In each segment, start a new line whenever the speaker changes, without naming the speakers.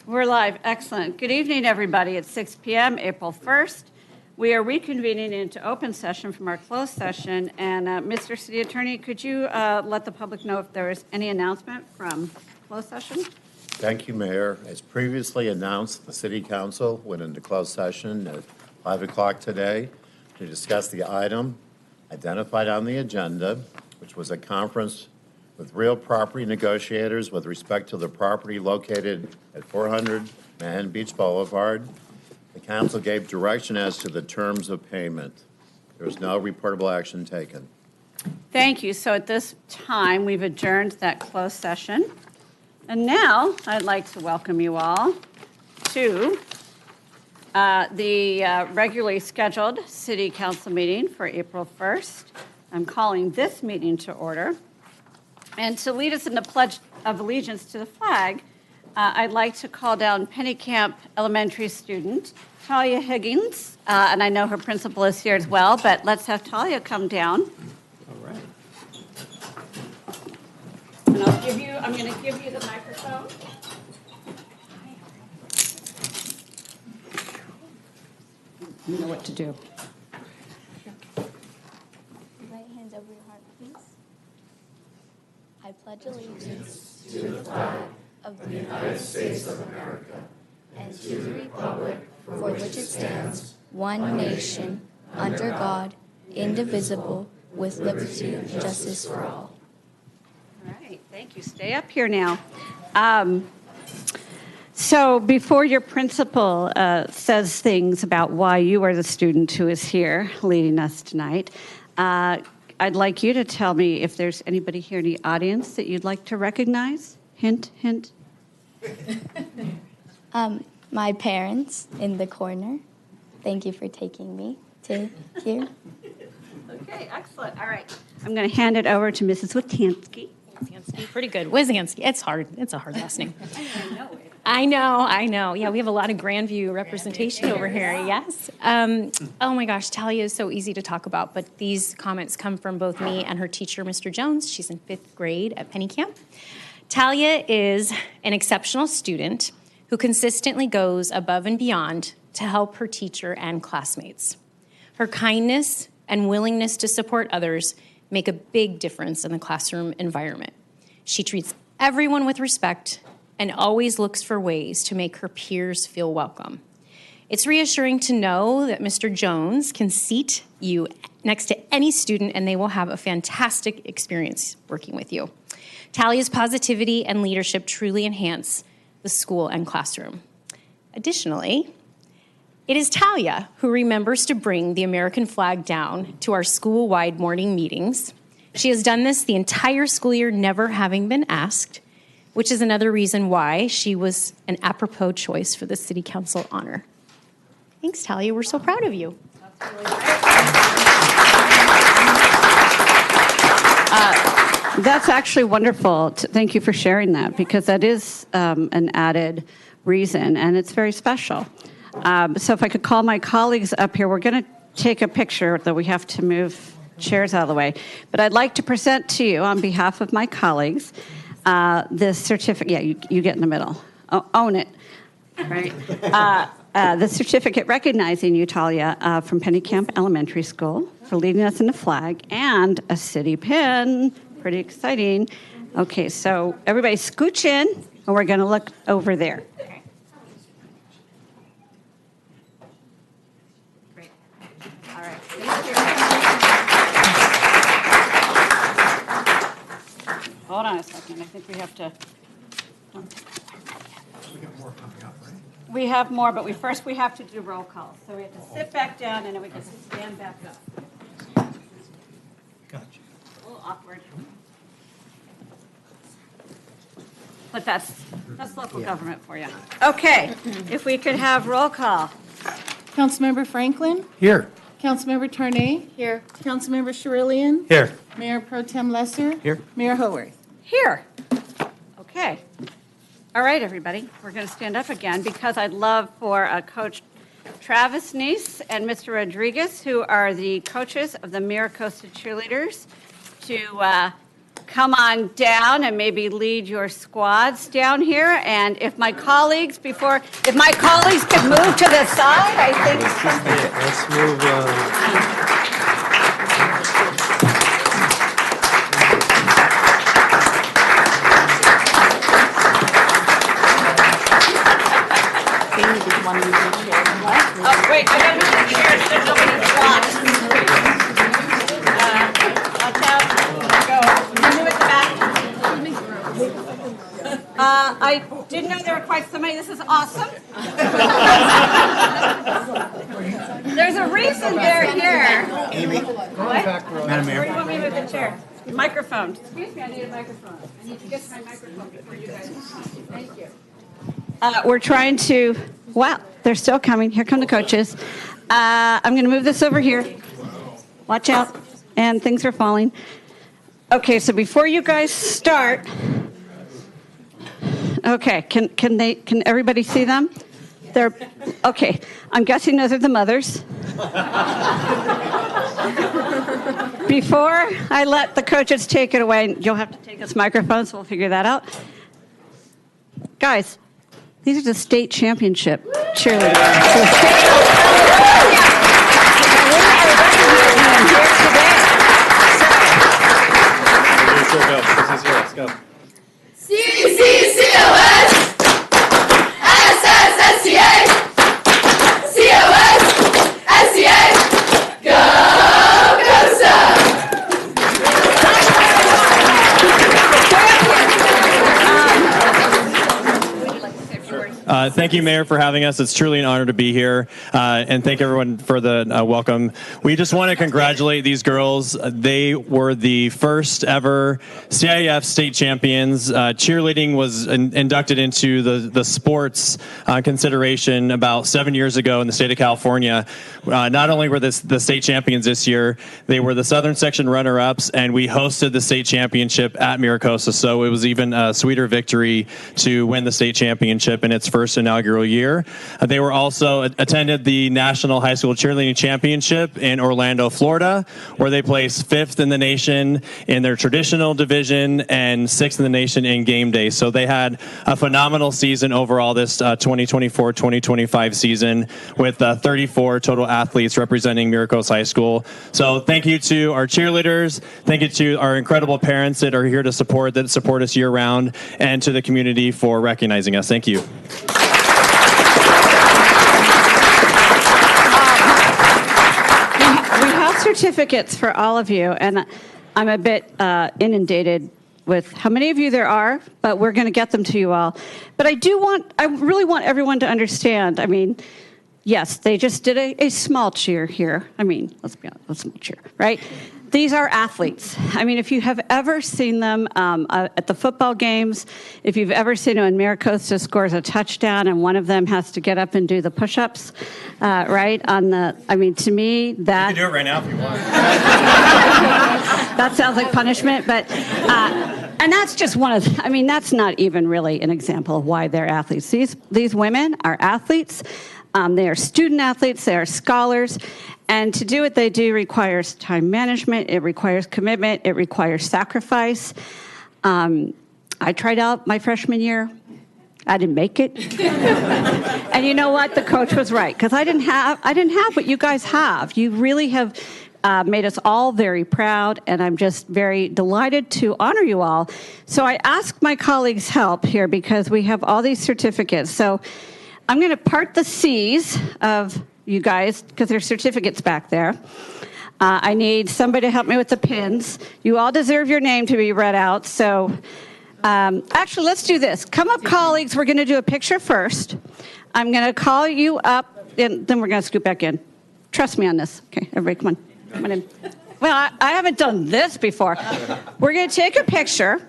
We're live. Excellent. Good evening, everybody. It's 6 p.m., April 1st. We are reconvening into open session from our closed session. And Mr. City Attorney, could you let the public know if there is any announcement from closed session?
Thank you, Mayor. As previously announced, the City Council went into closed session at 5 o'clock today to discuss the item identified on the agenda, which was a conference with real property negotiators with respect to the property located at 400 Manhattan Beach Boulevard. The council gave direction as to the terms of payment. There was no reportable action taken.
Thank you. So at this time, we've adjourned that closed session. And now I'd like to welcome you all to the regularly scheduled City Council meeting for April 1st. I'm calling this meeting to order. And to lead us in the Pledge of Allegiance to the flag, I'd like to call down Pennycamp Elementary student Talia Higgins, and I know her principal is here as well, but let's have Talia come down.
All right.
And I'm going to give you the microphone. You know what to do.
Right hands over your heart, please. I pledge allegiance to the flag of the United States of America and to the republic for which it stands, one nation, under God, indivisible, with liberty and justice for all.
All right, thank you. Stay up here now. So before your principal says things about why you are the student who is here leading us tonight, I'd like you to tell me if there's anybody here in the audience that you'd like to recognize. Hint, hint.
My parents in the corner. Thank you for taking me to here.
Okay, excellent. All right. I'm going to hand it over to Mrs. Witansky.
Wizanski, pretty good. Wizanski. It's hard. It's a hard last name.
I know it.
I know. Yeah, we have a lot of Grandview representation over here. Yes. Oh my gosh, Talia is so easy to talk about, but these comments come from both me and her teacher, Mr. Jones. She's in 5th grade at Pennycamp. Talia is an exceptional student who consistently goes above and beyond to help her teacher and classmates. Her kindness and willingness to support others make a big difference in the classroom environment. She treats everyone with respect and always looks for ways to make her peers feel welcome. It's reassuring to know that Mr. Jones can seat you next to any student and they will have a fantastic experience working with you. Talia's positivity and leadership truly enhance the school and classroom. Additionally, it is Talia who remembers to bring the American flag down to our school-wide morning meetings. She has done this the entire school year, never having been asked, which is another reason why she was an apropos choice for the City Council honor. Thanks, Talia. We're so proud of you.
That's really great. That's actually wonderful. Thank you for sharing that, because that is an added reason, and it's very special. So if I could call my colleagues up here, we're going to take a picture, though we have to move chairs out of the way. But I'd like to present to you, on behalf of my colleagues, this certificate. Yeah, you get in the middle. Own it. Right. The certificate recognizing you, Talia, from Pennycamp Elementary School for leading us in the flag, and a city pin. Pretty exciting. Okay, so everybody scooch in, and we're going to look over there. Great. All right. Thank you. Hold on a second. I think we have to.
We got more coming up, right?
We have more, but first we have to do roll call. So we have to sit back down, and then we can stand back up.
Gotcha.
A little awkward. But that's local government for you. Okay, if we could have roll call.
Councilmember Franklin?
Here.
Councilmember Tarnay?
Here.
Councilmember Charelian?
Here.
Mayor Pro Tem Lesser?
Here.
Mayor Howorth?
Here. Okay. All right, everybody. We're going to stand up again because I'd love for Coach Travis Neese and Mr. Rodriguez, who are the coaches of the Mira Costa cheerleaders, to come on down and maybe lead your squads down here. And if my colleagues could move to the side, I think.
Let's move.
Oh, wait, I gotta move the chairs so nobody blocks. Watch out. Go. Can you move it back? I didn't know there were quite so many. This is awesome. There's a reason they're here.
Amy.
What?
Madam Mayor.
Where do you want me to move the chair? Microphone. Excuse me, I need a microphone. I need to get my microphone before you guys. Thank you. We're trying to, wow, they're still coming. Here come the coaches. I'm going to move this over here. Watch out. And things are falling. Okay, so before you guys start, okay, can everybody see them? They're, okay, I'm guessing those are the mothers. Before I let the coaches take it away, you'll have to take this microphone, so we'll figure that out. Guys, these are the state championship cheerleaders.
Let's go.
CCCOS, SSSCA, COS, SCA, go Costa!
Thank you, Mayor, for having us. It's truly an honor to be here, and thank everyone for the welcome. We just want to congratulate these girls. They were the first ever CIF state champions. Cheerleading was inducted into the sports consideration about 7 years ago in the state of California. Not only were the state champions this year, they were the Southern Section runner-ups, and we hosted the state championship at Mira, Costa. So it was even a sweeter victory to win the state championship in its first inaugural year. They were also attended the National High School Cheerleading Championship in Orlando, Florida, where they placed 5th in the nation in their traditional division and 6th in the nation in game day. So they had a phenomenal season overall this 2024-2025 season with 34 total athletes representing Mira Costa High School. So thank you to our cheerleaders, thank you to our incredible parents that are here to support us year round, and to the community for recognizing us. Thank you.
We have certificates for all of you, and I'm a bit inundated with how many of you there are, but we're going to get them to you all. But I really want everyone to understand, I mean, yes, they just did a small cheer here. I mean, let's be honest, a small cheer, right? These are athletes. I mean, if you have ever seen them at the football games, if you've ever seen when Mira Costa scores a touchdown and one of them has to get up and do the push-ups, right? I mean, to me, that...
You can do it right now if you want.
That sounds like punishment, but... and that's just one of... I mean, that's not even really an example of why they're athletes. These women are athletes. They are student athletes. They are scholars. And to do what they do requires time management. It requires commitment. It requires sacrifice. I tried out my freshman year. I didn't make it. And you know what? The coach was right, because I didn't have what you guys have. You really have made us all very proud, and I'm just very delighted to honor you all. So I asked my colleagues' help here because we have all these certificates. So I'm going to part the C's of you guys, because there's certificates back there. I need somebody to help me with the pins. You all deserve your name to be read out. So actually, let's do this. Come up, colleagues. We're going to do a picture first. I'm going to call you up, and then we're going to scoot back in. Trust me on this. Okay, everybody, come on. Come on in. Well, I haven't done this before. We're going to take a picture.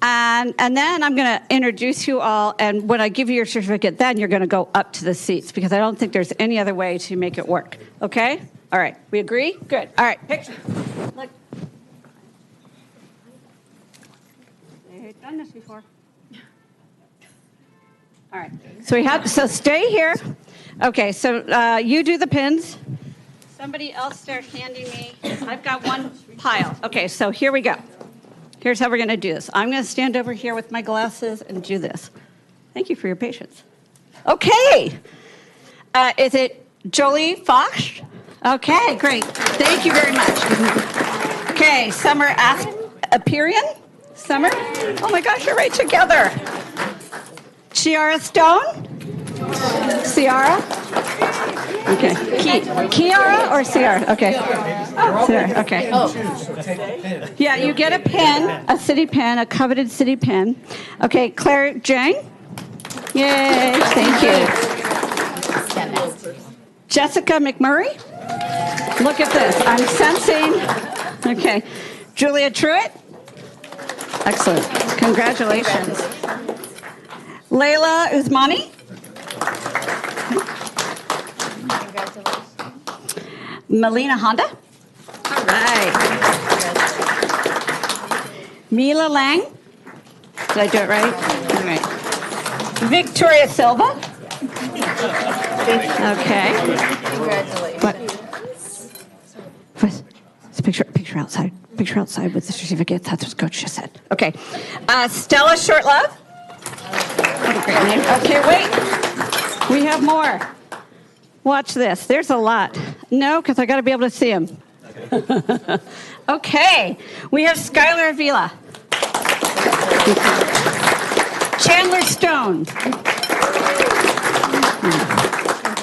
And then I'm going to introduce you all, and when I give you your certificate, then you're going to go up to the seats, because I don't think there's any other way to make it work. Okay? All right. We agree? Good. All right. Picture. Look. They've done this before. All right. So stay here. Okay. So you do the pins. Somebody else start handing me. I've got one pile. Okay. So here we go. Here's how we're going to do this. I'm going to stand over here with my glasses and do this. Thank you for your patience. Okay. Is it Jolie Foch? Okay, great. Thank you very much. Okay, Summer Aperian? Summer? Oh my gosh, you're right together. Ciara Stone? Ciara? Okay. Kiara or Ciara? Okay. Ciara, okay. Yeah, you get a pen, a city pen, a coveted city pen. Okay, Claire Jang? Yay, thank you. Jessica McMurray? Look at this, I'm sensing. Okay. Julia Truitt? Excellent. Congratulations. Layla Usmani? Melina Honda? All right. Mila Lang? Did I do it right? All right. Victoria Silva? Okay.
Congratulations.
It's a picture outside. Picture outside with the certificate. That's what Coach just said. Okay. Stella Shortlove? What a great name. Okay, wait. We have more. Watch this. There's a lot. No, because I got to be able to see them. Okay. We have Skylar Avila. Chandler Stone.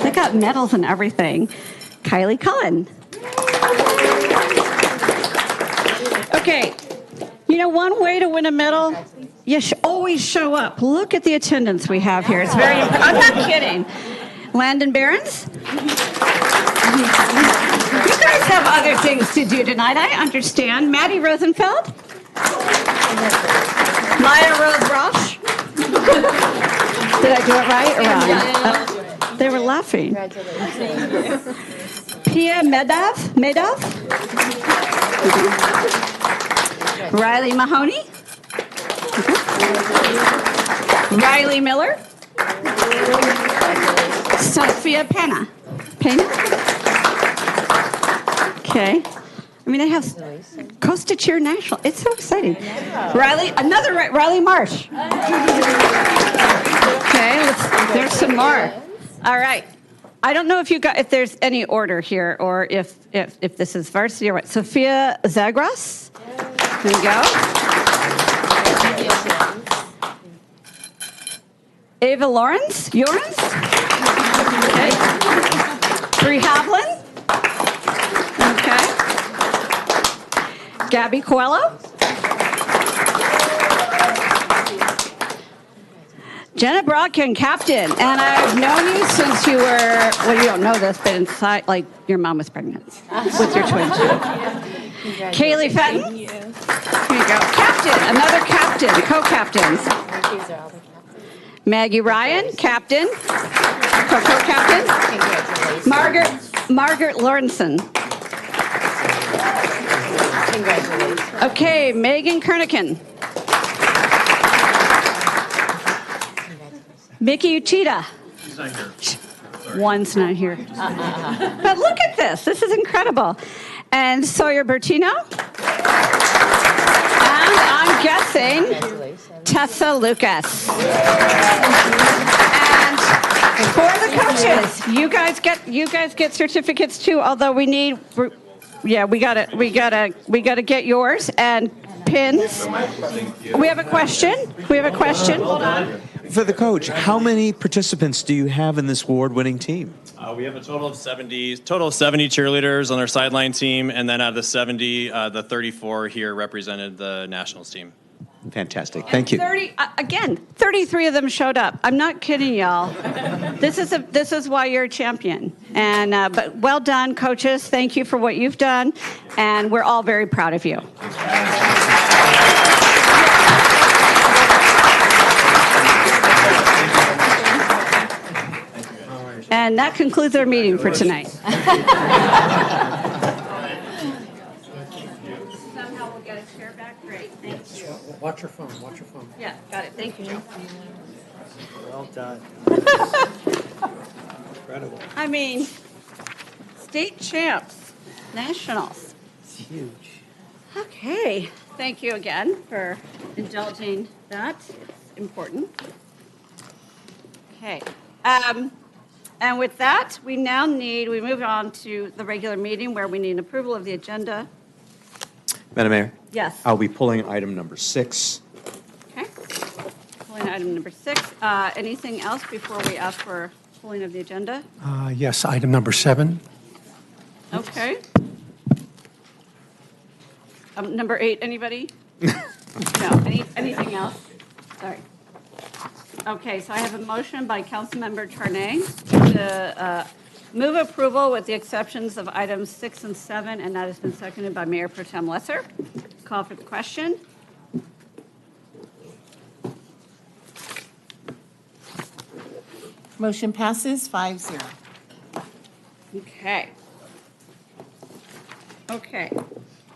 They got medals and everything. Kylie Cullen. Okay. You know, one way to win a medal, you should always show up. Look at the attendance we have here. It's very impressive. I'm not kidding. Landon Behrens? You guys have other things to do tonight, I understand. Maddie Rosenfeld? Maya Rose Roche? Did I do it right or wrong? They were laughing. Pia Medov? Riley Mahoney? Riley Miller? Sophia Pena? Okay. I mean, they have Costa Cheer National. It's so exciting. Riley Marsh. Okay, there's some more. All right. I don't know if there's any order here or if this is varsity or what. Sophia Zagros. There you go. Ava Lawrence. Okay. Bree Havlin. Okay. Gabby Coelho. Jenna Broadkin, captain. And I've known you since you were, well, you don't know this, but inside, like, your mom was pregnant with your twins. Kaylee Fenton. Here you go. Captain, another captain, co-captains. Maggie Ryan, captain. Co-captain. Margaret Lawrenson.
Congratulations.
Okay, Megan Kernican. Mickey Uchida.
She's not here.
One's not here. But look at this. This is incredible. And Sawyer Bertino. And I'm guessing Tessa Lucas. And for the coaches, you guys get certificates too. Although we gotta get yours and pins. We have a question. Hold on.
For the coach, how many participants do you have in this award-winning team?
We have a total of 70 cheerleaders on our sideline team, and then out of the 70, the 34 here represented the nationals team.
Fantastic. Thank you.
33 of them showed up. I'm not kidding, y'all. This is why you're a champion. And but well done, coaches. Thank you for what you've done, and we're all very proud of you. And that concludes our meeting for tonight. Somehow we'll get a chair back. Great. Thank you.
Watch your phone.
Yeah, got it. Thank you.
Well done. Incredible.
I mean, state champs, nationals.
It's huge.
Okay. Thank you again for indulging that. It's important. Okay. And with that, we move on to the regular meeting where we need approval of the agenda.
Madam Mayor?
Yes.
I'll be pulling item number 6.
Okay. Pulling item number 6. Anything else before we ask for pulling of the agenda?
Yes, item number 7.
Okay. Number 8, anybody? No, anything else? Sorry. Okay, so I have a motion by Councilmember Tarnay to move approval with the exceptions of items 6 and 7, and that has been seconded by Mayor Pro Tem Lesser. Call for the question.
Motion passes 5-0.
Okay. Okay.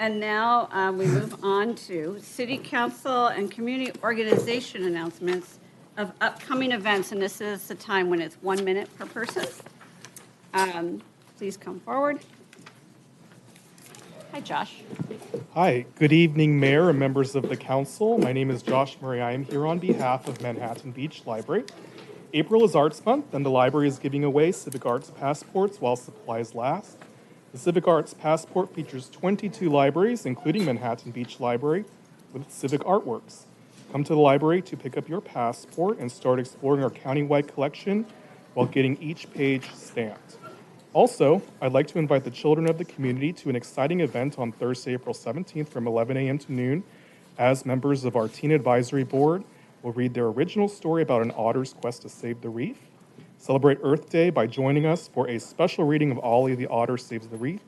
And now we move on to City Council and Community Organization announcements of upcoming events, and this is the time when it's 1 minute per person. Please come forward. Hi, Josh.
Hi, good evening, Mayor and members of the council. My name is Josh Murray. I am here on behalf of Manhattan Beach Library. April is Arts Month, and the library is giving away Civic Arts passports while supplies last. The Civic Arts Passport features 22 libraries, including Manhattan Beach Library, with civic artworks. Come to the library to pick up your passport and start exploring our countywide collection while getting each page stamped. Also, I'd like to invite the children of the community to an exciting event on Thursday, April 17th from 11 a.m. to noon, as members of our Teen Advisory Board will read their original story about an otter's quest to save the reef. Celebrate Earth Day by joining us for a special reading of Ollie the Otter Saves the Reef,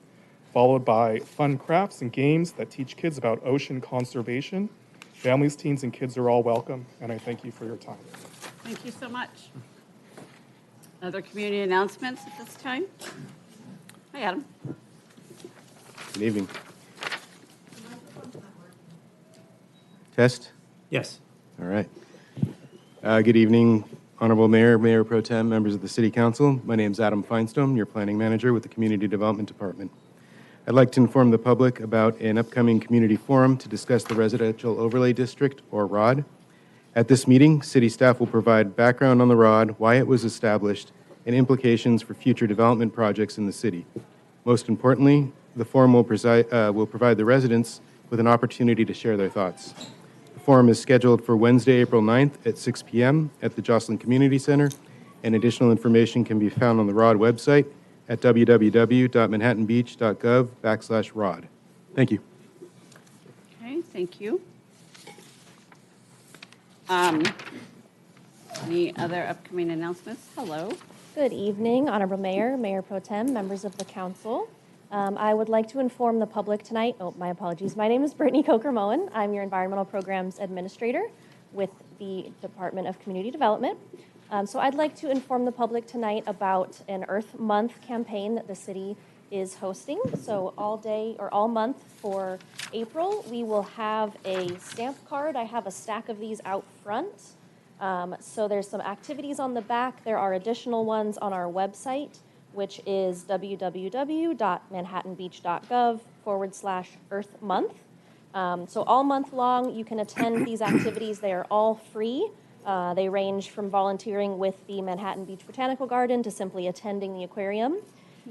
followed by fun crafts and games that teach kids about ocean conservation. Families, teens, and kids are all welcome, and I thank you for your time.
Thank you so much. Other community announcements at this time? Hi, Adam.
Good evening. Test?
Yes.
All right. Good evening, Honorable Mayor, Mayor Pro Tem, members of the City Council. My name is Adam Feinstone, your Planning Manager with the Community Development Department. I'd like to inform the public about an upcoming community forum to discuss the Residential Overlay District, or ROD. At this meeting, city staff will provide background on the ROD, why it was established, and implications for future development projects in the city. Most importantly, the forum will provide the residents with an opportunity to share their thoughts. The forum is scheduled for Wednesday, April 9th at 6 p.m. at the Jocelyn Community Center, and additional information can be found on the ROD website at www.manhattanbeach.gov/ROD. Thank you.
Okay, thank you. Any other upcoming announcements? Hello.
Good evening, Honorable Mayor, Mayor Pro Tem, members of the council. I would like to inform the public tonight. Oh, my apologies. My name is Brittany Coker-Moen. I'm your Environmental Programs Administrator with the Department of Community Development. So I'd like to inform the public tonight about an Earth Month campaign that the city is hosting. So all day or all month for April, we will have a stamp card. I have a stack of these out front. So there's some activities on the back. There are additional ones on our website, which is www.manhattanbeach.gov/Earth Month. So all month long, you can attend these activities. They are all free. They range from volunteering with the Manhattan Beach Botanical Garden to simply attending the aquarium.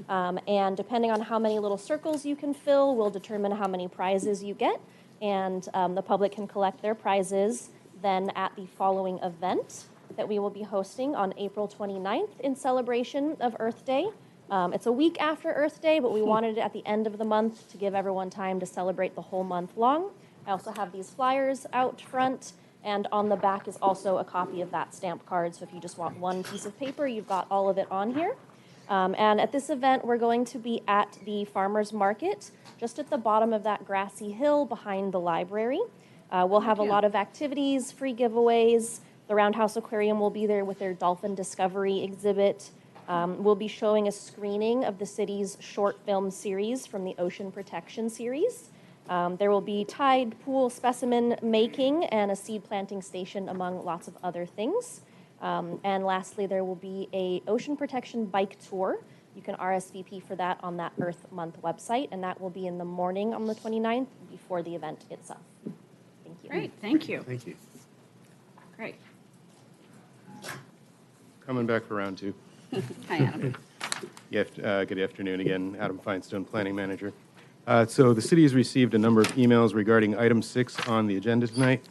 And depending on how many little circles you can fill will determine how many prizes you get. And the public can collect their prizes then at the following event that we will be hosting on April 29th in celebration of Earth Day. It's a week after Earth Day, but we wanted it at the end of the month to give everyone time to celebrate the whole month long. I also have these flyers out front, and on the back is also a copy of that stamp card. So if you just want one piece of paper, you've got all of it on here. And at this event, we're going to be at the farmers market, just at the bottom of that grassy hill behind the library. We'll have a lot of activities, free giveaways. The Roundhouse Aquarium will be there with their Dolphin Discovery exhibit. We'll be showing a screening of the city's short film series from the Ocean Protection series. There will be tide pool specimen making and a seed planting station, among lots of other things. And lastly, there will be a Ocean Protection bike tour. You can RSVP for that on that Earth Month website, and that will be in the morning on the 29th before the event itself.
Great, thank you.
Thank you.
Great.
Coming back for round two.
Hi, Adam.
Good afternoon again. Adam Feinstone, Planning Manager. So the city has received a number of emails regarding item 6 on the agenda tonight.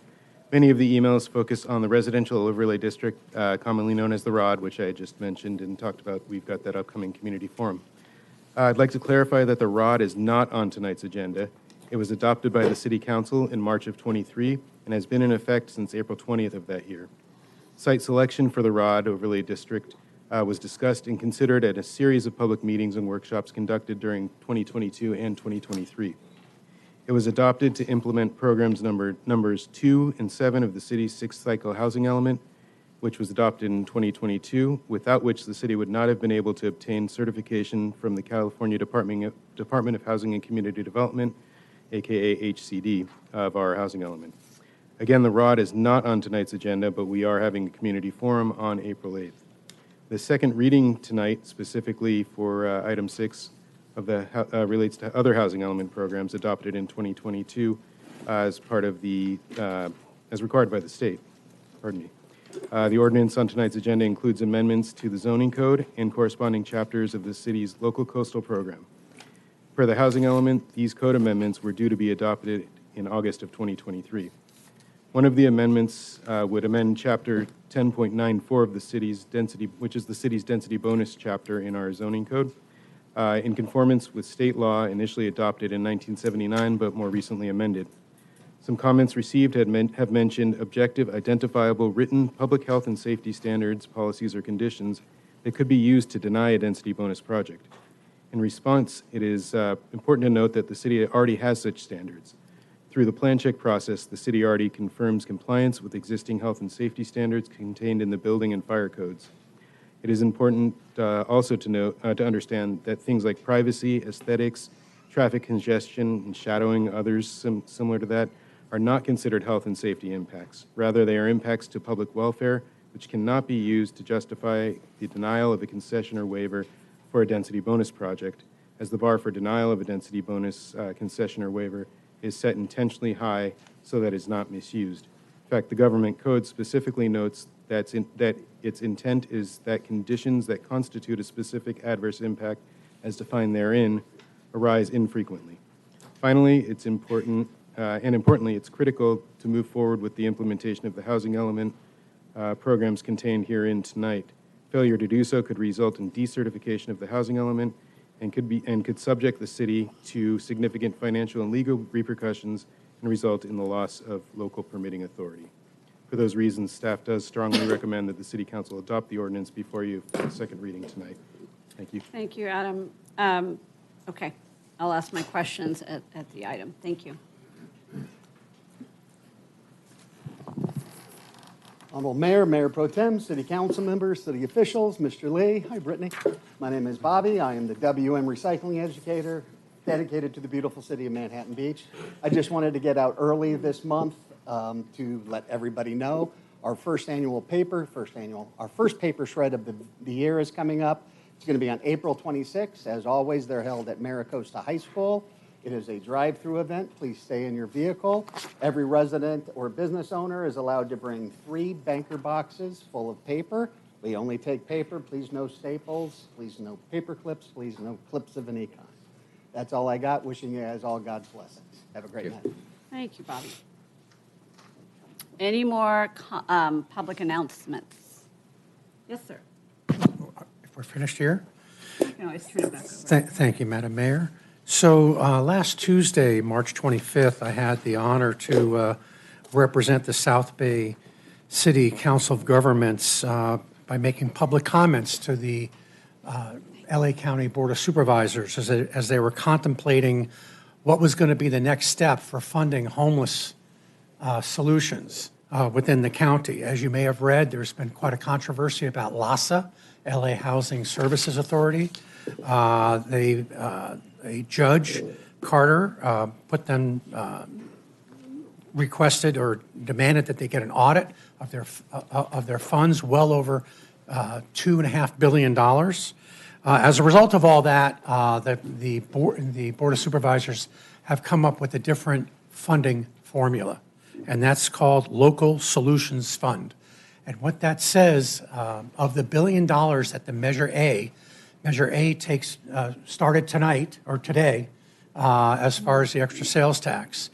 Many of the emails focus on the residential overlay district, commonly known as the ROD, which I just mentioned and talked about. We've got that upcoming community forum. I'd like to clarify that the ROD is not on tonight's agenda. It was adopted by the City Council in March of '23 and has been in effect since April 20th of that year. Site selection for the ROD overlay district was discussed and considered at a series of public meetings and workshops conducted during 2022 and 2023. It was adopted to implement programs numbers 2 and 7 of the city's 6th cycle housing element, which was adopted in 2022, without which the city would not have been able to obtain certification from the California Department of Housing and Community Development, aka HCD, of our housing element. Again, the ROD is not on tonight's agenda, but we are having a community forum on April 8th. The second reading tonight, specifically for item 6, relates to other housing element programs adopted in 2022 as part of as required by the state. Pardon me. The ordinance on tonight's agenda includes amendments to the zoning code and corresponding chapters of the city's local coastal program. Per the housing element, these code amendments were due to be adopted in August of 2023. One of the amendments would amend Chapter 10.94 of the city's density, which is the city's density bonus chapter in our zoning code, in conformance with state law initially adopted in 1979, but more recently amended. Some comments received have mentioned objective, identifiable, written public health and safety standards, policies, or conditions that could be used to deny a density bonus project. In response, it is important to note that the city already has such standards. Through the plan check process, the city already confirms compliance with existing health and safety standards contained in the building and fire codes. It is important also to understand that things like privacy, aesthetics, traffic congestion, and shadowing, others similar to that, are not considered health and safety impacts. Rather, they are impacts to public welfare, which cannot be used to justify the denial of a concession or waiver for a density bonus project, as the bar for denial of a density bonus concession or waiver is set intentionally high so that it's not misused. In fact, the government code specifically notes that its intent is that conditions that constitute a specific adverse impact as defined therein arise infrequently. Finally, importantly, it's critical to move forward with the implementation of the housing element programs contained herein tonight. Failure to do so could result in decertification of the housing element and could subject the city to significant financial and legal repercussions and result in the loss of local permitting authority. For those reasons, staff does strongly recommend that the City Council adopt the ordinance before you for the second reading tonight. Thank you.
Thank you, Adam. Okay, I'll ask my questions at the item. Thank you.
Honorable Mayor, Mayor Pro Tem, City Council members, city officials, Mr. Lee. Hi, Brittany. My name is Bobby. I am the WM recycling educator dedicated to the beautiful city of Manhattan Beach. I just wanted to get out early this month to let everybody know our first paper shred of the year is coming up. It's going to be on April 26th. As always, they're held at Mira Costa High School. It is a drive-through event. Please stay in your vehicle. Every resident or business owner is allowed to bring 3 banker boxes full of paper. We only take paper. Please no staples. Please no paper clips. Please no clips of any kind. That's all I got. Wishing you guys all God's blessings. Have a great night.
Thank you, Bobby. Any more public announcements? Yes, sir.
If we're finished here.
You can always turn it back over.
Thank you, Madam Mayor. So last Tuesday, March 25th, I had the honor to represent the South Bay City Council of Governments by making public comments to the LA County Board of Supervisors as they were contemplating what was going to be the next step for funding homeless solutions within the county. As you may have read, there's been quite a controversy about LAHSA, LA Housing Services Authority. A judge, Carter, requested or demanded that they get an audit of their funds, well over $2.5 billion. As a result of all that, the Board of Supervisors have come up with a different funding formula. and that's called Local Solutions Fund. And what that says, of the $1 billion at the Measure A takes, started tonight or today, as far as the extra sales tax.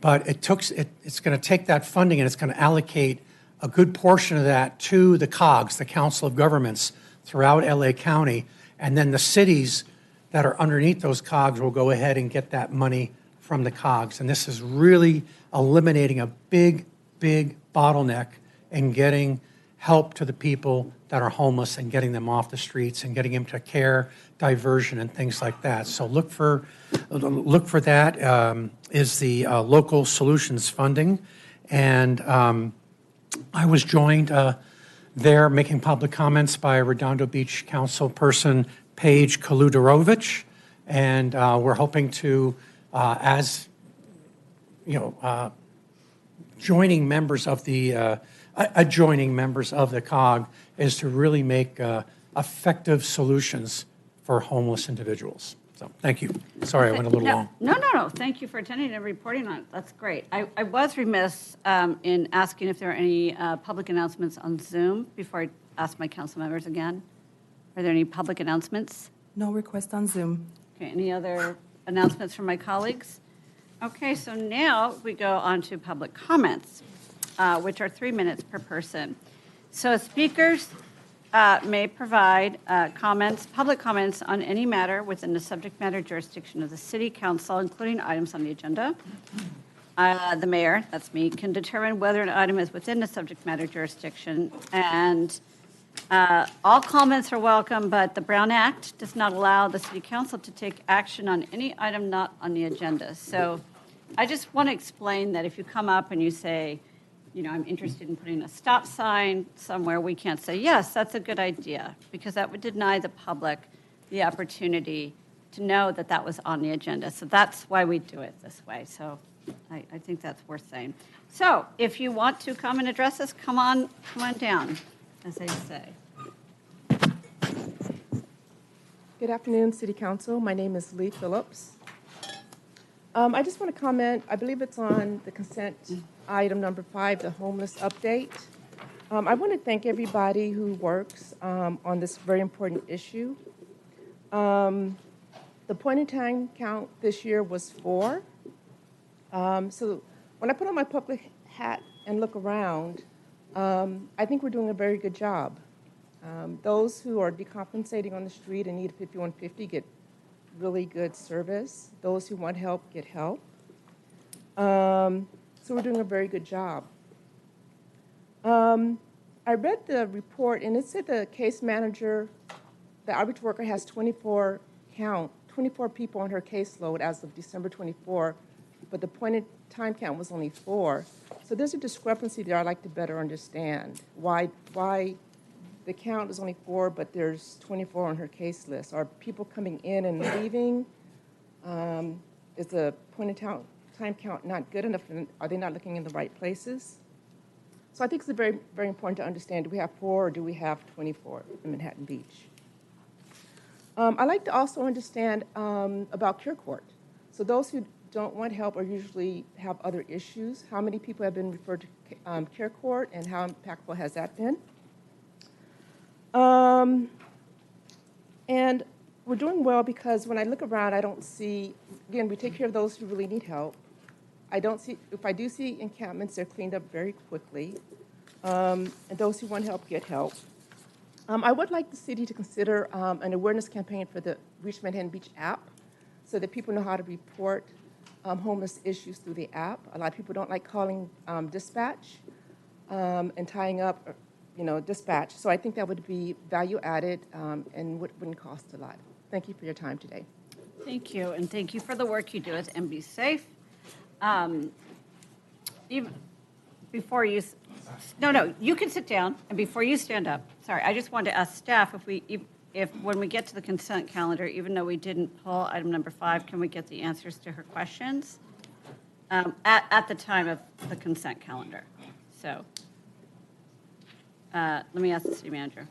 But it's going to take that funding and it's going to allocate a good portion of that to the COGS, the Council of Governments throughout LA County, and then the cities that are underneath those COGS will go ahead and get that money from the COGS. And this is really eliminating a big, big bottleneck in getting help to the people that are homeless and getting them off the streets and getting them to care, diversion, and things like that. So look for that is the local solutions funding. And I was joined there making public comments by Redondo Beach Council person Paige Kaludarovich. And we're hoping to, as you know, joining members of the adjoining members of the COG is to really make effective solutions for homeless individuals. So thank you. Sorry, I went a little long.
No. Thank you for attending and reporting on it. That's great. I was remiss in asking if there are any public announcements on Zoom before I ask my council members again. Are there any public announcements?
No request on Zoom.
Okay, any other announcements from my colleagues? Okay, so now we go on to public comments, which are 3 minutes per person. So speakers may provide public comments on any matter within the subject matter jurisdiction of the City Council, including items on the agenda. The mayor, that's me, can determine whether an item is within the subject matter jurisdiction, and all comments are welcome, but the Brown Act does not allow the City Council to take action on any item not on the agenda. So I just want to explain that if you come up and you say, you know, I'm interested in putting a stop sign somewhere, we can't say, yes, that's a good idea, because that would deny the public the opportunity to know that that was on the agenda. So that's why we do it this way. So I think that's worth saying. So if you want to come and address us, come on down, as they say.
Good afternoon, City Council. My name is Lee Phillips. I just want to comment, I believe it's on the consent item number 5, the homeless update. I want to thank everybody who works on this very important issue. The point-in-time count this year was 4. So when I put on my public hat and look around, I think we're doing a very good job. Those who are decompensating on the street and need 5150 get really good service. Those who want help get help. So we're doing a very good job. I read the report, and it said the case manager, the outreach worker has 24 people on her caseload as of December 24, but the point-in-time count was only 4. So there's a discrepancy there I'd like to better understand. Why the count is only 4, but there's 24 on her case list. Are people coming in and leaving? Is the point-in-time count not good enough? Are they not looking in the right places? So I think it's very, very important to understand, do we have 4 or do we have 24 in Manhattan Beach? I'd like to also understand about Cure Court. So those who don't want help or usually have other issues, how many people have been referred to Cure Court and how impactful has that been? And we're doing well because when I look around, I don't see, again, we take care of those who really need help. I don't see, if I do see encampments, they're cleaned up very quickly. And those who want help get help. I would like the city to consider an awareness campaign for the Reach Manhattan Beach app so that people know how to report homeless issues through the app. A lot of people don't like calling dispatch and tying up dispatch. So I think that would be value added and wouldn't cost a lot. Thank you for your time today.
Thank you, and thank you for the work you do at MB Safe. Even before you, no, you can sit down, and before you stand up, sorry, I just wanted to ask staff if when we get to the consent calendar, even though we didn't pull item number 5, can we get the answers to her questions at the time of the consent calendar? So let me ask the city manager.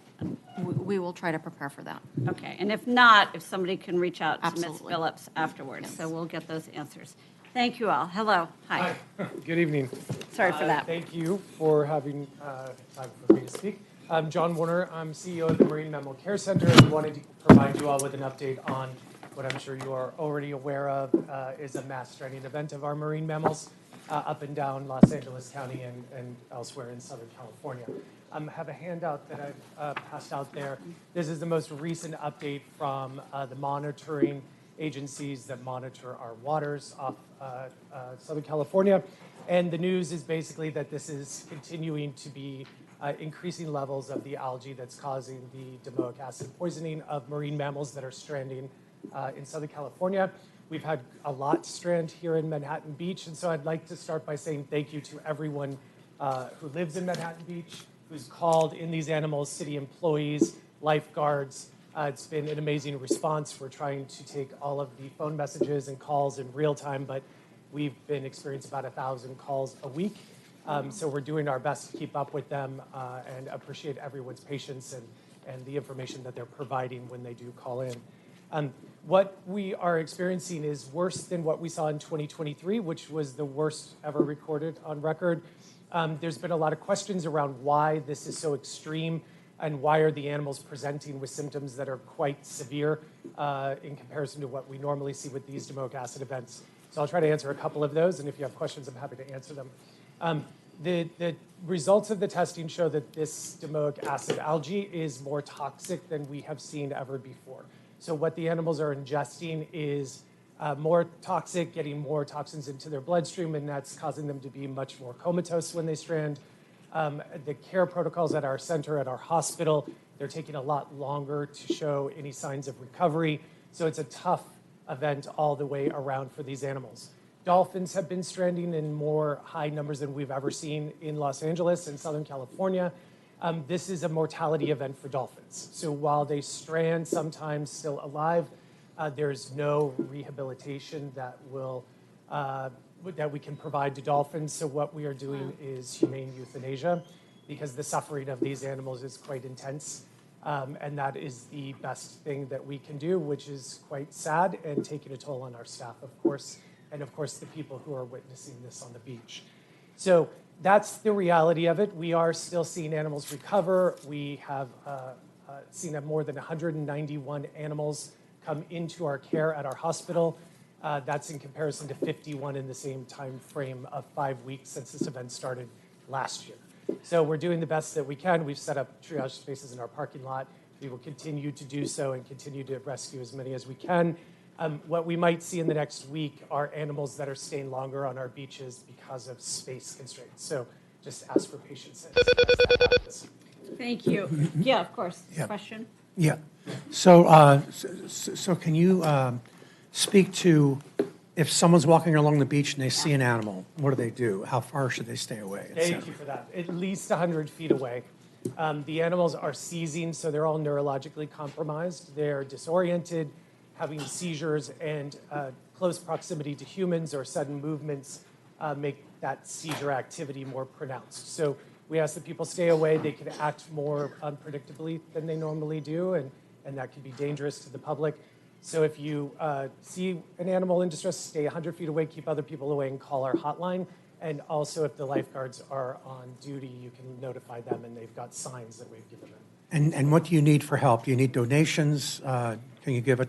We will try to prepare for that.
Okay, and if not, if somebody can reach out to Ms.
Absolutely.
Phillips afterwards,
Yes.
so we'll get those answers. Thank you all. Hello. Hi.
Good evening.
Sorry for that.
Thank you for having time for me to speak. I'm John Warner. I'm CEO of the Marine Mammal Care Center and wanted to provide you all with an update on what I'm sure you are already aware of is a mass stranding event of our marine mammals up and down Los Angeles County and elsewhere in Southern California. I have a handout that I've passed out there. This is the most recent update from the monitoring agencies that monitor our waters off Southern California. And the news is basically that this is continuing to be increasing levels of the algae that's causing the domoic acid poisoning of marine mammals that are stranding in Southern California. We've had a lot strand here in Manhattan Beach, and so I'd like to start by saying thank you to everyone who lives in Manhattan Beach, who's called in these animals, city employees, lifeguards. It's been an amazing response. We're trying to take all of the phone messages and calls in real time, but we've been experiencing about 1,000 calls a week. So we're doing our best to keep up with them and appreciate everyone's patience and the information that they're providing when they do call in. What we are experiencing is worse than what we saw in 2023, which was the worst ever recorded on record. There's been a lot of questions around why this is so extreme and why are the animals presenting with symptoms that are quite severe in comparison to what we normally see with these domoic acid events. So I'll try to answer a couple of those, and if you have questions, I'm happy to answer them. The results of the testing show that this domoic acid algae is more toxic than we have seen ever before. So what the animals are ingesting is more toxic, getting more toxins into their bloodstream, and that's causing them to be much more comatose when they strand. The care protocols at our center, at our hospital, they're taking a lot longer to show any signs of recovery. So it's a tough event all the way around for these animals. Dolphins have been stranding in more high numbers than we've ever seen in Los Angeles and Southern California. This is a mortality event for dolphins. So while they strand sometimes still alive, there's no rehabilitation that we can provide to dolphins. So what we are doing is humane euthanasia because the suffering of these animals is quite intense. And that is the best thing that we can do, which is quite sad and taking a toll on our staff, of course, and of course the people who are witnessing this on the beach. So that's the reality of it. We are still seeing animals recover. We have seen more than 191 animals come into our care at our hospital. That's in comparison to 51 in the same time frame of 5 weeks since this event started last year. So we're doing the best that we can. We've set up triage spaces in our parking lot. We will continue to do so and continue to rescue as many as we can. What we might see in the next week are animals that are staying longer on our beaches because of space constraints. So just ask for patience as that happens.
Thank you. Yeah, of course.
Yeah.
Question?
Yeah. So, so can you speak to if someone's walking along the beach and they see an animal, what do? How far should they stay away?
Thank you for that. At least 100 feet away. The animals are seizing, so they're all neurologically compromised. They're disoriented, having seizures, and close proximity to humans or sudden movements make that seizure activity more pronounced. So we ask that people stay away. They can act more unpredictably than they normally do, and that can be dangerous to the public. So if you see an animal in distress, stay 100 feet away, keep other people away, and call our hotline. And also, if the lifeguards are on duty, you can notify them, and they've got signs that we've given them.
And what do you need for help? Do you need donations? Can you give a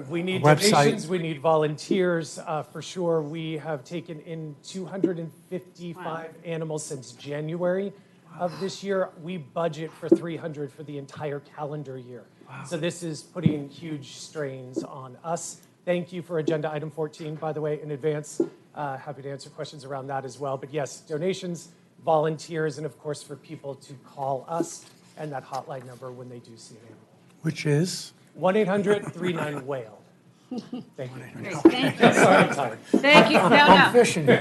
We need
website?
donations. We need volunteers for sure. We have taken in 255 animals since January of this year. We budget for 300 for the entire calendar year. So this is putting huge strains on us. Thank you for agenda item 14, by the way, in advance. Happy to answer questions around that as well. But yes, donations, volunteers, and of course for people to call us and that hotline number when they do see an animal.
Which is?
1-800-39-WHALE. Thank you.
Great, thank you.
Sorry, I'm tired.
Thank you. No, no.
I'm fishing.
No,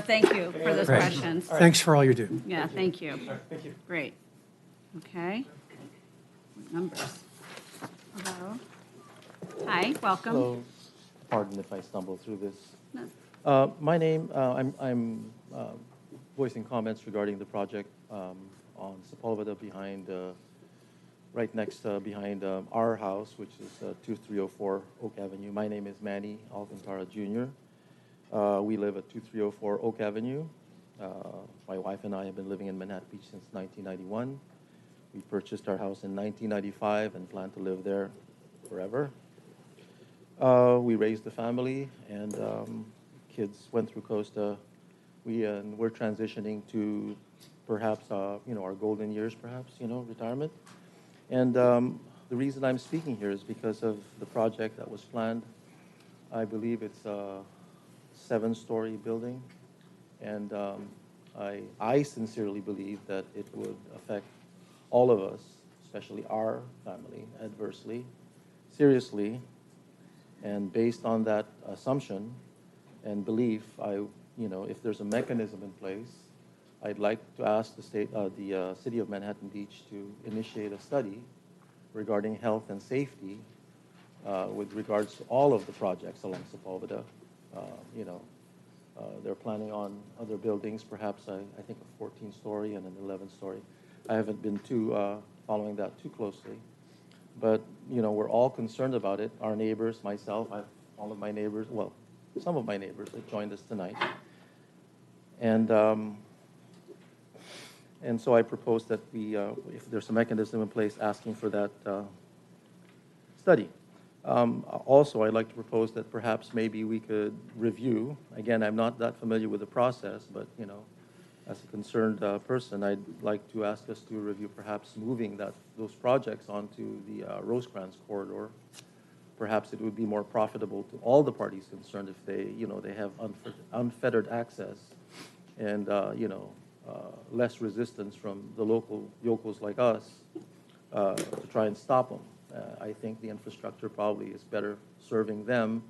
thank you for those
Great.
questions.
Thanks for all you do.
Yeah, thank you.
Thank you.
Great. Okay. Numbers. Hello. Hi, welcome.
Hello. Pardon if I stumble through this.
No.
My name, I'm voicing comments regarding the project on Sepulveda behind right next behind our house, which is 2304 Oak Avenue. My name is Manny Alcantara Jr. We live at 2304 Oak Avenue. My wife and I have been living in Manhattan Beach since 1991. We purchased our house in 1995 and plan to live there forever. We raised a family, and kids went through Costa. We're transitioning to perhaps, our golden years, perhaps, retirement. And the reason I'm speaking here is because of the project that was planned. I believe it's a 7-story building, and I sincerely believe that it would affect all of us, especially our family, adversely, seriously. And based on that assumption and belief, if there's a mechanism in place, I'd like to ask the City of Manhattan Beach to initiate a study regarding health and safety with regards to all of the projects along Sepulveda. They're planning on other buildings, perhaps I think a 14-story and an 11-story. I haven't been following that too closely. But, we're all concerned about it. Our neighbors, myself, all of my neighbors, well, some of my neighbors that joined us tonight. And so I propose that if there's a mechanism in place, asking for that study. Also, I'd like to propose that perhaps maybe we could review. Again, I'm not that familiar with the process, but, as a concerned person, I'd like to ask us to review perhaps moving those projects onto the Rosecrans corridor. Perhaps it would be more profitable to all the parties concerned if they have unfettered access and, less resistance from the local yokels like us to try and stop them. I think the infrastructure probably is better serving them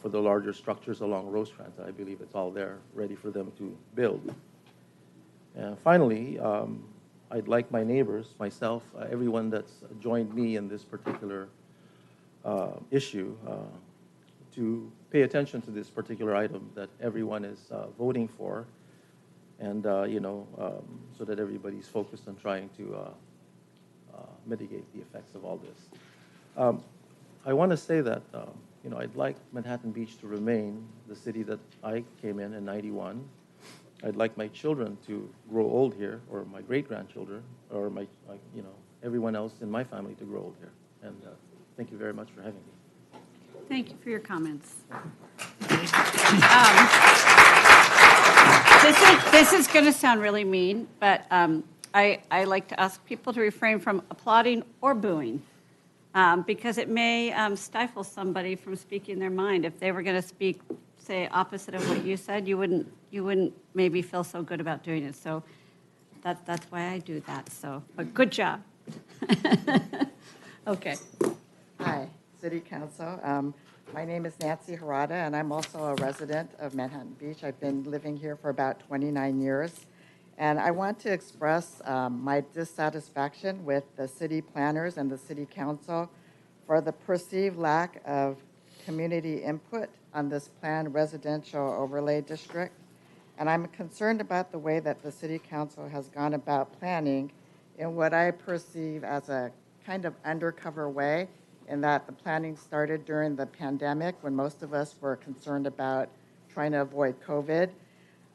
for the larger structures along Rosecrans. I believe it's all there, ready for them to build. And finally, I'd like my neighbors, myself, everyone that's joined me in this particular issue to pay attention to this particular item that everyone is voting for, and so that everybody's focused on trying to mitigate the effects of all this. I want to say that I'd like Manhattan Beach to remain the city that I came in '91. I'd like my children to grow old here, or my great-grandchildren, or everyone else in my family to grow old here. And thank you very much for having me.
Thank you for your comments. This is going to sound really mean, but I like to ask people to refrain from applauding or booing because it may stifle somebody from speaking their mind. If they were going to speak, say, opposite of what you said, you wouldn't maybe feel so good about doing it. So that's why I do that. So, but good job. Okay.
Hi, City Council. My name is Nancy Harada, and I'm also a resident of Manhattan Beach. I've been living here for about 29 years. And I want to express my dissatisfaction with the city planners and the City Council for the perceived lack of community input on this planned residential overlay district. And I'm concerned about the way that the City Council has gone about planning in what I perceive as a kind of undercover way, in that the planning started during the pandemic when most of us were concerned about trying to avoid COVID.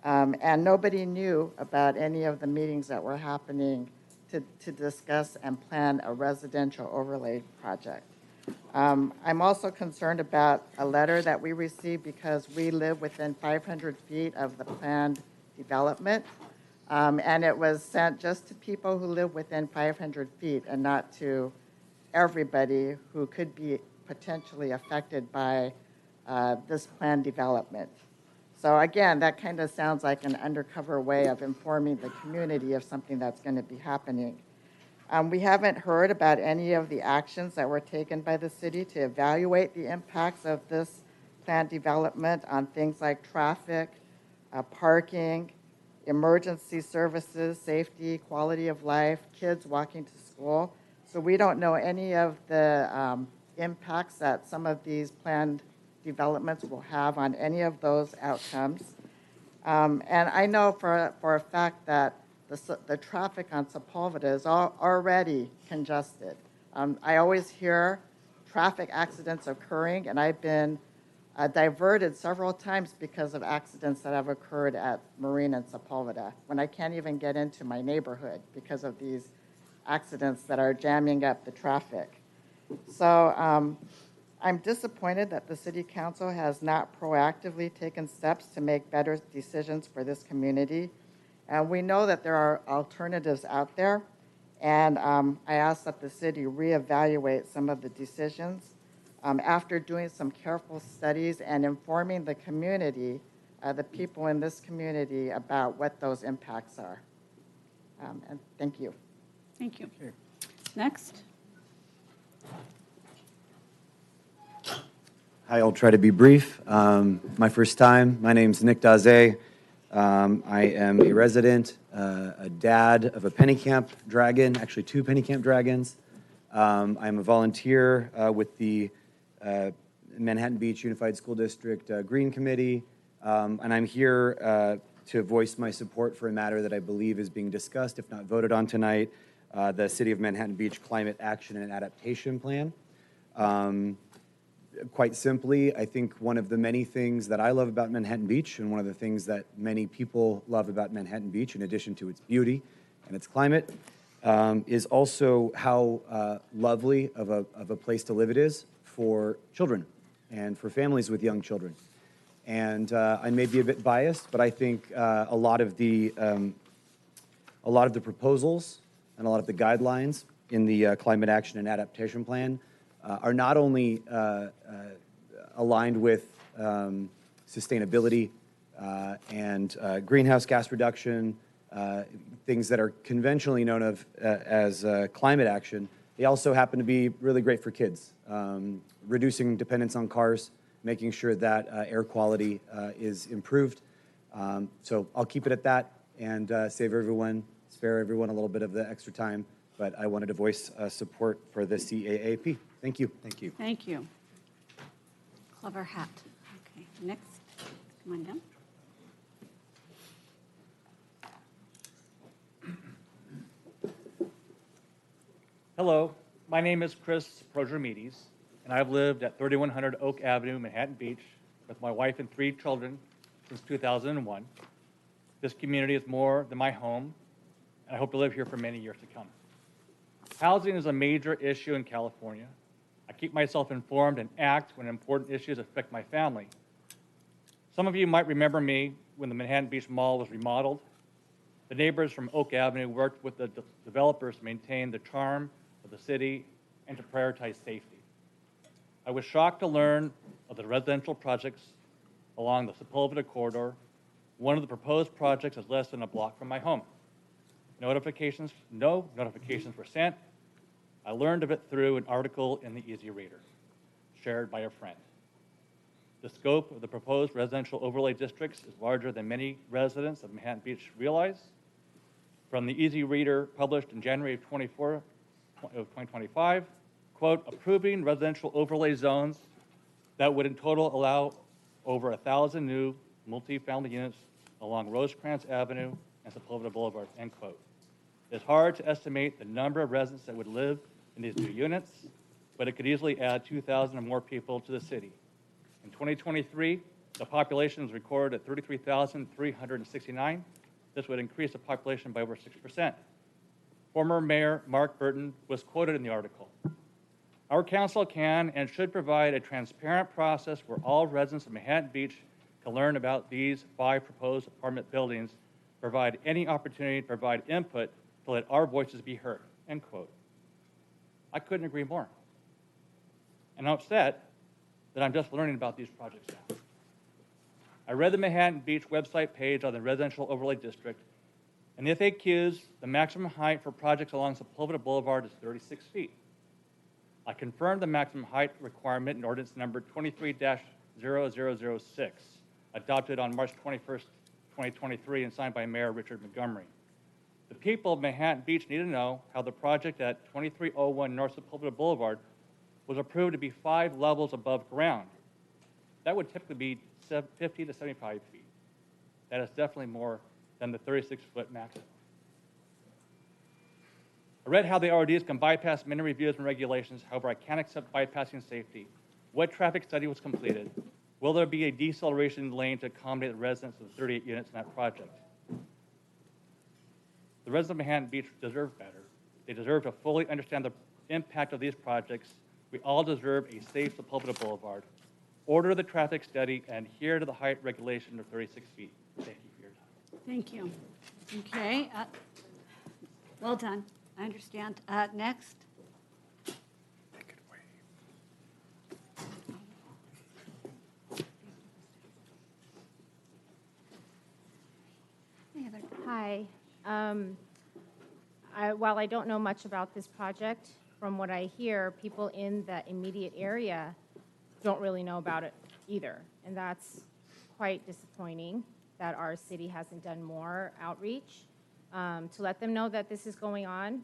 And nobody knew about any of the meetings that were happening to discuss and plan a residential overlay project. I'm also concerned about a letter that we received because we live within 500 feet of the planned development. And it was sent just to people who live within 500 feet and not to everybody who could be potentially affected by this planned development. So again, that kind of sounds like an undercover way of informing the community of something that's going to be happening. We haven't heard about any of the actions that were taken by the city to evaluate the impacts of this planned development on things like traffic, parking, emergency services, safety, quality of life, kids walking to school. So we don't know any of the impacts that some of these planned developments will have on any of those outcomes. And I know for a fact that the the traffic on Sepulveda is already congested. I always hear traffic accidents occurring, and I've been diverted several times because of accidents that have occurred at Marine and Sepulveda, when I can't even get into my neighborhood because of these accidents that are jamming up the traffic. So I'm disappointed that the City Council has not proactively taken steps to make better decisions for this community. And we know that there are alternatives out there, and I ask that the city reevaluate some of the decisions after doing some careful studies and informing the community, the people in this community, about what those impacts are. And thank you.
Thank you. Next.
Hi, I'll try to be brief. My first time, my name's Nick Daze. I am a resident, a dad of a penny camp dragon, actually 2 penny camp dragons. I'm a volunteer with the Manhattan Beach Unified School District Green Committee, and I'm here to voice my support for a matter that I believe is being discussed, if not voted on tonight, the City of Manhattan Beach Climate Action and Adaptation Plan. Quite simply, I think one of the many things that I love about Manhattan Beach, and one of the things that many people love about Manhattan Beach, in addition to its beauty and its climate, is also how lovely of a place to live it is for children and for families with young children. And I may be a bit biased, but I think a lot of the proposals and a lot of the guidelines in the Climate Action and Adaptation Plan are not only aligned with sustainability and greenhouse gas reduction, things that are conventionally known of as climate action, they also happen to be really great for kids. Reducing dependence on cars, making sure that air quality is improved. So I'll keep it at that and spare everyone a little bit of the extra time, but I wanted to voice support for the CAAP. Thank you. Thank you.
Thank you. Clever hat. Okay, next. Come on down.
Hello, my name is Chris Progermides, and I've lived at 3100 Oak Avenue, Manhattan Beach, with my wife and 3 children since 2001. This community is more than my home, and I hope to live here for many years to come. Housing is a major issue in California. I keep myself informed and act when important issues affect my family. Some of you might remember me when the Manhattan Beach Mall was remodeled. The neighbors from Oak Avenue worked with the developers to maintain the charm of the city and to prioritize safety. I was shocked to learn of the residential projects along the Sepulveda corridor. One of the proposed projects is less than a block from my home. No notifications were sent. I learned of it through an article in the Easy Reader, shared by a friend. The scope of the proposed residential overlay districts is larger than many residents of Manhattan Beach realize. From the Easy Reader, published in January of 2025, quote, approving residential overlay zones that would in total allow over 1,000 new multifamily units along Rosecrans Avenue and Sepulveda Boulevard, end quote. It's hard to estimate the number of residents that would live in these new units, but it could easily add 2,000 or more people to the city. In 2023, the population was recorded at 33,369. This would increase the population by over 6%. Former Mayor Mark Burton was quoted in the article. Our council can and should provide a transparent process where all residents of Manhattan Beach can learn about these 5 proposed apartment buildings, provide any opportunity to provide input to let our voices be heard, end quote. I couldn't agree more. And I'm upset that I'm just learning about these projects now. I read the Manhattan Beach website page on the residential overlay district, and the FAQs, the maximum height for projects along Sepulveda Boulevard is 36 feet. I confirmed the maximum height requirement in ordinance number 23-0006, adopted on March 21st, 2023, and signed by Mayor Richard Montgomery. The people of Manhattan Beach need to know how the project at 2301 North Sepulveda Boulevard was approved to be 5 levels above ground. That would typically be 50 to 75 feet. That is definitely more than the 36-foot maximum. I read how the RODs can bypass many reviews and regulations. However, I can't accept bypassing safety. What traffic study was completed? Will there be a deceleration lane to accommodate the residents of the 38 units in that project? The residents of Manhattan Beach deserve better. They deserve to fully understand the impact of these projects. We all deserve a safe Sepulveda Boulevard. Order the traffic study and adhere to the height regulation of 36 feet. Thank you for your time.
Thank you. Okay. Well done. I understand. Next.
Hi. While I don't know much about this project, from what I hear, people in the immediate area don't really know about it either. And that's quite disappointing that our city hasn't done more outreach to let them know that this is going on.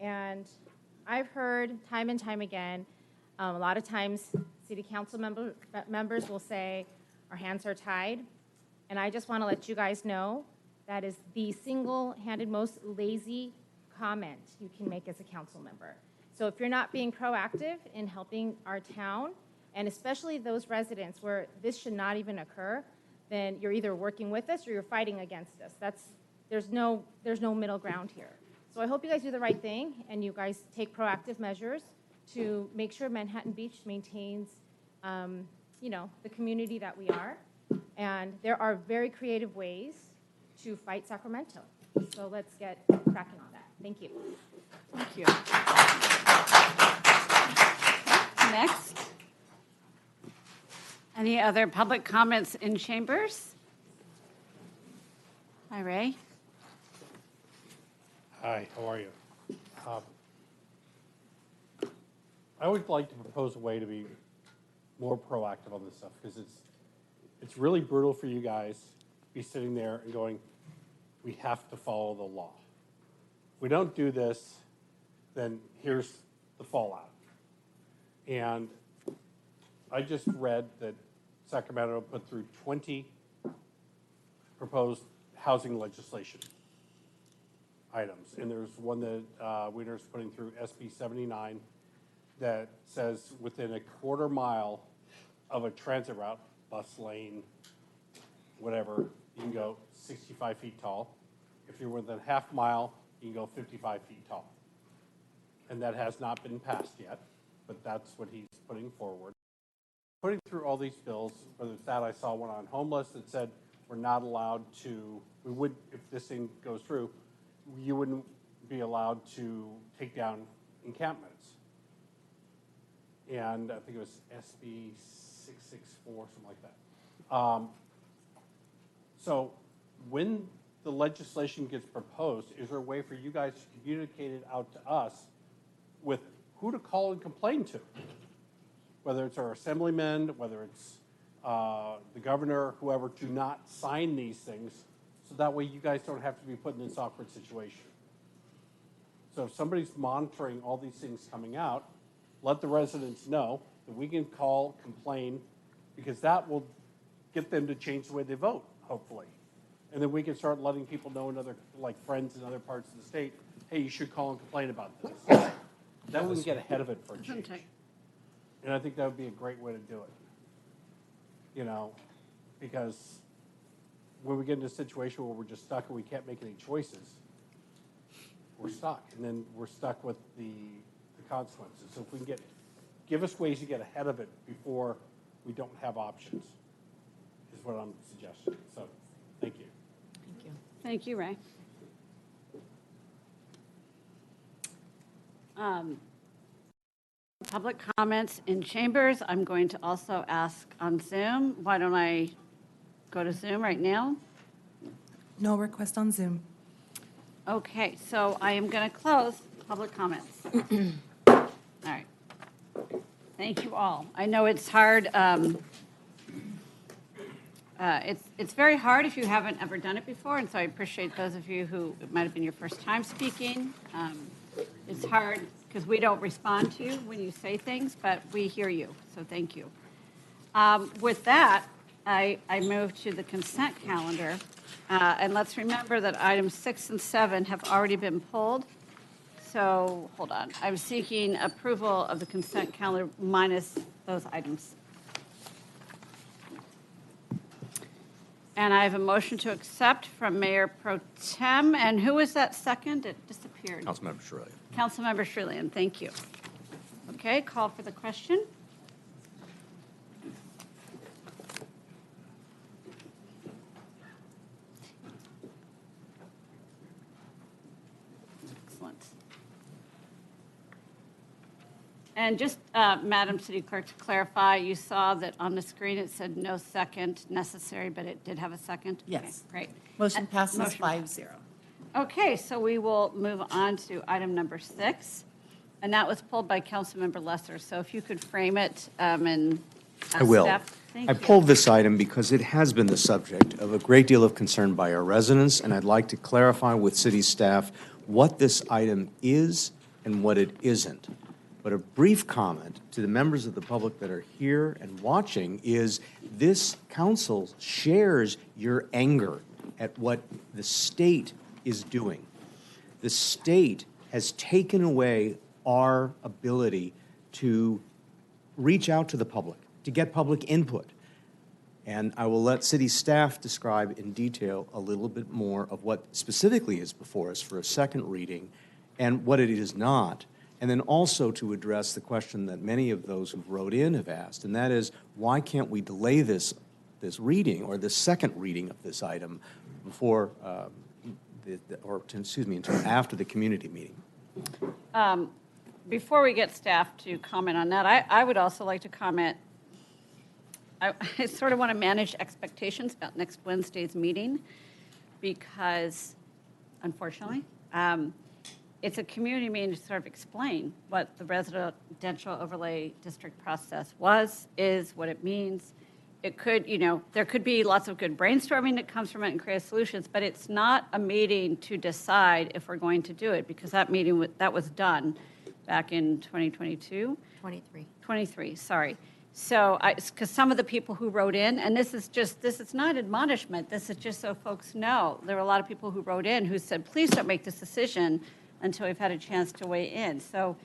And I've heard time and time again, a lot of times city council members will say, our hands are tied. And I just want to let you guys know that is the single-handed most lazy comment you can make as a council member. So if you're not being proactive in helping our town, and especially those residents where this should not even occur, then you're either working with us or you're fighting against us. There's no middle ground here. So I hope you guys do the right thing and you guys take proactive measures to make sure Manhattan Beach maintains, the community that we are. And there are very creative ways to fight Sacramento. So let's get cracking on that. Thank you.
Thank you. Next. Any other public comments in chambers? Hi, Ray.
Hi, how are you? I would like to propose a way to be more proactive on this stuff because it's really brutal for you guys to be sitting there and going, we have to follow the law. If we don't do this, then here's the fallout. And I just read that Sacramento put through 20 proposed housing legislation items. And there's one that Wiener's putting through SB 79 that says within a quarter mile of a transit route, bus lane, whatever, you can go 65 feet tall. If you're within a half mile, you can go 55 feet tall. And that has not been passed yet, but that's what he's putting forward. Putting through all these bills, whether it's that, I saw one on homeless that said we're not allowed to, we would, if this thing goes through, you wouldn't be allowed to take down encampments. And I think it was SB 664, something like that. So when the legislation gets proposed, is there a way for you guys to communicate it out to us with who to call and complain to? Whether it's our assemblymen, whether it's the governor, whoever, to not sign these things, so that way you guys don't have to be put in this awkward situation. So if somebody's monitoring all these things coming out, let the residents know that we can call, complain, because that will get them to change the way they vote, hopefully. And then we can start letting people know in other, like friends in other parts of the state, hey, you should call and complain about this. That we can get ahead of it for a change. And I think that would be a great way to do it. You know, because when we get into a situation where we're just stuck and we can't make any choices, we're stuck. And then we're stuck with the consequences. So if we can give us ways to get ahead of it before we don't have options, is what I'm suggesting. So, thank you.
Thank you. Thank you, Ray. Public comments in chambers. I'm going to also ask on Zoom. Why don't I go to Zoom right now?
No request on Zoom.
Okay, so I am going to close public comments. All right. Thank you all. I know it's hard. It's very hard if you haven't ever done it before, and so I appreciate those of you who it might have been your first time speaking. It's hard because we don't respond to you when you say things, but we hear you, so thank you. With that, I move to the consent calendar, and let's remember that items 6 and 7 have already been pulled, So, hold on. I'm seeking approval of the consent calendar minus those items. And I have a motion to accept from Mayor Pro Tem. And who was that second? It disappeared.
Councilmember Charelian.
Councilmember Charelian, thank you. Okay, call for the question. Excellent. And just, Madam City Clerk, to clarify, you saw that on the screen it said no second necessary, but it did have a second?
Yes.
Okay, great.
Motion passes
Motion
5-0.
Okay, so we will move on to item number 6, and that was pulled by Councilmember Lesser. So if you could frame it and
I will.
staff. Thank
I
you.
pulled this item because it has been the subject of a great deal of concern by our residents, and I'd like to clarify with city staff what this item is and what it isn't. But a brief comment to the members of the public that are here and watching is this council shares your anger at what the state is doing. The state has taken away our ability to reach out to the public, to get public input. And I will let city staff describe in detail a little bit more of what specifically is before us for a second reading and what it is not. And then also to address the question that many of those who wrote in have asked, and that is, why can't we delay this reading or this second reading of this item before, until after the community meeting?
Before we get staff to comment on that, I would also like to comment. I sort of want to manage expectations about next Wednesday's meeting because, unfortunately, it's a community meeting to sort of explain what the residential overlay district process is, what it means. It could, there could be lots of good brainstorming that comes from it and creative solutions, but it's not a meeting to decide if we're going to do it because that meeting, that was done back in 2022? 23, sorry. So, because some of the people who wrote in, and this is not admonishment, this is just so folks know, there were a lot of people who wrote in who said, please don't make this decision until we've had a chance to weigh in. So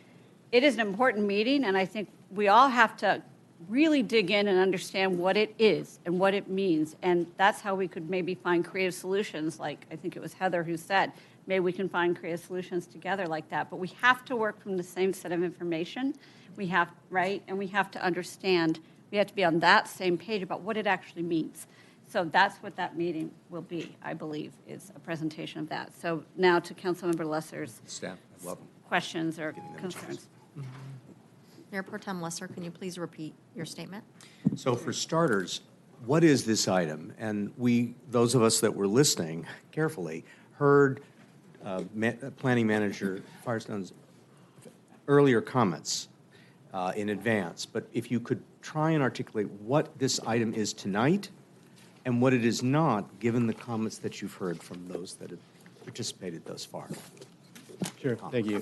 it is an important meeting, and I think we all have to really dig in and understand what it is and what it means, and that's how we could maybe find creative solutions, like I think it was Heather who said, maybe we can find creative solutions together like that, but we have to work from the same set of information. We have, right? And we have to understand, we have to be on that same page about what it actually means. So that's what that meeting will be, I believe, is a presentation of that. So now to Councilmember Lesser's
Staff, I love them.
questions or concerns.
Mayor Pro Tem Lesser, can you please repeat your statement?
So for starters, what is this item? And those of us that were listening carefully, heard Planning Manager Firestone's earlier comments in advance. But if you could try and articulate what this item is tonight and what it is not, given the comments that you've heard from those that have participated thus far.
Sure. Thank you.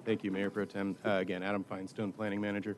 Thank you, Mayor Pro Tem. Again, Adam Feinstone, Planning Manager.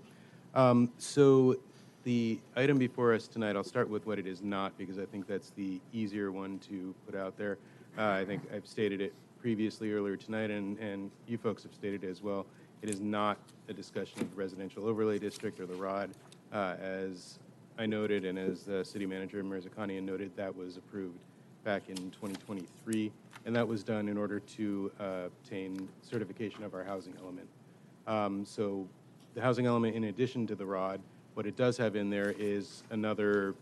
So the item before us tonight, I'll start with what it is not, because I think that's the easier one to put out there. I think I've stated it previously earlier tonight, and you folks have stated it as well. It is not a discussion of the residential overlay district or the ROD. As I noted, and as City Manager Mirzakanian noted, that was approved back in 2023, and that was done in order to obtain certification of our housing element. So the housing element, in addition to the ROD, what it does have in there is another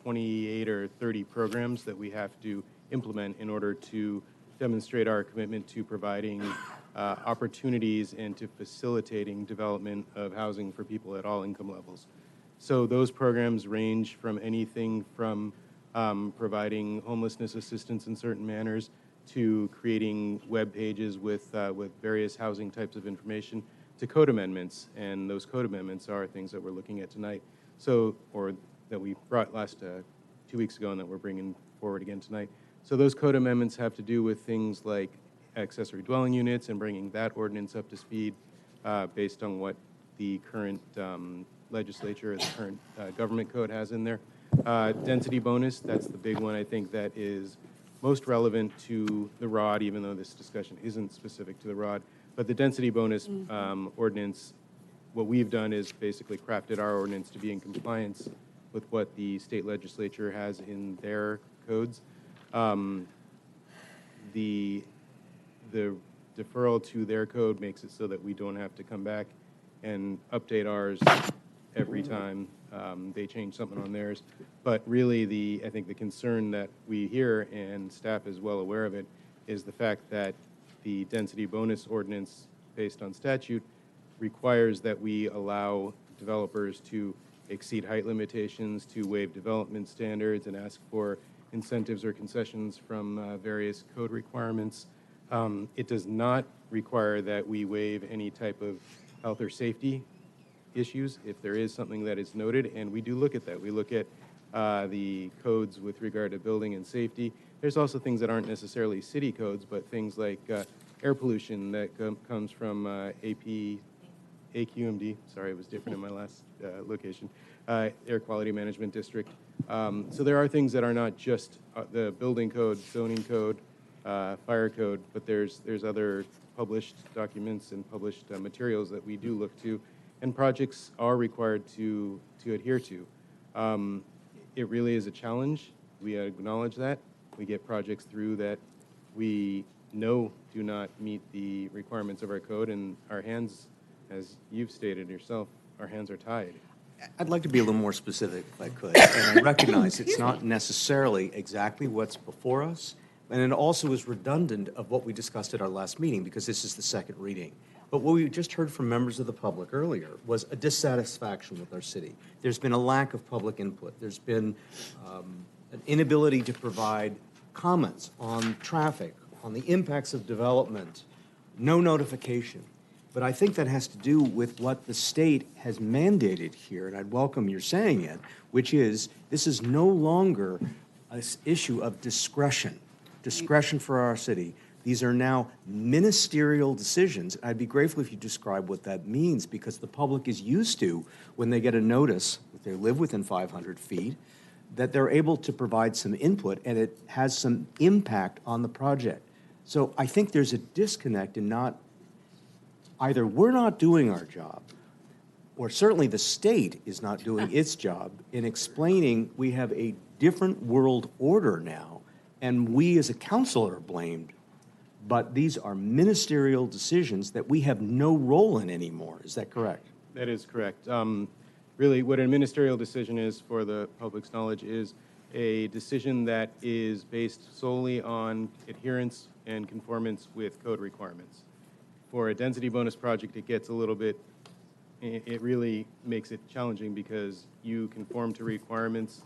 28 or 30 programs that we have to implement in order to demonstrate our commitment to providing opportunities and to facilitating development of housing for people at all income levels. So those programs range from anything from providing homelessness assistance in certain manners to creating web pages with various housing types of information to code amendments, and those code amendments are things that we're looking at tonight. So, or that we brought last 2 weeks ago and that we're bringing forward again tonight. So those code amendments have to do with things like accessory dwelling units and bringing that ordinance up to speed based on what the current legislature or the current government code has in there. Density bonus, that's the big one I think that is most relevant to the ROD, even though this discussion isn't specific to the ROD. But the density bonus ordinance, what we've done is basically crafted our ordinance to be in compliance with what the state legislature has in their codes. The deferral to their code makes it so that we don't have to come back and update ours every time they change something on theirs. But really, I think the concern that we hear, and staff is well aware of it, is the fact that the density bonus ordinance based on statute requires that we allow developers to exceed height limitations, to waive development standards, and ask for incentives or concessions from various code requirements. It does not require that we waive any type of health or safety issues if there is something that is noted, and we do look at that. We look at the codes with regard to building and safety. There's also things that aren't necessarily city codes, but things like air pollution that comes from AQMD. Sorry, it was different in my last location. Air Quality Management District. So there are things that are not just the building code, zoning code, fire code, but there's other published documents and published materials that we do look to, and projects are required to adhere to. It really is a challenge. We acknowledge that. We get projects through that we know do not meet the requirements of our code, and our hands, as you've stated yourself, our hands are tied.
I'd like to be a little more specific, if I could. And I recognize it's not necessarily exactly what's before us, and it also is redundant of what we discussed at our last meeting, because this is the second reading. But what we just heard from members of the public earlier was a dissatisfaction with our city. There's been a lack of public input. There's been an inability to provide comments on traffic, on the impacts of development, no notification. But I think that has to do with what the state has mandated here, and I'd welcome your saying it, which is this is no longer an issue of discretion for our city. These are now ministerial decisions. I'd be grateful if you describe what that means, because the public is used to, when they get a notice that they live within 500 feet, that they're able to provide some input and it has some impact on the project. So I think there's a disconnect in not, either we're not doing our job, or certainly the state is not doing its job in explaining we have a different world order now, and we as a council are blamed. But these are ministerial decisions that we have no role in anymore. Is that correct?
That is correct. Really, what a ministerial decision is, for the public's knowledge, is a decision that is based solely on adherence and conformance with code requirements. For a density bonus project, it gets a little bit, it really makes it challenging, because you conform to requirements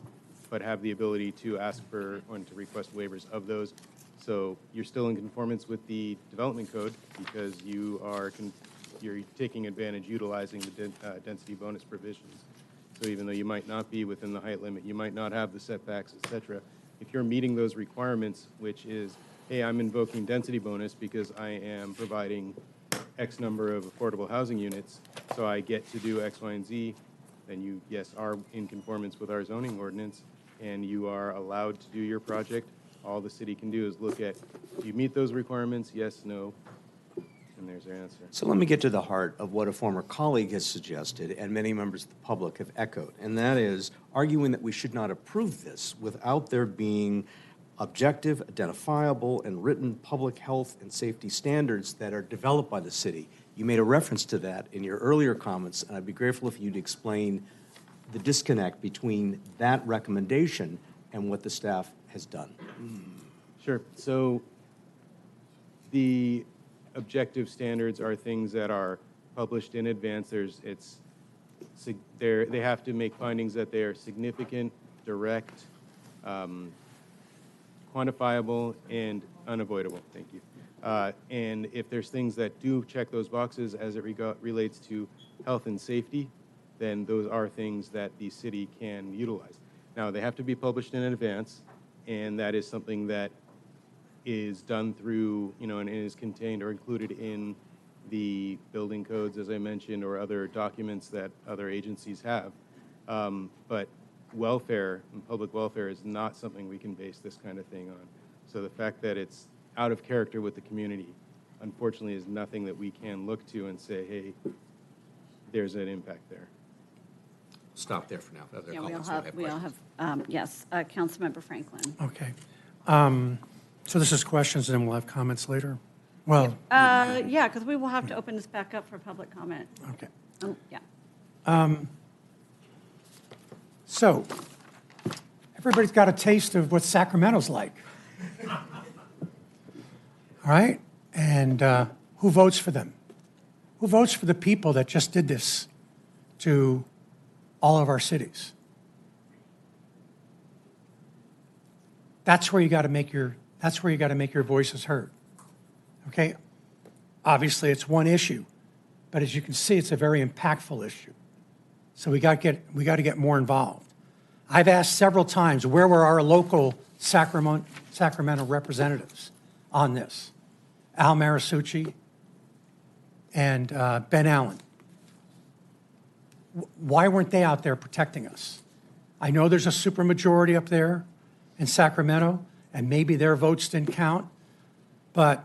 but have the ability to ask for and to request waivers of those. So you're still in conformance with the development code, because you're taking advantage, utilizing the density bonus provisions. So even though you might not be within the height limit, you might not have the setbacks, et cetera, if you're meeting those requirements, which is, hey, I'm invoking density bonus because I am providing X number of affordable housing units, so I get to do X, Y, and Z, then you, yes, are in conformance with our zoning ordinance, and you are allowed to do your project. All the city can do is look at, do you meet those requirements? Yes, no, and there's their answer.
So let me get to the heart of what a former colleague has suggested, and many members of the public have echoed, and that is arguing that we should not approve this without there being objective, identifiable, and written public health and safety standards that are developed by the city. You made a reference to that in your earlier comments, and I'd be grateful if you'd explain the disconnect between that recommendation and what the staff has done.
Sure. So the objective standards are things that are published in advance. They have to make findings that they are significant, direct, quantifiable, and unavoidable. Thank you. And if there's things that do check those boxes as it relates to health and safety, then those are things that the city can utilize. Now, they have to be published in advance, and that is something that is done through, and is contained or included in the building codes, as I mentioned, or other documents that other agencies have. But welfare and public welfare is not something we can base this kind of thing on. So the fact that it's out of character with the community unfortunately is nothing that we can look to and say, hey, there's an impact there.
Stop there for now. Other
Yeah, we all
comments might
have, yes, Councilmember Franklin.
Okay. So this is questions, and then we'll have comments later? Well,
Yeah, because we will have to open this back up for public comment.
okay.
Oh, yeah.
So, everybody's got a taste of what Sacramento's like. All right? And who votes for them? Who votes for the people that just did this to all of our cities? That's where you got to make your voices heard. Okay? Obviously, it's one issue, but as you can see, it's a very impactful issue. So we got to get more involved. I've asked several times, where were our local Sacramento representatives on this? Al Marisucci and Ben Allen. Why weren't they out there protecting us? I know there's a supermajority up there in Sacramento, and maybe their votes didn't count, but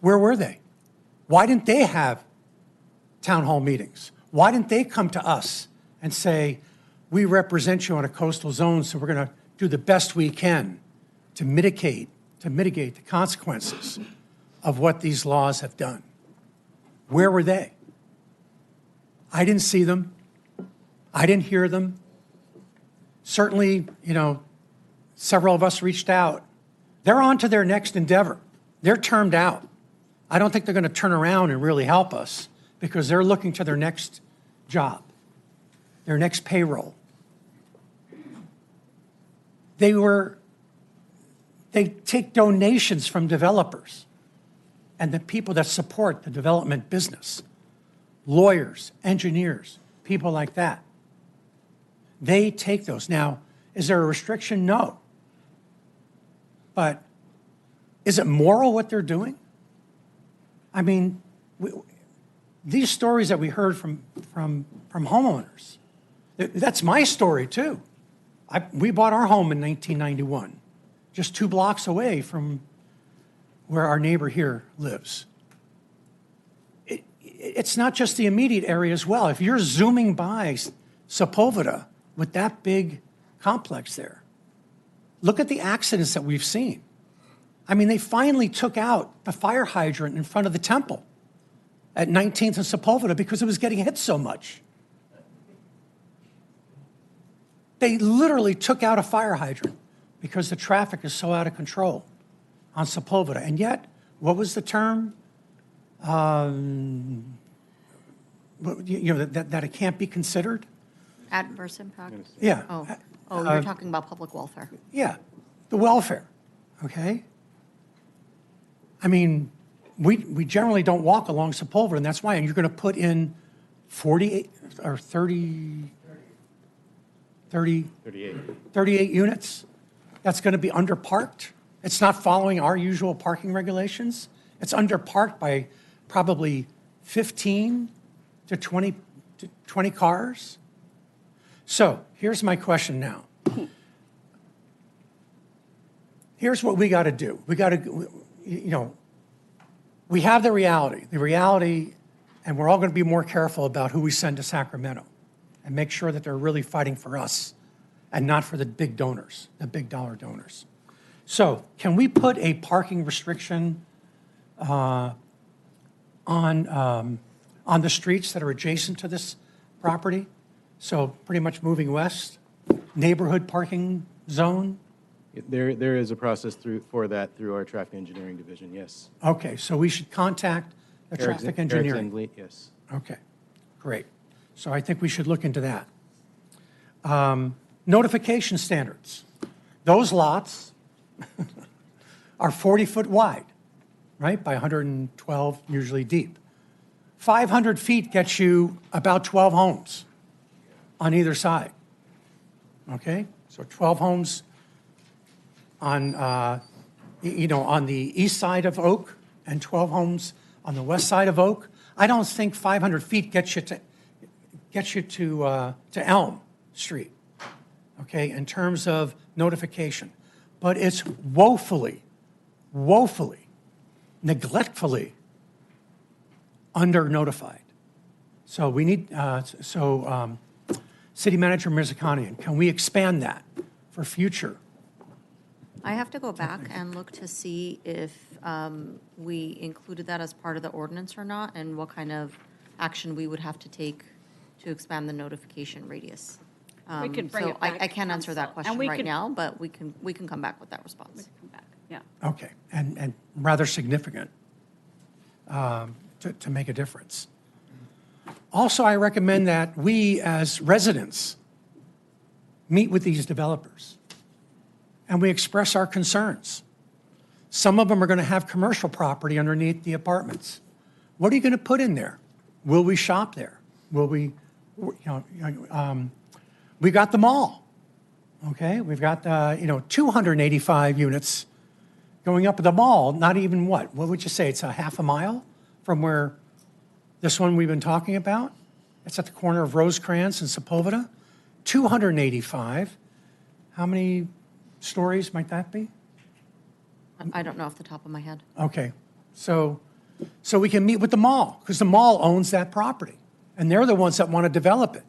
where were they? Why didn't they have town hall meetings? Why didn't they come to us and say, we represent you on a coastal zone, so we're going to do the best we can to mitigate the consequences of what these laws have done? Where were they? I didn't see them. I didn't hear them. Certainly, several of us reached out. They're on to their next endeavor. They're termed out. I don't think they're going to turn around and really help us because they're looking to their next job, their next payroll. They take donations from developers and the people that support the development business, lawyers, engineers, people like that. They take those. Now, is there a restriction? No. But is it moral what they're doing? I mean, these stories that we heard from homeowners, that's my story too. We bought our home in 1991, just 2 blocks away from where our neighbor here lives. It's not just the immediate area as well. If you're zooming by Sepulveda with that big complex there, look at the accidents that we've seen. I mean, they finally took out the fire hydrant in front of the temple at 19th and Sepulveda because it was getting hit so much. They literally took out a fire hydrant because the traffic is so out of control on Sepulveda. And yet, what was the term? That it can't be considered?
Adverse impact?
Yeah.
You're talking about public welfare.
Yeah, the welfare, okay? I mean, we generally don't walk along Sepulveda, and that's why. And you're going to put in 38 or 38 units. That's going to be underparked. It's not following our usual parking regulations. It's underparked by probably 15 to 20 cars. So here's my question now. Here's what we got to do. We got to, we have the reality, and we're all going to be more careful about who we send to Sacramento and make sure that they're really fighting for us and not for the big donors, the big dollar donors. So can we put a parking restriction on the streets that are adjacent to this property? So pretty much moving west, neighborhood parking zone?
There is a process for that through our traffic engineering division, yes.
Okay, so we should contact the traffic engineering?
Eric Zengli, yes.
Okay, great. So I think we should look into that. Notification standards. Those lots are 40-foot wide, right, by 112 usually deep. 500 feet gets you about 12 homes on either side, okay? So 12 homes on, on the east side of Oak and 12 homes on the west side of Oak. I don't think 500 feet gets you to Elm Street, okay, in terms of notification. But it's woefully, neglectfully under-notified. So we need, City Manager Mirzakhanian, can we expand that for future?
I have to go back and look to see if we included that as part of the ordinance or not, and what kind of action we would have to take to expand the notification radius.
We could bring
So
it back
I
to
can't answer that
council. And
question
we
right
could-
now, but we can come back with that response.
Come back, yeah.
Okay, and rather significant to make a difference. Also, I recommend that we, as residents, meet with these developers and we express our concerns. Some of them are going to have commercial property underneath the apartments. What are you going to put in there? Will we shop there? Will we, we got them all, okay? We've got, 285 units going up at the mall, not even what would you say? It's a half a mile from where this one we've been talking about? It's at the corner of Rosecrans and Sepulveda. 285. How many stories might that be?
I don't know off the top of my head.
Okay, so we can meet with the mall, because the mall owns that property, and they're the ones that want to develop it.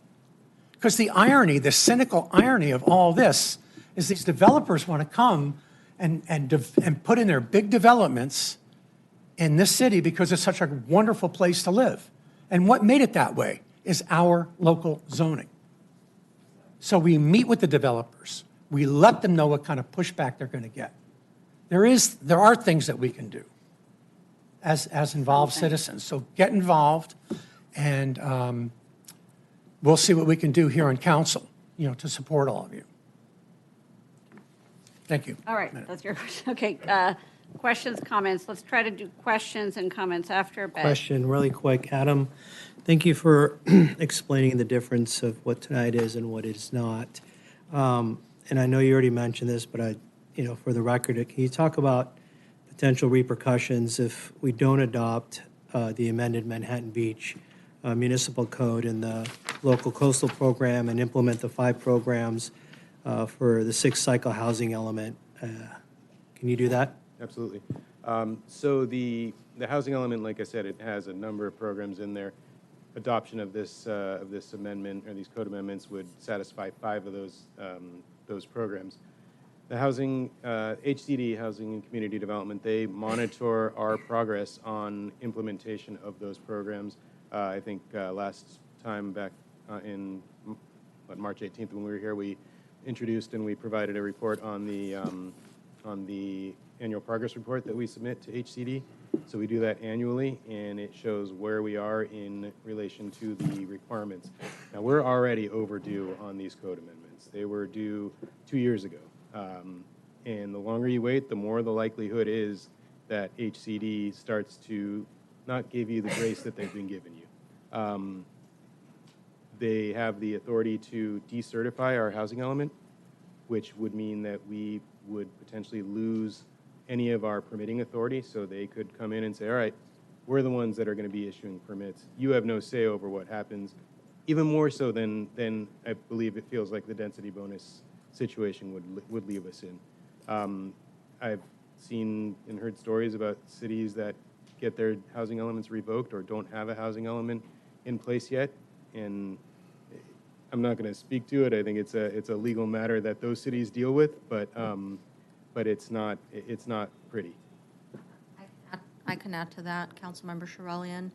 Because the irony, the cynical irony of all this is these developers want to come and put in their big developments in this city because it's such a wonderful place to live. And what made it that way is our local zoning. So we meet with the developers. We let them know what kind of pushback they're going to get. There are things that we can do as involved citizens. So get involved, and we'll see what we can do here on council, to support all of you. Thank you.
All right, that's your question. Okay, questions, comments. Let's try to do questions and comments after. But
Question really quick. Adam, thank you for explaining the difference of what tonight is and what it is not. And I know you already mentioned this, but for the record, can you talk about potential repercussions if we don't adopt the amended Manhattan Beach Municipal Code and the local coastal program and implement the 5 programs for the 6th cycle housing element? Can you do that?
Absolutely. So the housing element, like I said, it has a number of programs in there. Adoption of this amendment or these code amendments would satisfy 5 of those programs. The housing, HCD, Housing and Community Development, they monitor our progress on implementation of those programs. I think last time back in March 18th when we were here, we introduced and we provided a report on the annual progress report that we submit to HCD. So we do that annually, and it shows where we are in relation to the requirements. Now, we're already overdue on these code amendments. They were due 2 years ago. And the longer you wait, the more the likelihood is that HCD starts to not give you the grace that they've been giving you. They have the authority to decertify our housing element, which would mean that we would potentially lose any of our permitting authority. So they could come in and say, all right, we're the ones that are going to be issuing permits. You have no say over what happens, even more so than I believe it feels like the density bonus situation would leave us in. I've seen and heard stories about cities that get their housing elements revoked or don't have a housing element in place yet, and I'm not going to speak to it. I think it's a legal matter that those cities deal with, but it's not pretty.
I can add to that, Councilmember Charelian.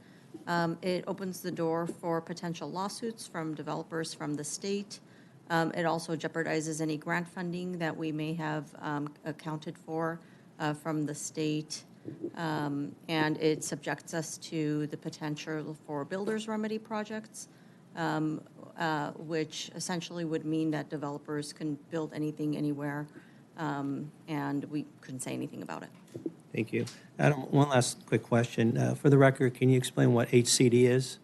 It opens the door for potential lawsuits from developers from the state. It also jeopardizes any grant funding that we may have accounted for from the state. And it subjects us to the potential for builders' remedy projects, which essentially would mean that developers can build anything, anywhere, and we couldn't say anything about it.
Thank you. Adam, one last quick question. For the record, can you explain what HCD is?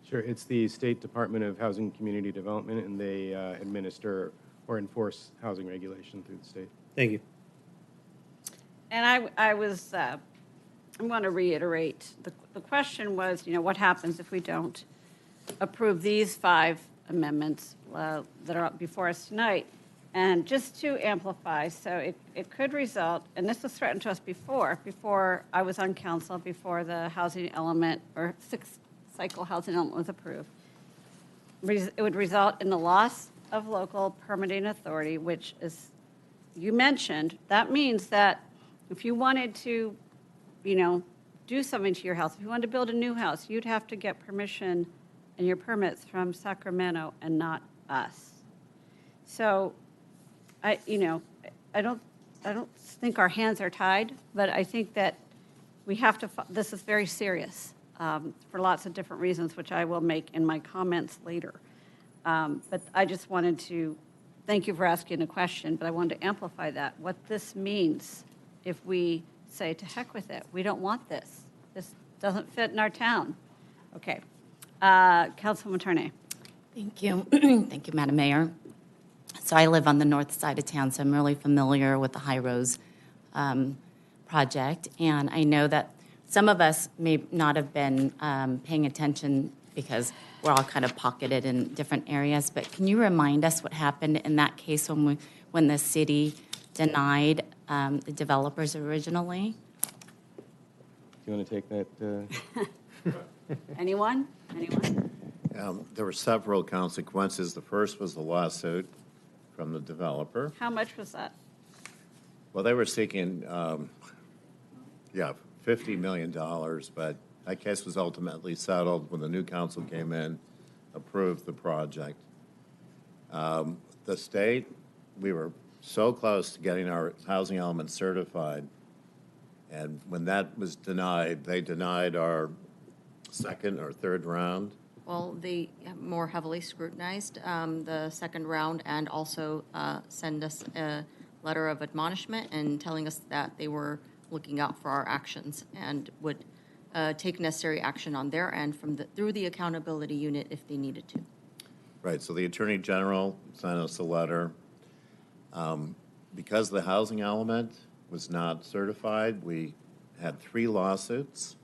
Sure. It's the State Department of Housing and Community Development, and they administer or enforce housing regulation through the state.
Thank you.
And I want to reiterate, the question was, what happens if we don't approve these 5 amendments that are before us tonight? And just to amplify, so it could result, and this was threatened to us before I was on council, before the housing element or sixth cycle housing element was approved. It would result in the loss of local permitting authority, which is, you mentioned, that means that if you wanted to, do something to your house, if you wanted to build a new house, you'd have to get permission and your permits from Sacramento and not us. So I don't think our hands are tied, but I think that we have to, this is very serious for lots of different reasons, which I will make in my comments later. But I just wanted to thank you for asking the question, but I wanted to amplify that. What this means if we say, to heck with it, we don't want this. This doesn't fit in our town. Okay. Councilwoman Tarnay.
Thank you. Thank you, Madam Mayor. So I live on the north side of town, so I'm really familiar with the High Rose project. And I know that some of us may not have been paying attention because we're all kind of pocketed in different areas. But can you remind us what happened in that case when the city denied the developers originally?
Do you want to take that?
Anyone?
There were several consequences. The first was the lawsuit from the developer.
How much was that?
Well, they were seeking, $50 million, but that case was ultimately settled when the new council came in, approved the project. The state, we were so close to getting our housing element certified, and when that was denied, they denied our second or third round.
Well, they more heavily scrutinized the second round and also send us a letter of admonishment and telling us that they were looking out for our actions and would take necessary action on their end through the accountability unit if they needed to.
Right, so the Attorney General sent us a letter. Because the housing element was not certified, we had 3 lawsuits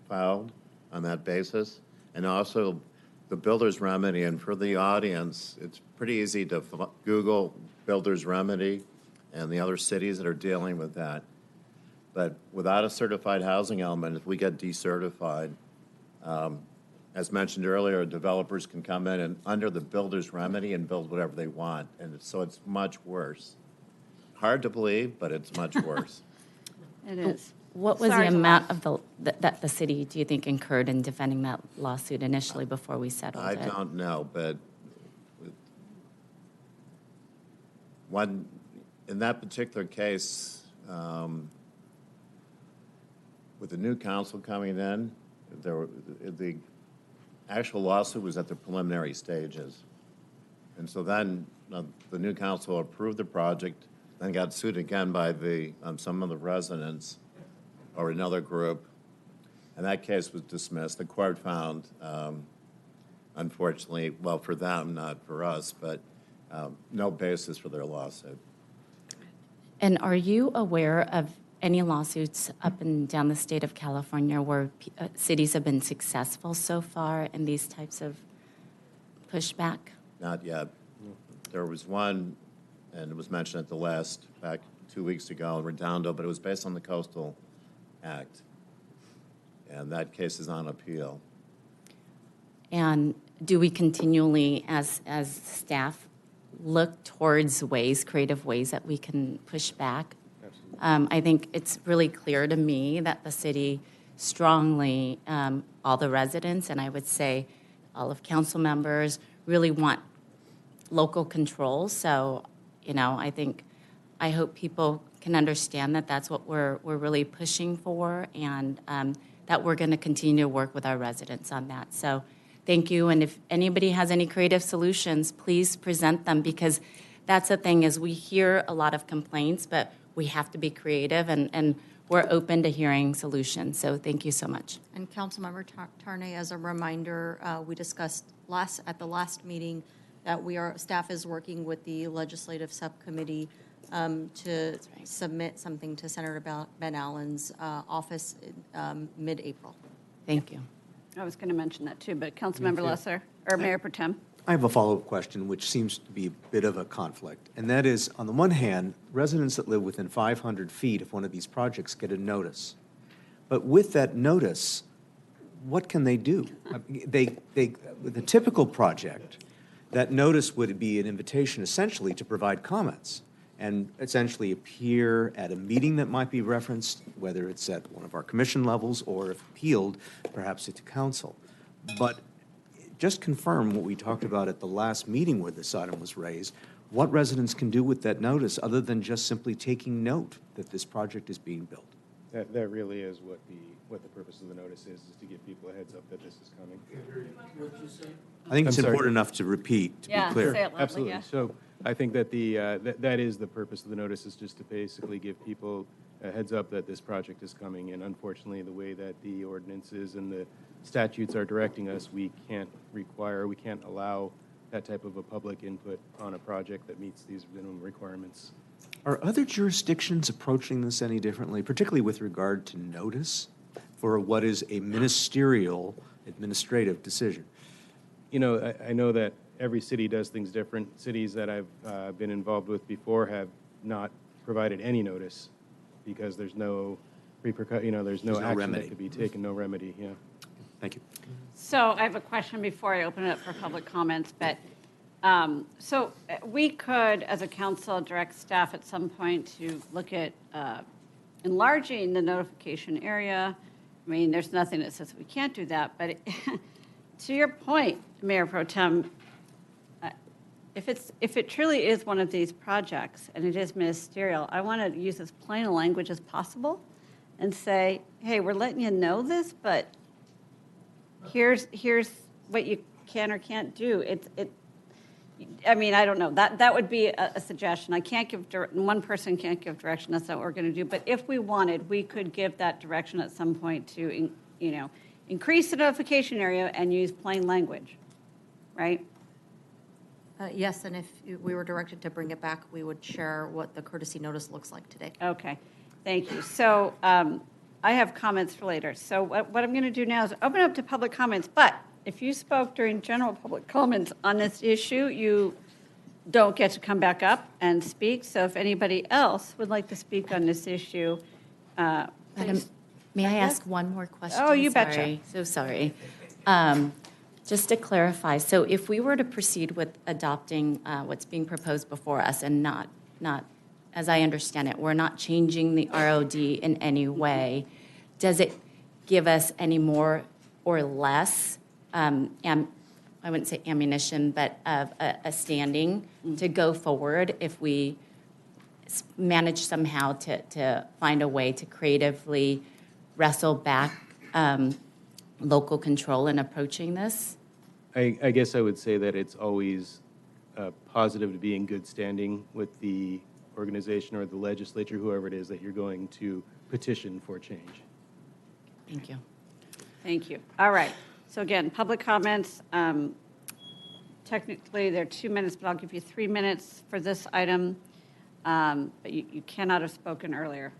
filed on that basis, and also the builder's remedy. And for the audience, it's pretty easy to Google builder's remedy and the other cities that are dealing with that. But without a certified housing element, if we get decertified, as mentioned earlier, developers can come in and under the builder's remedy and build whatever they want. And so it's much worse. Hard to believe, but it's much worse.
It is.
What was the amount of that the city, do you think, incurred in defending that lawsuit initially before we settled it?
I don't know, but in that particular case, with the new council coming in, the actual lawsuit was at the preliminary stages. And so then the new council approved the project, then got sued again by some of the residents or another group, and that case was dismissed. The court found, unfortunately, well, for them, not for us, but no basis for their lawsuit.
And are you aware of any lawsuits up and down the state of California where cities have been successful so far in these types of pushback?
Not yet. There was one, and it was mentioned at back 2 weeks ago in Redondo, but it was based on the Coastal Act, and that case is on appeal.
And do we continually, as staff, look towards creative ways that we can push back? I think it's really clear to me that the city strongly, all the residents, and I would say all of council members, really want local control. So, I hope people can understand that that's what we're really pushing for, and that we're going to continue to work with our residents on that. So thank you. And if anybody has any creative solutions, please present them, because that's the thing is we hear a lot of complaints, but we have to be creative, and we're open to hearing solutions. So thank you so much.
And Councilmember Tarnay, as a reminder, we discussed at the last meeting that staff is working with the legislative subcommittee to submit something to Senator Ben Allen's office mid-April.
Thank you.
I was going to mention that too, but Councilmember Lesser, or Mayor Pro Tem.
I have a follow-up question, which seems to be a bit of a conflict, and that is, on the one hand, residents that live within 500 feet of one of these projects get a notice. But with that notice, what can they do? With a typical project, that notice would be an invitation essentially to provide comments and essentially appear at a meeting that might be referenced, whether it's at one of our commission levels or if appealed, perhaps to council. But just confirm what we talked about at the last meeting where this item was raised, what residents can do with that notice other than just simply taking note that this project is being built.
That really is what the purpose of the notice is to give people a heads up that this is coming.
I think it's
I'm sorry.
important enough to repeat, to be clear.
say it loudly,
Absolutely.
yeah.
So I think that that is the purpose of the notice, is just to basically give people a heads up that this project is coming. And unfortunately, the way that the ordinances and the statutes are directing us, we can't allow that type of a public input on a project that meets these minimum requirements.
Are other jurisdictions approaching this any differently, particularly with regard to notice for what is a ministerial administrative decision?
You know, I know that every city does things different. Cities that I've been involved with before have not provided any notice because there's no there's no action
remedy.
that could be taken, no remedy, yeah.
Thank you.
So I have a question before I open it up for public comments, but we could, as a council, direct staff at some point to look at enlarging the notification area. I mean, there's nothing that says we can't do that, but to your point, Mayor Pro Tem, if it truly is one of these projects and it is ministerial, I want to use as plain a language as possible and say, hey, we're letting you know this, but here's what you can or can't do. I mean, I don't know. That would be a suggestion. I can't give one person can't give direction. That's not what we're going to do. But if we wanted, we could give that direction at some point to, increase the notification area and use plain language, right?
Yes, and if we were directed to bring it back, we would share what the courtesy notice looks like today.
Okay, thank you. So I have comments for later. So what I'm going to do now is open up to public comments. But if you spoke during general public comments on this issue, you don't get to come back up and speak. So if anybody else would like to speak on this issue,
Madam,
please.
may I ask one more question?
Oh, you betcha.
Sorry. So sorry. Just to clarify, so if we were to proceed with adopting what's being proposed before us and not, as I understand it, we're not changing the ROD in any way, does it give us any more or less, I wouldn't say ammunition, but of a standing to go forward if we manage somehow to find a way to creatively wrestle back local control in approaching this?
I guess I would say that it's always positive to be in good standing with the organization or the legislature, whoever it is that you're going to petition for change.
Thank you.
Thank you. All right. So again, public comments. Technically, they're 2 minutes, but I'll give you 3 minutes for this item. But you cannot have spoken earlier.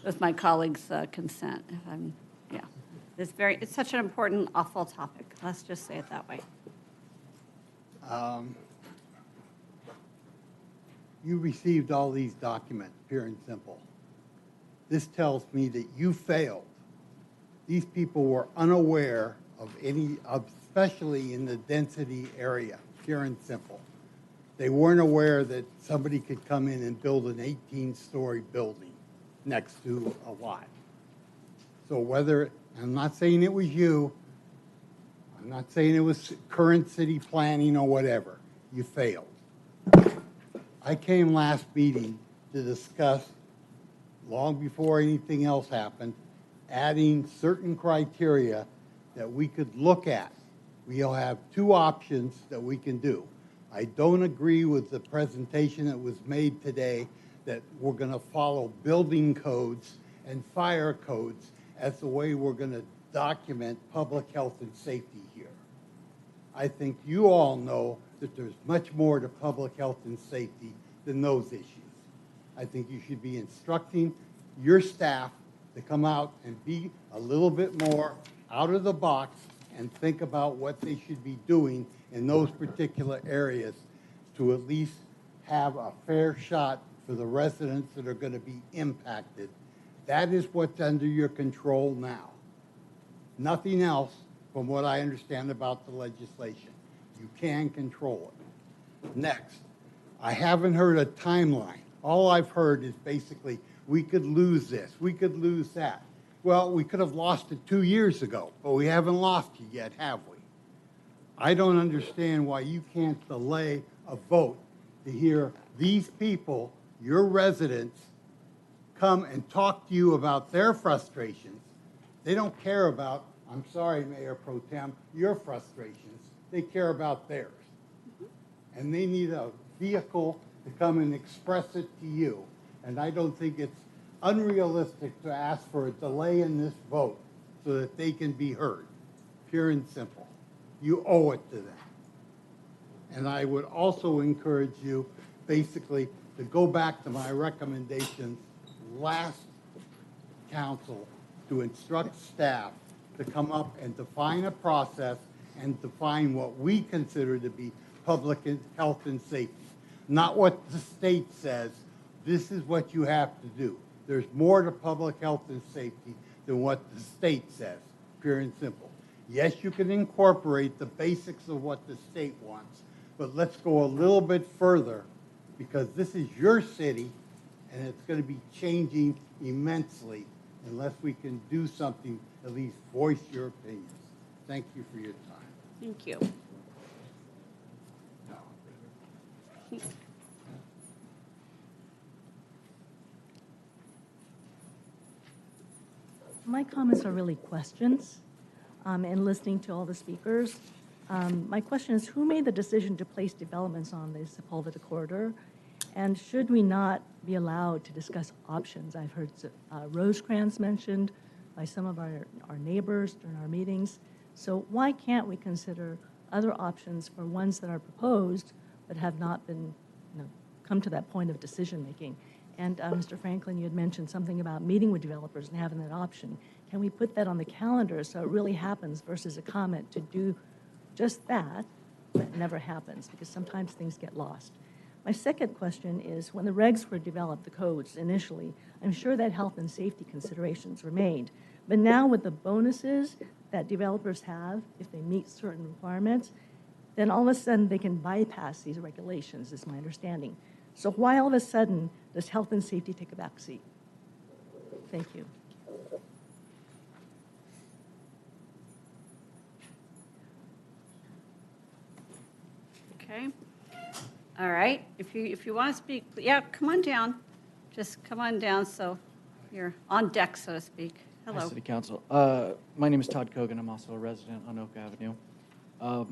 With my colleague's consent. Yeah. It's such an important, awful topic. Let's just say it that way.
You received all these documents, pure and simple. This tells me that you failed. These people were unaware of any, especially in the density area, pure and simple. They weren't aware that somebody could come in and build an 18-story building next to a lot. So whether, I'm not saying it was you, I'm not saying it was current city planning or whatever, you failed. I came last meeting to discuss, long before anything else happened, adding certain criteria that we could look at. We'll have two options that we can do. I don't agree with the presentation that was made today that we're going to follow building codes and fire codes as the way we're going to document public health and safety here. I think you all know that there's much more to public health and safety than those issues. I think you should be instructing your staff to come out and be a little bit more out of the box and think about what they should be doing in those particular areas to at least have a fair shot for the residents that are going to be impacted. That is what's under your control now. Nothing else from what I understand about the legislation. You can control it. Next, I haven't heard a timeline. All I've heard is basically, we could lose this, we could lose that. Well, we could have lost it 2 years ago, but we haven't lost it yet, have we? I don't understand why you can't delay a vote to hear these people, your residents, come and talk to you about their frustrations. They don't care about, I'm sorry, Mayor Pro Tem, your frustrations. They care about theirs. And they need a vehicle to come and express it to you. And I don't think it's unrealistic to ask for a delay in this vote so that they can be heard, pure and simple. You owe it to them. And I would also encourage you, basically, to go back to my recommendations last council to instruct staff to come up and define a process and define what we consider to be public health and safety. Not what the state says, this is what you have to do. There's more to public health and safety than what the state says, pure and simple. Yes, you can incorporate the basics of what the state wants, but let's go a little bit further because this is your city and it's going to be changing immensely unless we can do something, at least voice your opinions. Thank you for your time.
Thank you.
My comments are really questions, and listening to all the speakers. My question is, who made the decision to place developments on the Sepulveda corridor? And should we not be allowed to discuss options? I've heard Rosecrans mentioned by some of our neighbors during our meetings. So why can't we consider other options for ones that are proposed but have not been, come to that point of decision making? And Mr. Franklin, you had mentioned something about meeting with developers and having that option. Can we put that on the calendar so it really happens versus a comment to do just that, but it never happens because sometimes things get lost? My second question is, when the regs were developed, the codes initially, I'm sure that health and safety considerations were made. But now with the bonuses that developers have, if they meet certain requirements, then all of a sudden they can bypass these regulations, is my understanding. So why all of a sudden does health and safety take a back seat? Thank you.
Okay. All right. If you want to speak, yeah, come on down. Just come on down so you're on deck, so to speak. Hello.
Hi, City Council. My name is Todd Kogan. I'm also a resident on Oak Avenue. I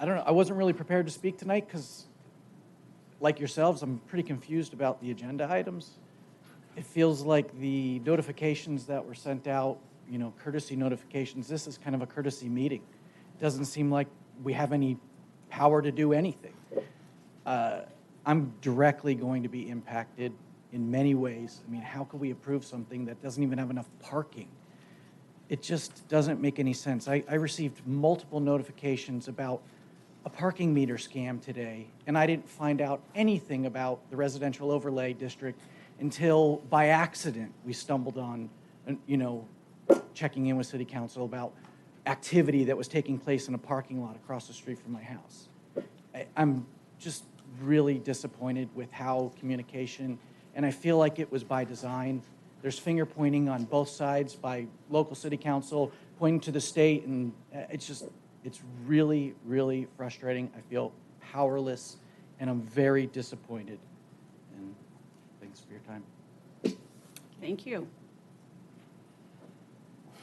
don't know. I wasn't really prepared to speak tonight because, like yourselves, I'm pretty confused about the agenda items. It feels like the notifications that were sent out, courtesy notifications, this is kind of a courtesy meeting. It doesn't seem like we have any power to do anything. I'm directly going to be impacted in many ways. I mean, how could we approve something that doesn't even have enough parking? It just doesn't make any sense. I received multiple notifications about a parking meter scam today, and I didn't find out anything about the residential overlay district until by accident we stumbled on, checking in with City Council about activity that was taking place in a parking lot across the street from my house. I'm just really disappointed with how communication, and I feel like it was by design. There's finger pointing on both sides by local City Council, pointing to the state, and it's really, really frustrating. I feel powerless, and I'm very disappointed. And thanks for your time.
Thank you.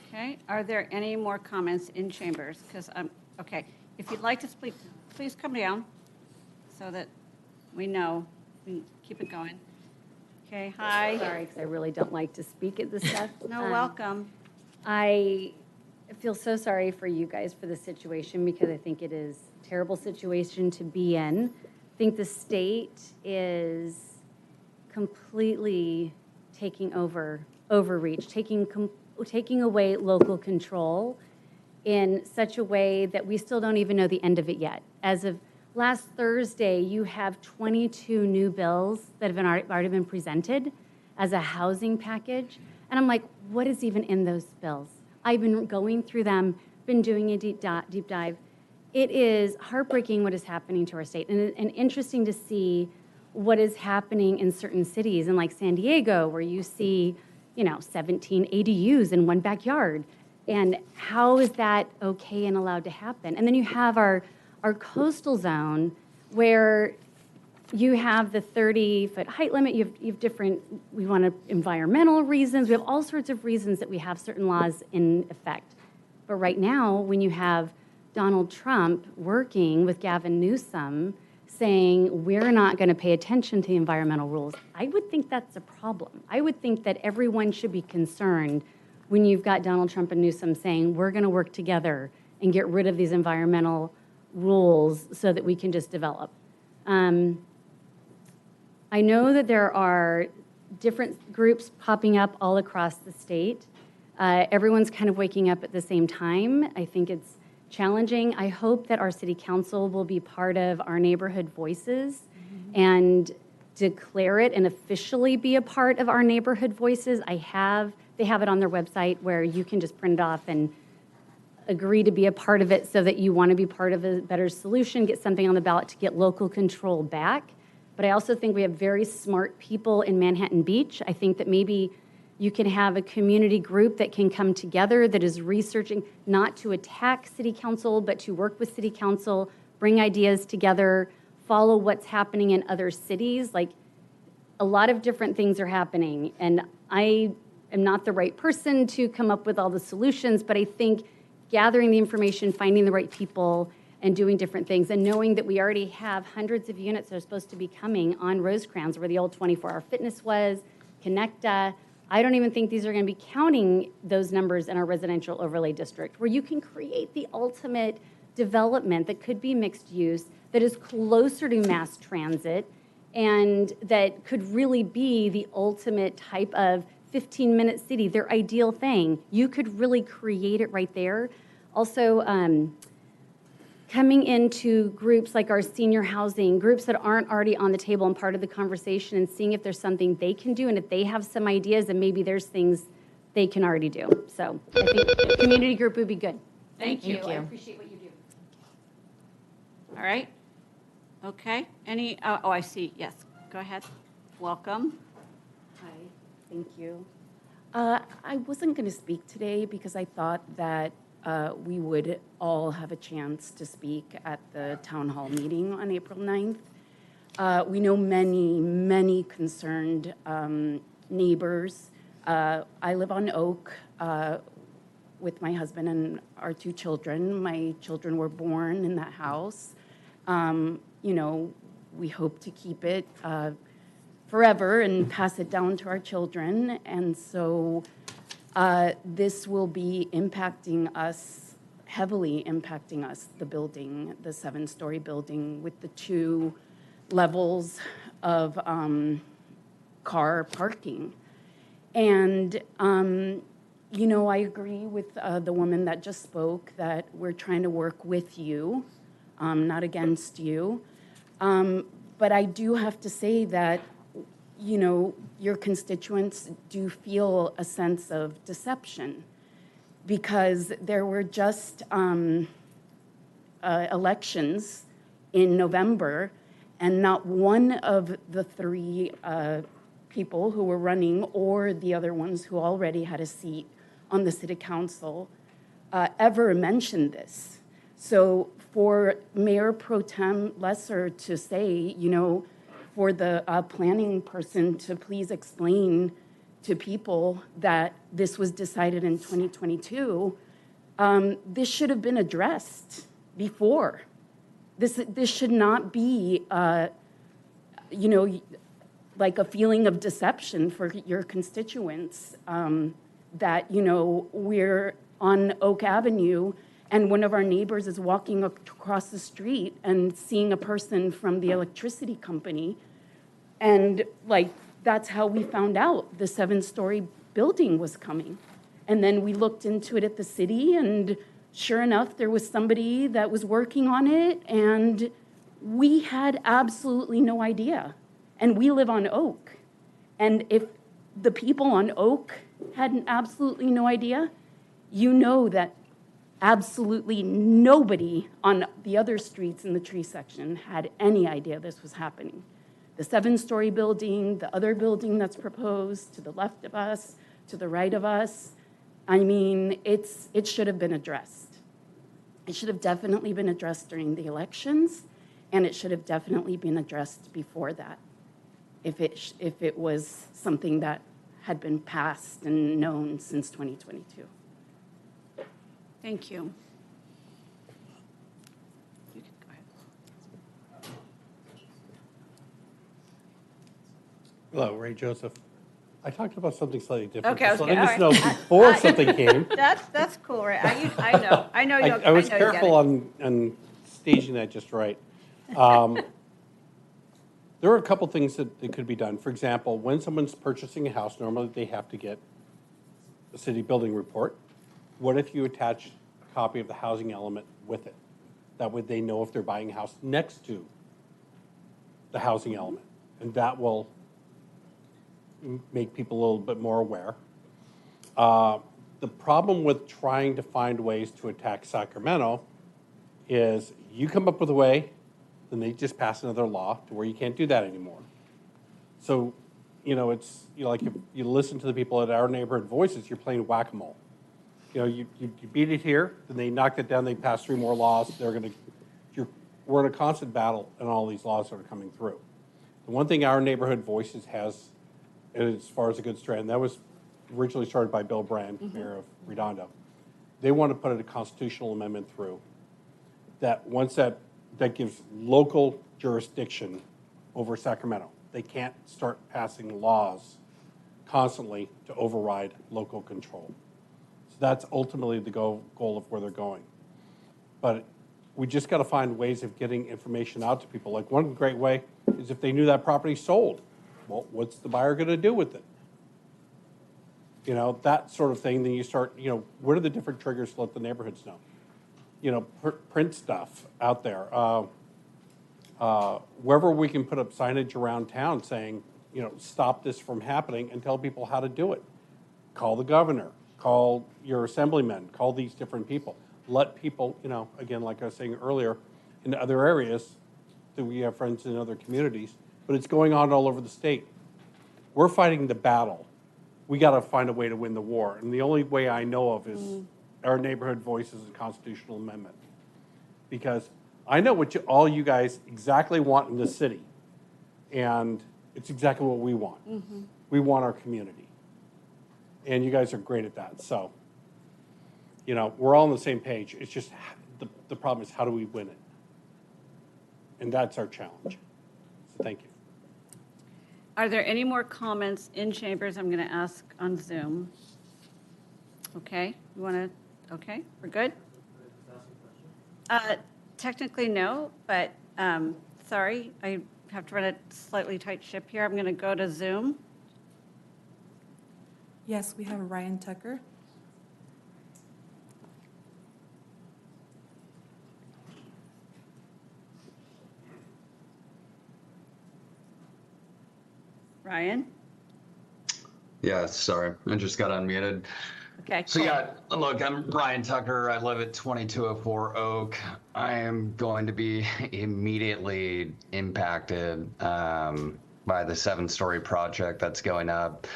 Okay, are there any more comments in chambers? Because okay, if you'd like to speak, please come down so that we know. We keep it going. Okay, hi.
Sorry, because I really don't like to speak at this stuff.
No, welcome.
I feel so sorry for you guys for the situation because I think it is a terrible situation to be in. I think the state is completely
taking overreach, taking away local control in such a way that we still don't even know the end of it yet. As of last Thursday, you have 22 new bills that have already been presented as a housing package. And I'm like, what is even in those bills? I've been going through them, been doing a deep dive. It is heartbreaking what is happening to our state, and interesting to see what is happening in certain cities, and like San Diego, where you see, 17 ADUs in one backyard. And how is that okay and allowed to happen? And then you have our coastal zone, where you have the 30-foot height limit. You have different, we want environmental reasons. We have all sorts of reasons that we have certain laws in effect. But right now, when you have Donald Trump working with Gavin Newsom saying we're not going to pay attention to the environmental rules, I would think that's a problem. I would think that everyone should be concerned when you've got Donald Trump and Newsom saying we're going to work together and get rid of these environmental rules so that we can just develop. I know that there are different groups popping up all across the state. Everyone's kind of waking up at the same time. I think it's challenging. I hope that our city council will be part of our neighborhood voices and declare it and officially be a part of our neighborhood voices. They have it on their website where you can just print it off and agree to be a part of it so that you want to be part of a better solution, get something on the ballot to get local control back. But I also think we have very smart people in Manhattan Beach. I think that maybe you can have a community group that can come together that is researching, not to attack city council, but to work with city council, bring ideas together, follow what's happening in other cities. Like, a lot of different things are happening, and I am not the right person to come up with all the solutions, but I think gathering the information, finding the right people, and doing different things, and knowing that we already have hundreds of units that are supposed to be coming on Rosecrans, where the old 24-hour fitness was, Connecta. I don't even think these are going to be counting those numbers in our residential overlay district, where you can create the ultimate development that could be mixed use, that is closer to mass transit, and that could really be the ultimate type of 15-minute city, their ideal thing. You could really create it right there. Also, coming into groups like our senior housing, groups that aren't already on the table and part of the conversation, and seeing if there's something they can do, and if they have some ideas, and maybe there's things they can already do. So I think a community group would be good.
Thank you.
I appreciate what you do.
All right. Okay. Any, I see. Yes. Go ahead. Welcome.
Hi. Thank you. I wasn't going to speak today because I thought that we would all have a chance to speak at the town hall meeting on April 9th. We know many concerned neighbors. I live on Oak with my husband and our 2 children. My children were born in that house. We hope to keep it forever and pass it down to our children. And so this will be impacting us, heavily impacting us, the building, the 7-story building with the 2 levels of car parking. And, I agree with the woman that just spoke that we're trying to work with you, not against you. But I do have to say that your constituents do feel a sense of deception because there were just elections in November, and not one of the 3 people who were running or the other ones who already had a seat on the city council ever mentioned this. So for Mayor Pro Tem Lesser to say, for the planning person to please explain to people that this was decided in 2022, this should have been addressed before. This should not be, like a feeling of deception for your constituents that, we're on Oak Avenue and one of our neighbors is walking across the street and seeing a person from the electricity company and that's how we found out the 7-story building was coming. And then we looked into it at the city, and sure enough, there was somebody that was working on it, and we had absolutely no idea. And we live on Oak. And if the people on Oak had absolutely no idea, you know that absolutely nobody on the other streets in the tree section had any idea this was happening. The 7-story building, the other building that's proposed to the left of us, to the right of us, I mean, it should have been addressed. It should have definitely been addressed during the elections, and it should have definitely been addressed before that, if it was something that had been passed and known since 2022.
Thank you.
Hello, Ray Joseph. I talked about something slightly different.
Okay,
Just letting
all
us know
right.
before something came.
That's cool, right? I know you.
I was
know you get
careful on staging that just right. There are a couple things that could be done. For example, when someone's purchasing a house, normally they have to get a city building report. What if you attach a copy of the housing element with it? That way they know if they're buying a house next to the housing element. And that will make people a little bit more aware. The problem with trying to find ways to attack Sacramento is you come up with a way, then they just pass another law to where you can't do that anymore. So, it's like if you listen to the people at Our Neighborhood Voices, you're playing whack-a-mole. You beat it here, then they knock it down, they pass 3 more laws. We're in a constant battle, and all these laws that are coming through. The one thing Our Neighborhood Voices has, as far as a good strand, that was originally started by Bill Brand, mayor of Redondo. They want to put a constitutional amendment through that once that gives local jurisdiction over Sacramento. They can't start passing laws constantly to override local control. So that's ultimately the goal of where they're going. But we just got to find ways of getting information out to people. Like one great way is if they knew that property sold. Well, what's the buyer going to do with it? That sort of thing. Then you start, what are the different triggers to let the neighborhoods know? Print stuff out there. Wherever we can put up signage around town saying, stop this from happening, and tell people how to do it. Call the governor, call your assemblymen, call these different people. Let people, again, like I was saying earlier, in other areas, that we have friends in other communities, but it's going on all over the state. We're fighting the battle. We got to find a way to win the war. And the only way I know of is Our Neighborhood Voices and Constitutional Amendment. Because I know what all you guys exactly want in the city. And it's exactly what we want. We want our community. And you guys are great at that. So, we're all on the same page. It's just the problem is how do we win it? And that's our challenge. So thank you.
Are there any more comments in chambers? I'm going to ask on Zoom. Okay, okay, we're good? Technically, no, but sorry, I have to run a slightly tight ship here. I'm going to go to Zoom.
Yes, we have Ryan Tucker.
Ryan?
Yeah, sorry, I just got unmuted.
Okay.
So yeah, look, I'm Ryan Tucker. I live at 2204 Oak. I am going to be immediately impacted by the 7-story project that's going up.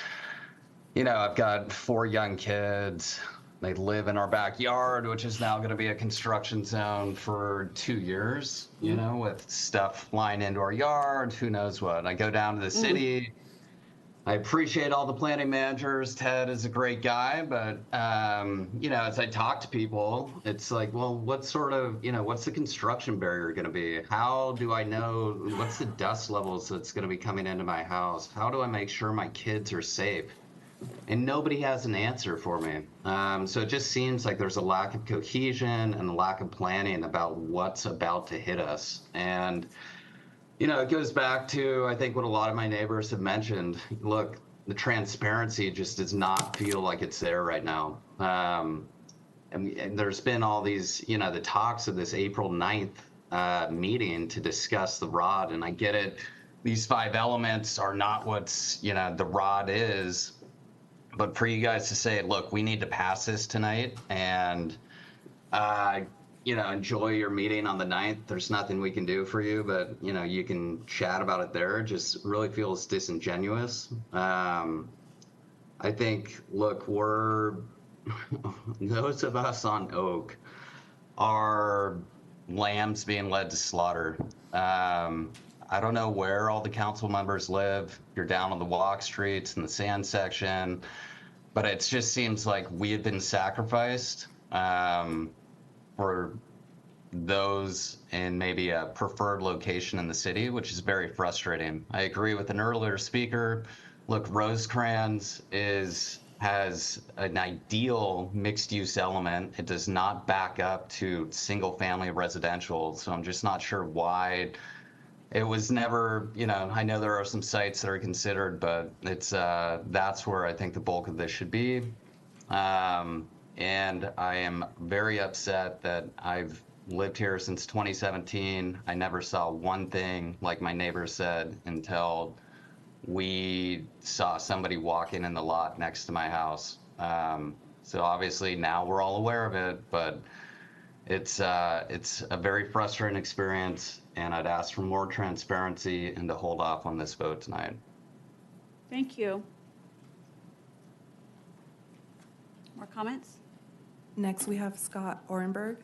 I've got 4 young kids. They live in our backyard, which is now going to be a construction zone for 2 years, with stuff flying into our yard, who knows what. I go down to the city. I appreciate all the planning managers. Ted is a great guy, but, as I talk to people, it's like, well, what sort of, what's the construction barrier going to be? How do I know what's the dust levels that's going to be coming into my house? How do I make sure my kids are safe? And nobody has an answer for me. So it just seems like there's a lack of cohesion and a lack of planning about what's about to hit us. And it goes back to, I think, what a lot of my neighbors have mentioned. Look, the transparency just does not feel like it's there right now. And there's been all these, the talks of this April 9th meeting to discuss the ROD, and I get it. These 5 elements are not what's, the ROD is, but for you guys to say, look, we need to pass this tonight and, enjoy your meeting on the 9th. There's nothing we can do for you, but, you can chat about it there. Just really feels disingenuous. I think, look, those of us on Oak are lambs being led to slaughter. I don't know where all the council members live. You're down on the walk streets in the sand section, but it just seems like we have been sacrificed for those in maybe a preferred location in the city, which is very frustrating. I agree with an earlier speaker. Look, Rosecrans has an ideal mixed-use element. It does not back up to single-family residential, so I'm just not sure why it was never, I know there are some sites that are considered, but it's that's where I think the bulk of this should be. And I am very upset that I've lived here since 2017. I never saw one thing like my neighbor said until we saw somebody walking in the lot next to my house. So obviously now we're all aware of it, but it's a very frustrating experience, and I'd ask for more transparency and to hold off on this vote tonight.
Thank you. More comments?
Next, we have Scott Orenberg.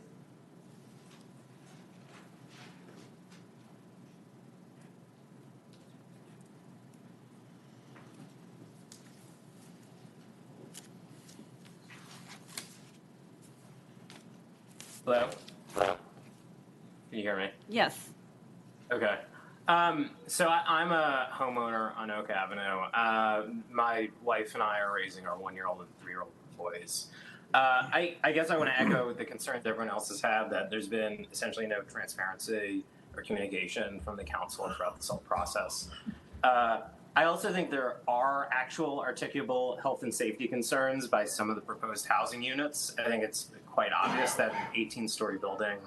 Hello? Hello? Can you hear me?
Yes.
Okay. So I'm a homeowner on Oak Avenue. My wife and I are raising our 1-year-old and 3-year-old boys. I guess I want to echo the concerns everyone else has had, that there's been essentially no transparency or communication from the council throughout this whole process. I also think there are actual articulable health and safety concerns by some of the proposed housing units. I think it's quite obvious that an 18-story building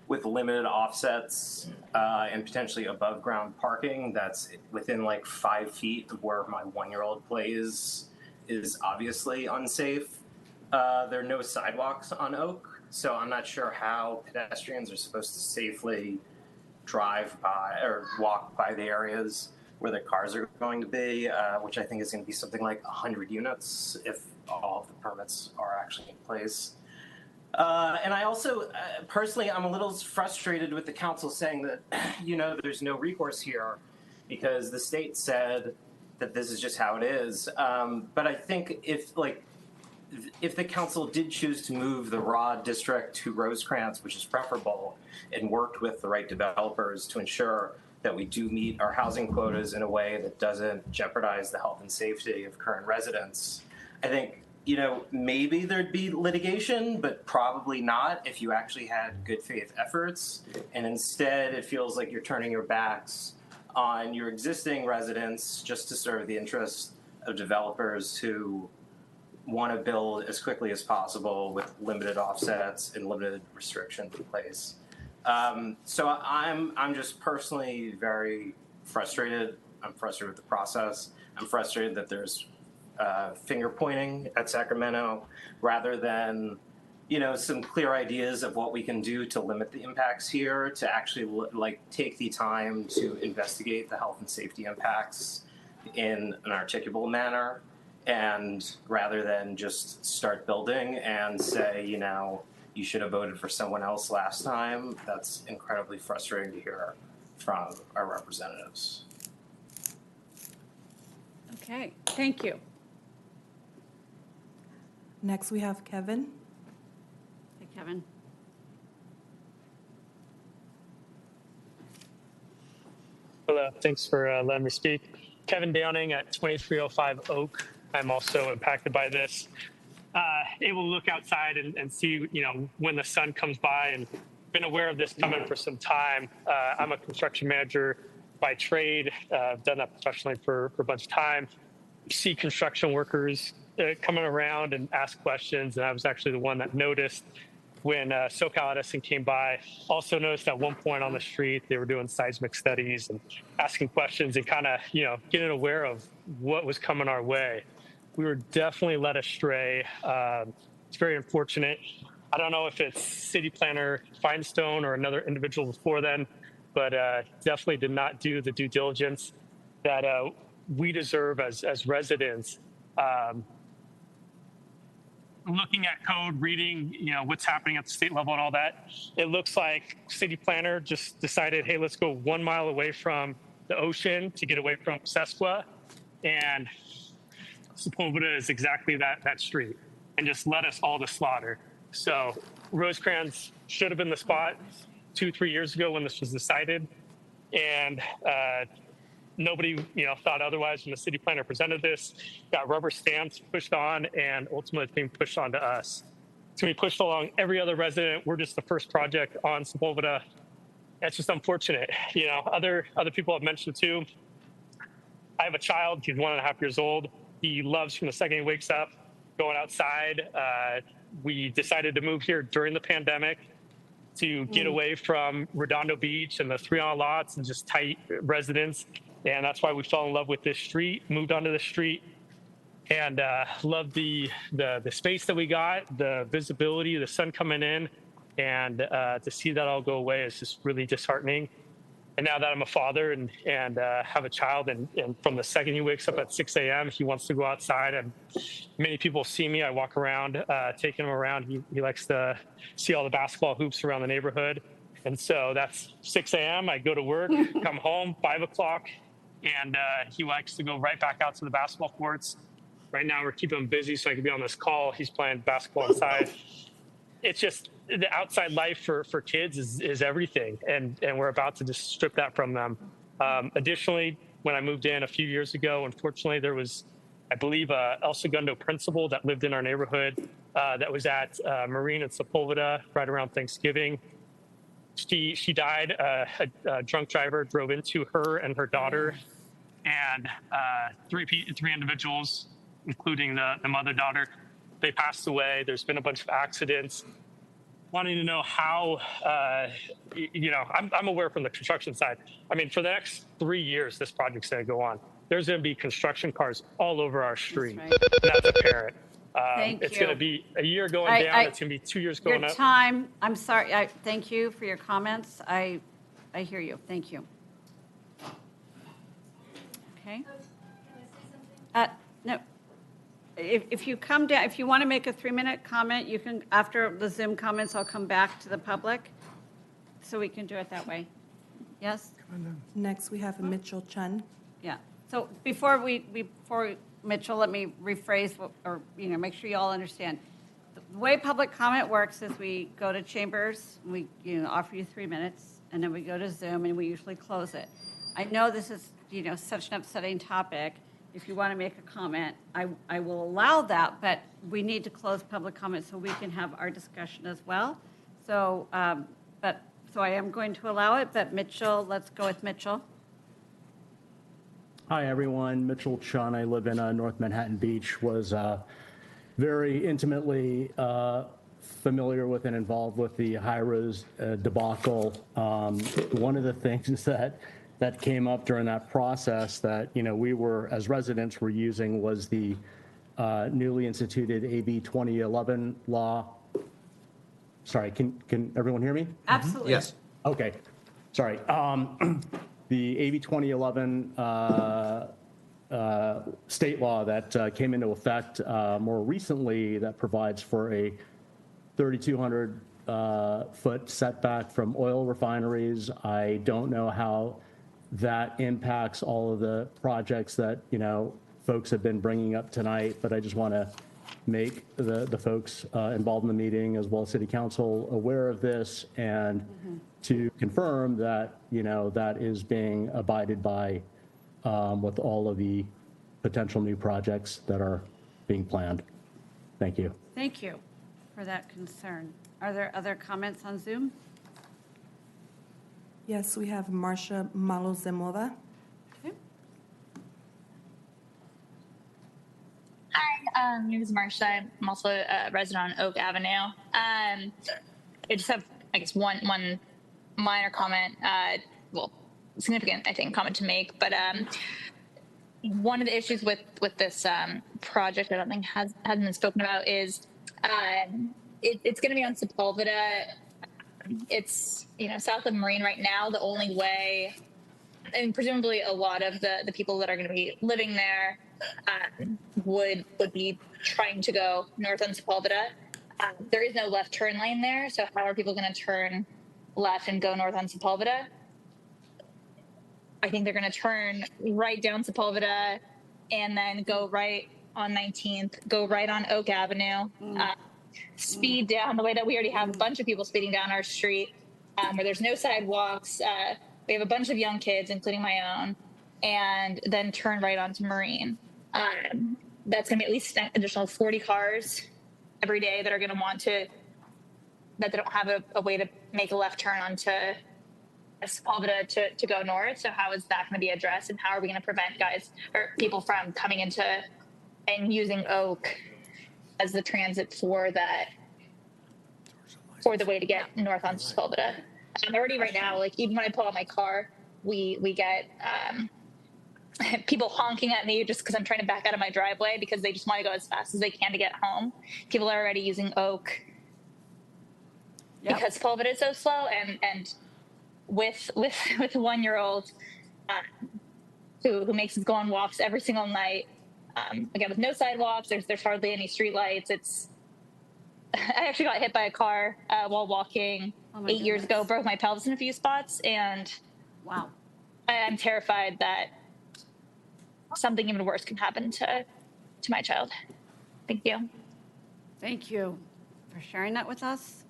with limited offsets and potentially above ground parking that's within like 5 feet of where my 1-year-old plays is obviously unsafe. There are no sidewalks on Oak, so I'm not sure how pedestrians are supposed to safely drive by or walk by the areas where the cars are going to be, which I think is going to be something like 100 units if all of the permits are actually in place. And I also, personally, I'm a little frustrated with the council saying that, there's no recourse here because the state said that this is just how it is. But I think if the council did choose to move the ROD district to Rosecrans, which is preferable, and worked with the right developers to ensure that we do meet our housing quotas in a way that doesn't jeopardize the health and safety of current residents, I think, maybe there'd be litigation, but probably not if you actually had good faith efforts. And instead, it feels like you're turning your backs on your existing residents just to serve the interests of developers who want to build as quickly as possible with limited offsets and limited restrictions in place. So I'm just personally very frustrated. I'm frustrated with the process. I'm frustrated that there's finger pointing at Sacramento rather than, some clear ideas of what we can do to limit the impacts here, to actually take the time to investigate the health and safety impacts in an articulable manner. And rather than just start building and say, you should have voted for someone else last time. That's incredibly frustrating to hear from our representatives.
Okay, thank you.
Next, we have Kevin.
Hey, Kevin.
Hello, thanks for letting me speak. Kevin Downing at 2305 Oak. I'm also impacted by this. Able to look outside and see, when the sun comes by, and been aware of this coming for some time. I'm a construction manager by trade. I've done that professionally for a bunch of time. See construction workers coming around and ask questions. And I was actually the one that noticed when SoCal Edison came by. Also noticed at one point on the street, they were doing seismic studies and asking questions and kind of, getting aware of what was coming our way. We were definitely led astray. It's very unfortunate. I don't know if it's City Planner Feinstone or another individual before then, but definitely did not do the due diligence that we deserve as residents. Looking at code, reading, what's happening at the state level and all that, it looks like City Planner just decided, hey, let's go 1 mile away from the ocean to get away from Sesqua. And Sepulveda is exactly that street, and just led us all to slaughter. So Rosecrans should have been the spot 2-3 years ago when this was decided. And nobody, thought otherwise when the city planner presented this. Got rubber stamps pushed on, and ultimately it's being pushed onto us. It's going to be pushed along every other resident. We're just the first project on Sepulveda. That's just unfortunate. Other people have mentioned too. I have a child. He's 1.5 years old. He loves from the second he wakes up going outside. We decided to move here during the pandemic to get away from Redondo Beach and the 3-on lots and just tight residents. And that's why we fell in love with this street, moved onto the street, and loved the space that we got, the visibility, the sun coming in, and to see that all go away is just really disheartening. And now that I'm a father and have a child, and from the second he wakes up at 6 a.m., he wants to go outside. And many people see me. I walk around, taking him around. He likes to see all the basketball hoops around the neighborhood. And so that's 6 a.m. I go to work, come home, 5 o'clock, and he likes to go right back out to the basketball courts. Right now we're keeping him busy so I can be on this call. He's playing basketball inside. It's just the outside life for kids is everything, and we're about to just strip that from them. Additionally, when I moved in a few years ago, unfortunately, there was, I believe, a El Segundo principal that lived in our neighborhood that was at Marine and Sepulveda right around Thanksgiving. She died. A drunk driver drove into her and her daughter, and three individuals, including the mother-daughter. They passed away. There's been a bunch of accidents. Wanting to know how, I'm aware from the construction side. I mean, for the next 3 years, this project's going to go on. There's going to be construction cars all over our street.
That's right.
That's apparent.
Thank
it's
you.
going to be a year going down. It's going to be 2 years going
Your
up.
time, I'm sorry, thank you for your comments. I hear you. Thank you. Okay. No. If you come down, if you want to make a 3-minute comment, you can, after the Zoom comments, I'll come back to the public, so we can do it that way. Yes?
Next, we have Mitchell Chun.
Yeah. So before Mitchell, let me rephrase, make sure you all understand. The way public comment works is we go to chambers, we offer you 3 minutes, and then we go to Zoom, and we usually close it. I know this is, such an upsetting topic. If you want to make a comment, I will allow that, but we need to close public comment so we can have our discussion as well. So, so I am going to allow it, but Mitchell, let's go with Mitchell.
Hi, everyone. Mitchell Chun. I live in North Manhattan Beach. Was very intimately familiar with and involved with the high-rise debacle. One of the things that came up during that process that, we were, as residents, were using was the newly instituted AB 2011 law. Sorry, can everyone hear me?
Absolutely.
Yes.
Okay. Sorry. The AB 2011 state law that came into effect more recently that provides for a 3,200 foot setback from oil refineries. I don't know how that impacts all of the projects that, folks have been bringing up tonight, but I just want to make the folks involved in the meeting as well as City Council aware of this and to confirm that, that is being abided by with all of the potential new projects that are being planned. Thank you.
Thank you for that concern. Are there other comments on Zoom?
Yes, we have Marcia Malozemova.
Hi, my name is Marcia. I'm also a resident on Oak Avenue. I just have, I guess, one minor comment. Well, significant, I think, comment to make. But one of the issues with this project, I don't think hasn't been spoken about, is it's going to be on Sepulveda. It's south of Marine right now. The only way, and presumably a lot of the people that are going to be living there would be trying to go north on Sepulveda. There is no left turn lane there, so how are people going to turn left and go north on Sepulveda? I think they're going to turn right down Sepulveda and then go right on 19th, go right on Oak Avenue, speed down the way that we already have a bunch of people speeding down our street where there's no sidewalks. We have a bunch of young kids, including my own, and then turn right onto Marine. That's going to be at least an additional 40 cars every day that are going to want to, that they don't have a way to make a left turn onto Sepulveda to go north. So how is that going to be addressed, and how are we going to prevent people from coming into and using Oak as the transit for the way to get north on Sepulveda? Already right now, like even when I pull out my car, we get people honking at me just because I'm trying to back out of my driveway because they just want to go as fast as they can to get home. People are already using Oak because Sepulveda is so slow, and with a 1-year-old who makes us go on walks every single night. Again, with no sidewalks, there's hardly any street lights. I actually got hit by a car while walking 8 years ago, broke my pelvis in a few spots, and
wow,
I'm terrified that something even worse can happen to my child. Thank you.
Thank you for sharing that with us.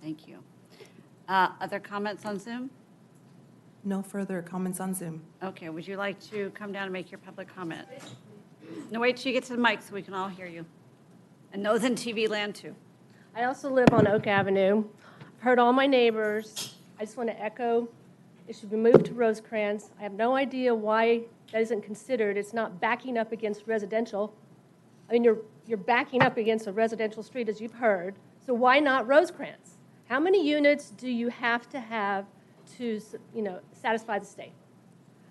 Thank you. Other comments on Zoom?
No further comments on Zoom.
Okay, would you like to come down and make your public comment? No, wait till you get to the mic so we can all hear you. And those in TV land too.
I also live on Oak Avenue. I've heard all my neighbors. I just want to echo, it should be moved to Rosecrans. I have no idea why that isn't considered. It's not backing up against residential. I mean, you're backing up against a residential street, as you've heard. So why not Rosecrans? How many units do you have to satisfy the state?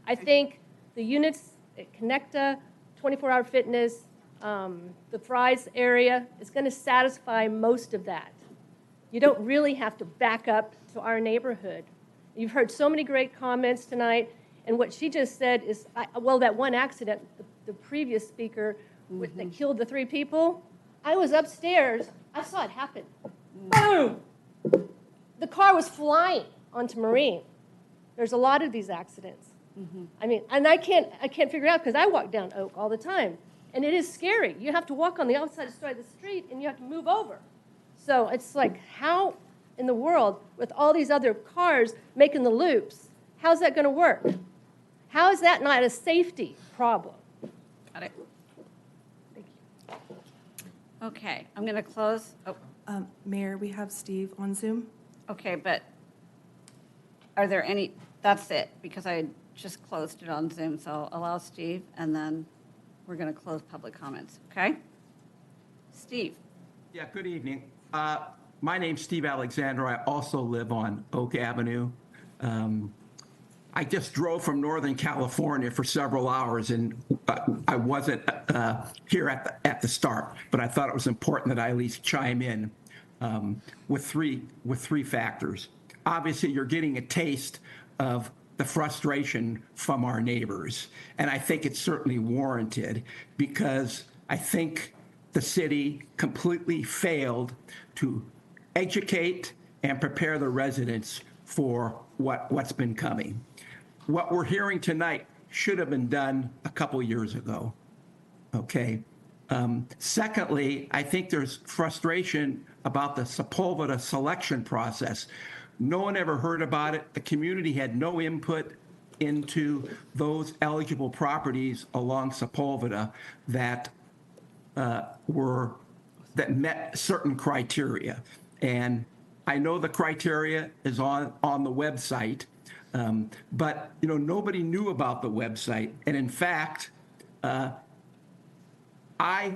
I think the units at Connecta, 24-hour fitness, the Fry's area is going to satisfy most of that. You don't really have to back up to our neighborhood. You've heard so many great comments tonight, and what she just said is, that one accident, the previous speaker that killed the 3 people, I was upstairs, I saw it happen. Boom! The car was flying onto Marine. There's a lot of these accidents. I mean, and I can't figure it out because I walk down Oak all the time. And it is scary. You have to walk on the outside side of the street, and you have to move over. So it's like, how in the world, with all these other cars making the loops, how's that going to work? How is that not a safety problem?
Got it. Thank you. Okay, I'm going to close. Oh.
Mayor, we have Steve on Zoom.
Okay, but are there any, that's it, because I just closed it on Zoom, so allow Steve, and then we're going to close public comments, okay? Steve.
Yeah, good evening. My name's Steve Alexander. I also live on Oak Avenue. I just drove from Northern California for several hours, and I wasn't here at the start, but I thought it was important that I at least chime in with three factors. Obviously, you're getting a taste of the frustration from our neighbors, and I think it's certainly warranted because I think the city completely failed to educate and prepare the residents for what's been coming. What we're hearing tonight should have been done a couple years ago, okay? Secondly, I think there's frustration about the Sepulveda selection process. No one ever heard about it. The community had no input into those eligible properties along Sepulveda that met certain criteria. And I know the criteria is on the website, but, you know, nobody knew about the website. And in fact, I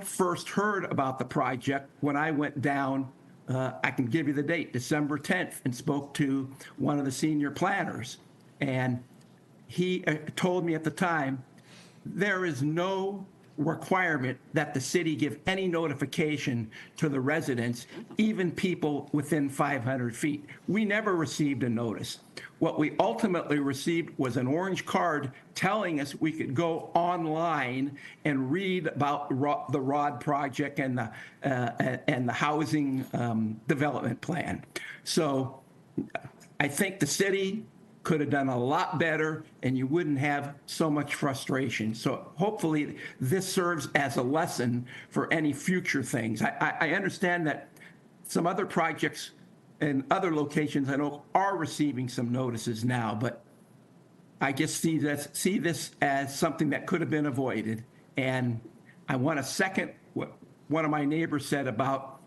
first heard about the project when I went down, I can give you the date, December 10th, and spoke to one of the senior planners. And he told me at the time, there is no requirement that the city give any notification to the residents, even people within 500 feet. We never received a notice. What we ultimately received was an orange card telling us we could go online and read about the ROD project and the housing development plan. So I think the city could have done a lot better, and you wouldn't have so much frustration. So hopefully this serves as a lesson for any future things. I understand that some other projects and other locations I know are receiving some notices now, but I just see this as something that could have been avoided. And I want to second what one of my neighbors said about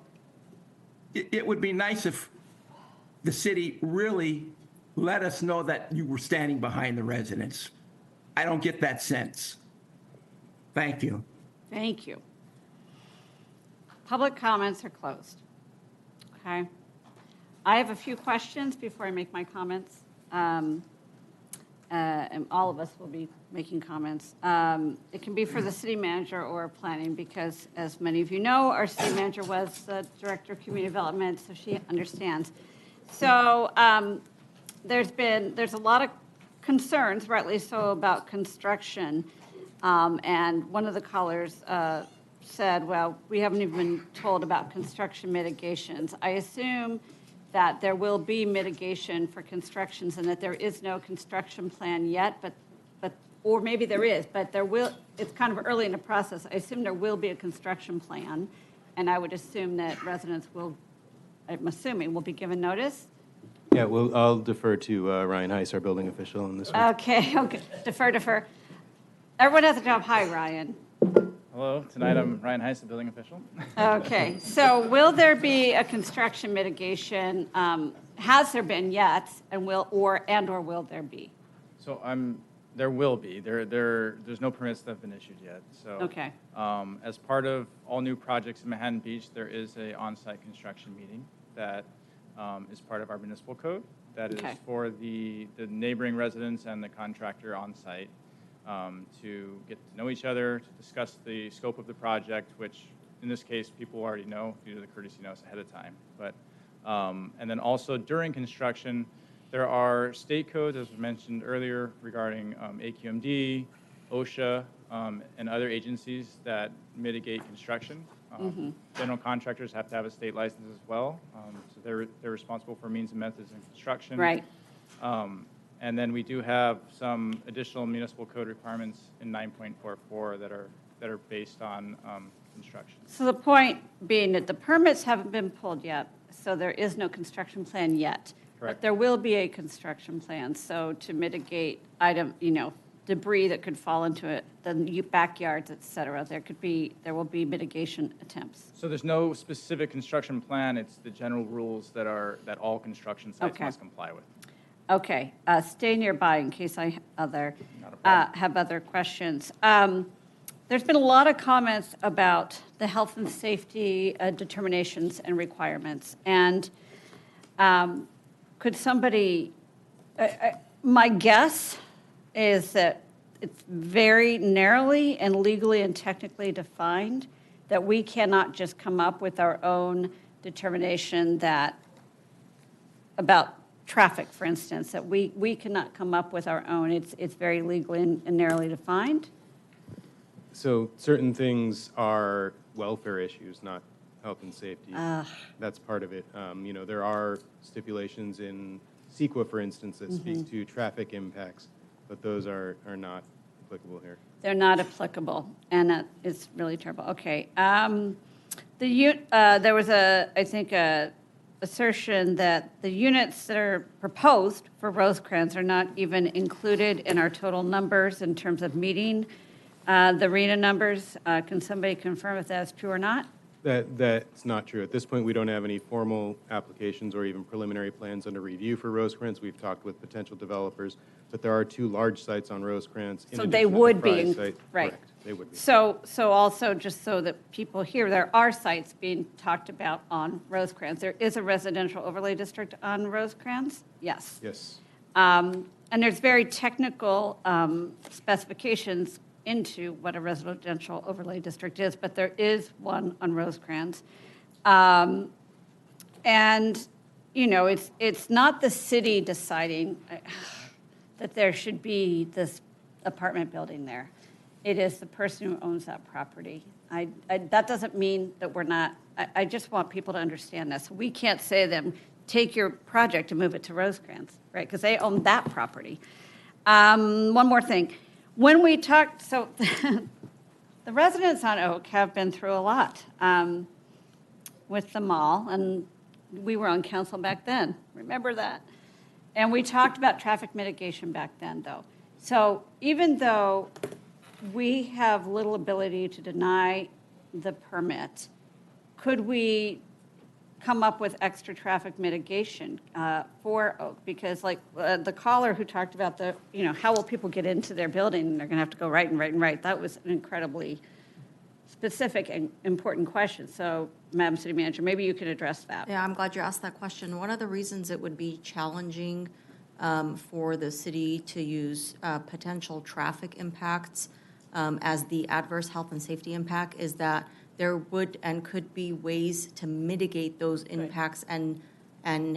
it would be nice if the city really let us know that you were standing behind the residents. I don't get that sense. Thank you.
Thank you. Public comments are closed. Okay. I have a few questions before I make my comments. And all of us will be making comments. It can be for the city manager or planning because, as many of you know, our city manager was the director of community development, so she understands. So there's a lot of concerns, rightly so, about construction. And one of the callers said, well, we haven't even been told about construction mitigations. I assume that there will be mitigation for constructions and that there is no construction plan yet, but or maybe there is, but there will, it's kind of early in the process. I assume there will be a construction plan, and I would assume that residents will, I'm assuming, will be given notice.
Yeah, well, I'll defer to Ryan Heiss, our building official, on this one.
Okay, defer. Everyone has a job. Hi, Ryan.
Hello, tonight I'm Ryan Heiss, the building official.
Okay, so will there be a construction mitigation? Has there been yet, and will there be?
So there will be. There's no permits that have been issued yet. So
okay.
As part of all new projects in Manhattan Beach, there is a on-site construction meeting that is part of our municipal code. That is for the neighboring residents and the contractor on site. To get to know each other, to discuss the scope of the project, which in this case people already know due to the courtesy notice ahead of time. But and then also during construction, there are state codes, as was mentioned earlier, regarding AQMD, OSHA, and other agencies that mitigate construction. General contractors have to have a state license as well, so they're responsible for means and methods in construction.
Right.
And then we do have some additional municipal code requirements in 9.44 that are based on construction.
So the point being that the permits haven't been pulled yet, so there is no construction plan yet.
Correct.
But there will be a construction plan, so to mitigate debris that could fall into it, the backyards, et cetera, there will be mitigation attempts.
So there's no specific construction plan. It's the general rules that all construction sites must comply with.
Okay, stay nearby in case I have other questions. There's been a lot of comments about the health and safety determinations and requirements. And could somebody, my guess is that it's very narrowly and legally and technically defined, that we cannot just come up with our own determination about traffic, for instance, that we cannot come up with our own. It's very legally and narrowly defined.
So certain things are welfare issues, not health and safety. That's part of it. There are stipulations in CEQA, for instance, that speak to traffic impacts, but those are not applicable here.
They're not applicable, and it's really terrible. Okay. There was a assertion that the units that are proposed for Rosecrans are not even included in our total numbers in terms of meeting the RENA numbers. Can somebody confirm if that's true or not?
That's not true. At this point, we don't have any formal applications or even preliminary plans under review for Rosecrans. We've talked with potential developers, but there are 2 large sites on Rosecrans.
So they would be, right.
Correct, they would be.
So also, just so that people hear, there are sites being talked about on Rosecrans. There is a residential overlay district on Rosecrans? Yes.
Yes.
And there's very technical specifications into what a residential overlay district is, but there is one on Rosecrans. And, you know, it's not the city deciding that there should be this apartment building there. It is the person who owns that property. That doesn't mean that we're not, I just want people to understand this. We can't say to them, take your project and move it to Rosecrans, right? Because they own that property. One more thing. When we talked, so the residents on Oak have been through a lot with the mall, and we were on council back then. Remember that? And we talked about traffic mitigation back then, though. So even though we have little ability to deny the permit, could we come up with extra traffic mitigation for Oak? Because like the caller who talked about the, you know, how will people get into their building and they're going to have to go right and right and right. That was an incredibly specific and important question. So, Madam City Manager, maybe you can address that.
Yeah, I'm glad you asked that question. One of the reasons it would be challenging for the city to use potential traffic impacts as the adverse health and safety impact is that there would and could be ways to mitigate those impacts and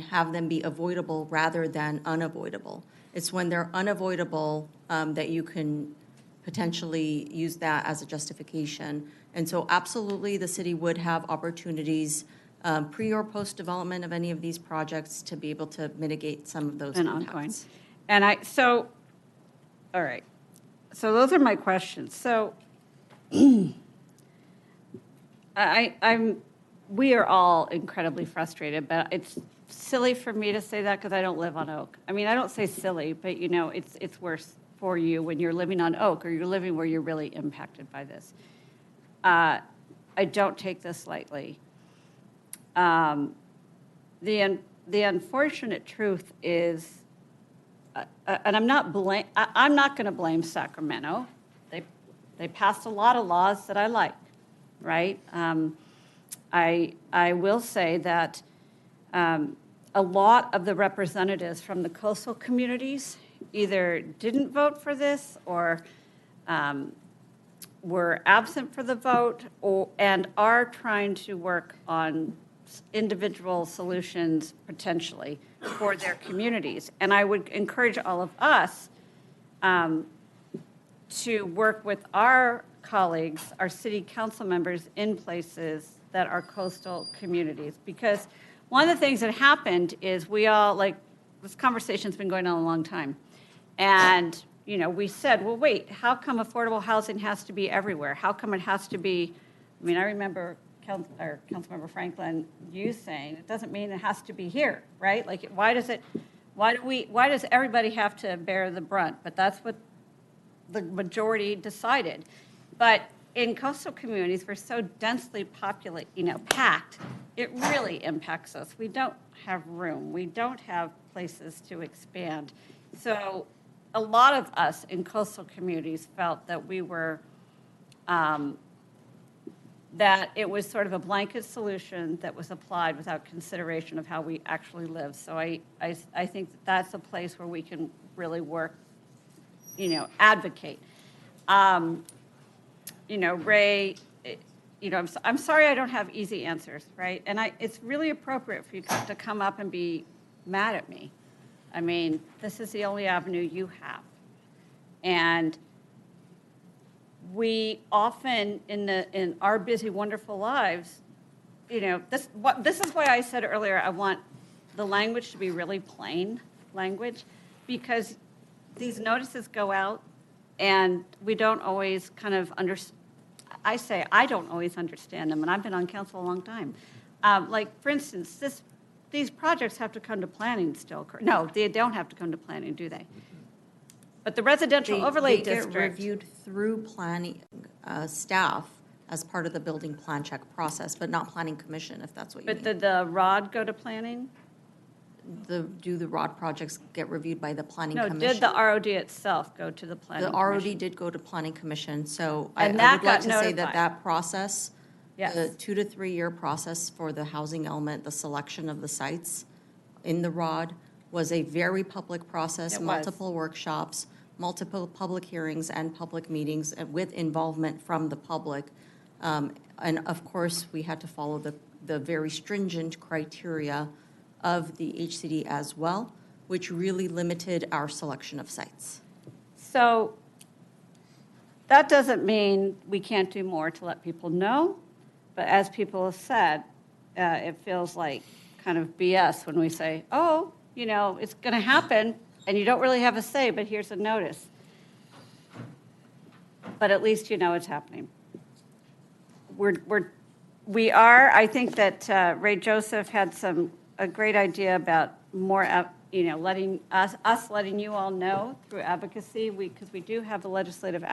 have them be avoidable rather than unavoidable. It's when they're unavoidable that you can potentially use that as a justification. And so absolutely, the city would have opportunities pre or post development of any of these projects to be able to mitigate some of those impacts.
Ongoing. And all right. So those are my questions. So we are all incredibly frustrated, but it's silly for me to say that because I don't live on Oak. I mean, I don't say silly, but you know, it's worse for you when you're living on Oak or you're living where you're really impacted by this. I don't take this lightly. The unfortunate truth is, and I'm not going to blame Sacramento. They passed a lot of laws that I like, right? I will say that a lot of the representatives from the coastal communities either didn't vote for this or were absent for the vote and are trying to work on individual solutions potentially for their communities. And I would encourage all of us to work with our colleagues, our city council members in places that are coastal communities. Because one of the things that happened is we all, like, this conversation's been going on a long time. And, you know, we said, well, wait, how come affordable housing has to be everywhere? How come it has to be, I mean, I remember Councilmember Franklin, you saying, it doesn't mean it has to be here, right? Like, why does everybody have to bear the brunt? But that's what the majority decided. But in coastal communities, we're so densely packed, it really impacts us. We don't have room. We don't have places to expand. So a lot of us in coastal communities felt that we were, that it was sort of a blanket solution that was applied without consideration of how we actually live. So I think that's a place where we can really work, advocate. Ray, I'm sorry I don't have easy answers, right? And it's really appropriate for you to come up and be mad at me. I mean, this is the only avenue you have. And we often, in our busy, wonderful lives, this is why I said earlier I want the language to be really plain language, because these notices go out and we don't always kind of understand. I don't always understand them, and I've been on council a long time. Like, for instance, these projects have to come to planning still. No, they don't have to come to planning, do they? But the residential overlay district.
They get reviewed through planning staff as part of the building plan check process, but not planning commission, if that's what you
But
mean.
did the ROD go to planning?
Do the ROD projects get reviewed by the planning
No,
commission?
did the ROD itself go to the planning
The ROD
commission?
did go to planning commission, so
And
I
that
would like
got
to say that
notified.
that process,
Yes.
the 2 to 3 year process for the housing element, the selection of the sites in the ROD was a very public process,
It was.
multiple workshops, multiple public hearings and public meetings with involvement from the public. And of course, we had to follow the very stringent criteria of the HCD as well, which really limited our selection of sites.
So that doesn't mean we can't do more to let people know, but as people have said, it feels like kind of BS when we say, oh, you know, it's going to happen, and you don't really have a say, but here's a notice. But at least you know it's happening. We are, I think that Ray Joseph had a great idea about more, letting letting you all know through advocacy, because we do have the Legislative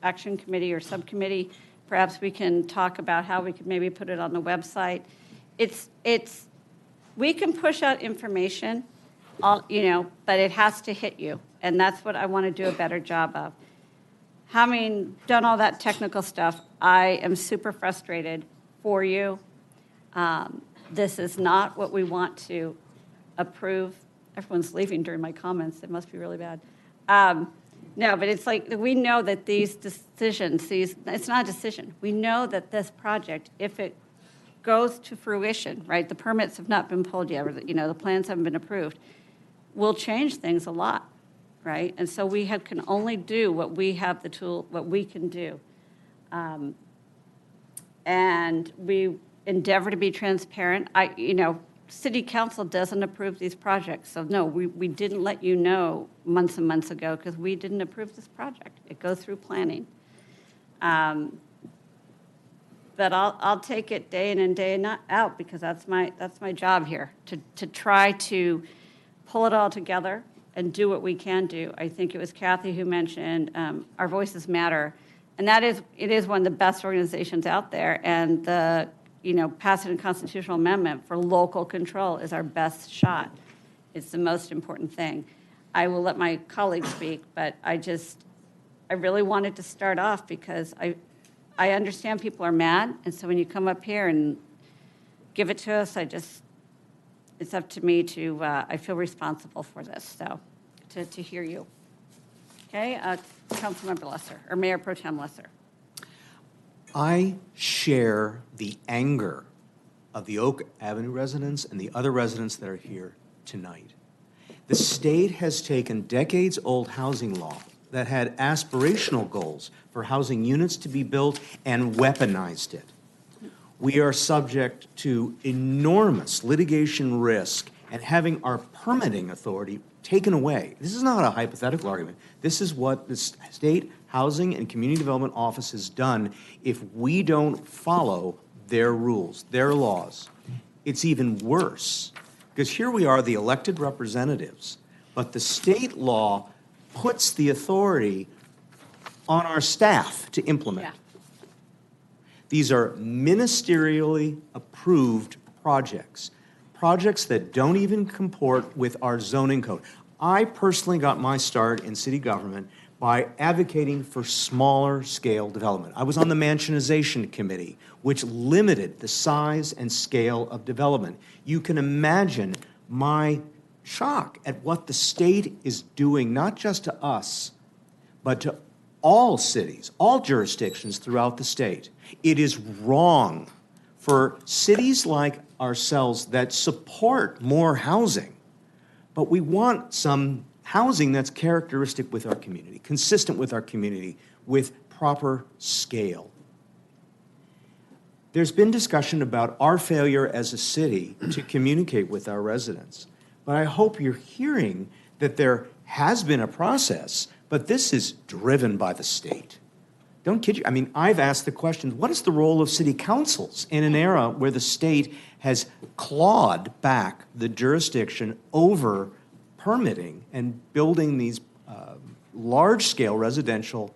Action Committee or Subcommittee. Perhaps we can talk about how we could maybe put it on the website. We can push out information, but it has to hit you, and that's what I want to do a better job of. Having done all that technical stuff, I am super frustrated for you. This is not what we want to approve. Everyone's leaving during my comments. It must be really bad. No, but it's like we know that these decisions, it's not a decision. We know that this project, if it goes to fruition, right, the permits have not been pulled yet, or the plans haven't been approved, will change things a lot, right? And so we can only do what we have the tool, what we can do. And we endeavor to be transparent. City council doesn't approve these projects. So no, we didn't let you know months and months ago because we didn't approve this project. It goes through planning. But I'll take it day in and day out because that's my job here, to try to pull it all together and do what we can do. I think it was Kathy who mentioned Our Voices Matter, and it is one of the best organizations out there, and the passing a constitutional amendment for local control is our best shot. It's the most important thing. I will let my colleagues speak, but I really wanted to start off because I understand people are mad, and so when you come up here and give it to us, it's up to me to, I feel responsible for this, so, to hear you. Okay, Councilmember Lesser, or Mayor Pro Tem Lesser.
I share the anger of the Oak Avenue residents and the other residents that are here tonight. The state has taken decades-old housing law that had aspirational goals for housing units to be built and weaponized it. We are subject to enormous litigation risk and having our permitting authority taken away. This is not a hypothetical argument. This is what the State Housing and Community Development Office has done if we don't follow their rules, their laws. It's even worse, because here we are, the elected representatives, but the state law puts the authority on our staff to implement.
Yeah.
These are ministerially approved projects that don't even comport with our zoning code. I personally got my start in city government by advocating for smaller scale development. I was on the Mansionization Committee, which limited the size and scale of development. You can imagine my shock at what the state is doing, not just to us, but to all cities, all jurisdictions throughout the state. It is wrong for cities like ourselves that support more housing, but we want some housing that's characteristic with our community, consistent with our community, with proper scale. There's been discussion about our failure as a city to communicate with our residents, but I hope you're hearing that there has been a process, but this is driven by the state. Don't kid you. I mean, I've asked the question, what is the role of city councils in an era where the state has clawed back the jurisdiction over permitting and building these large-scale residential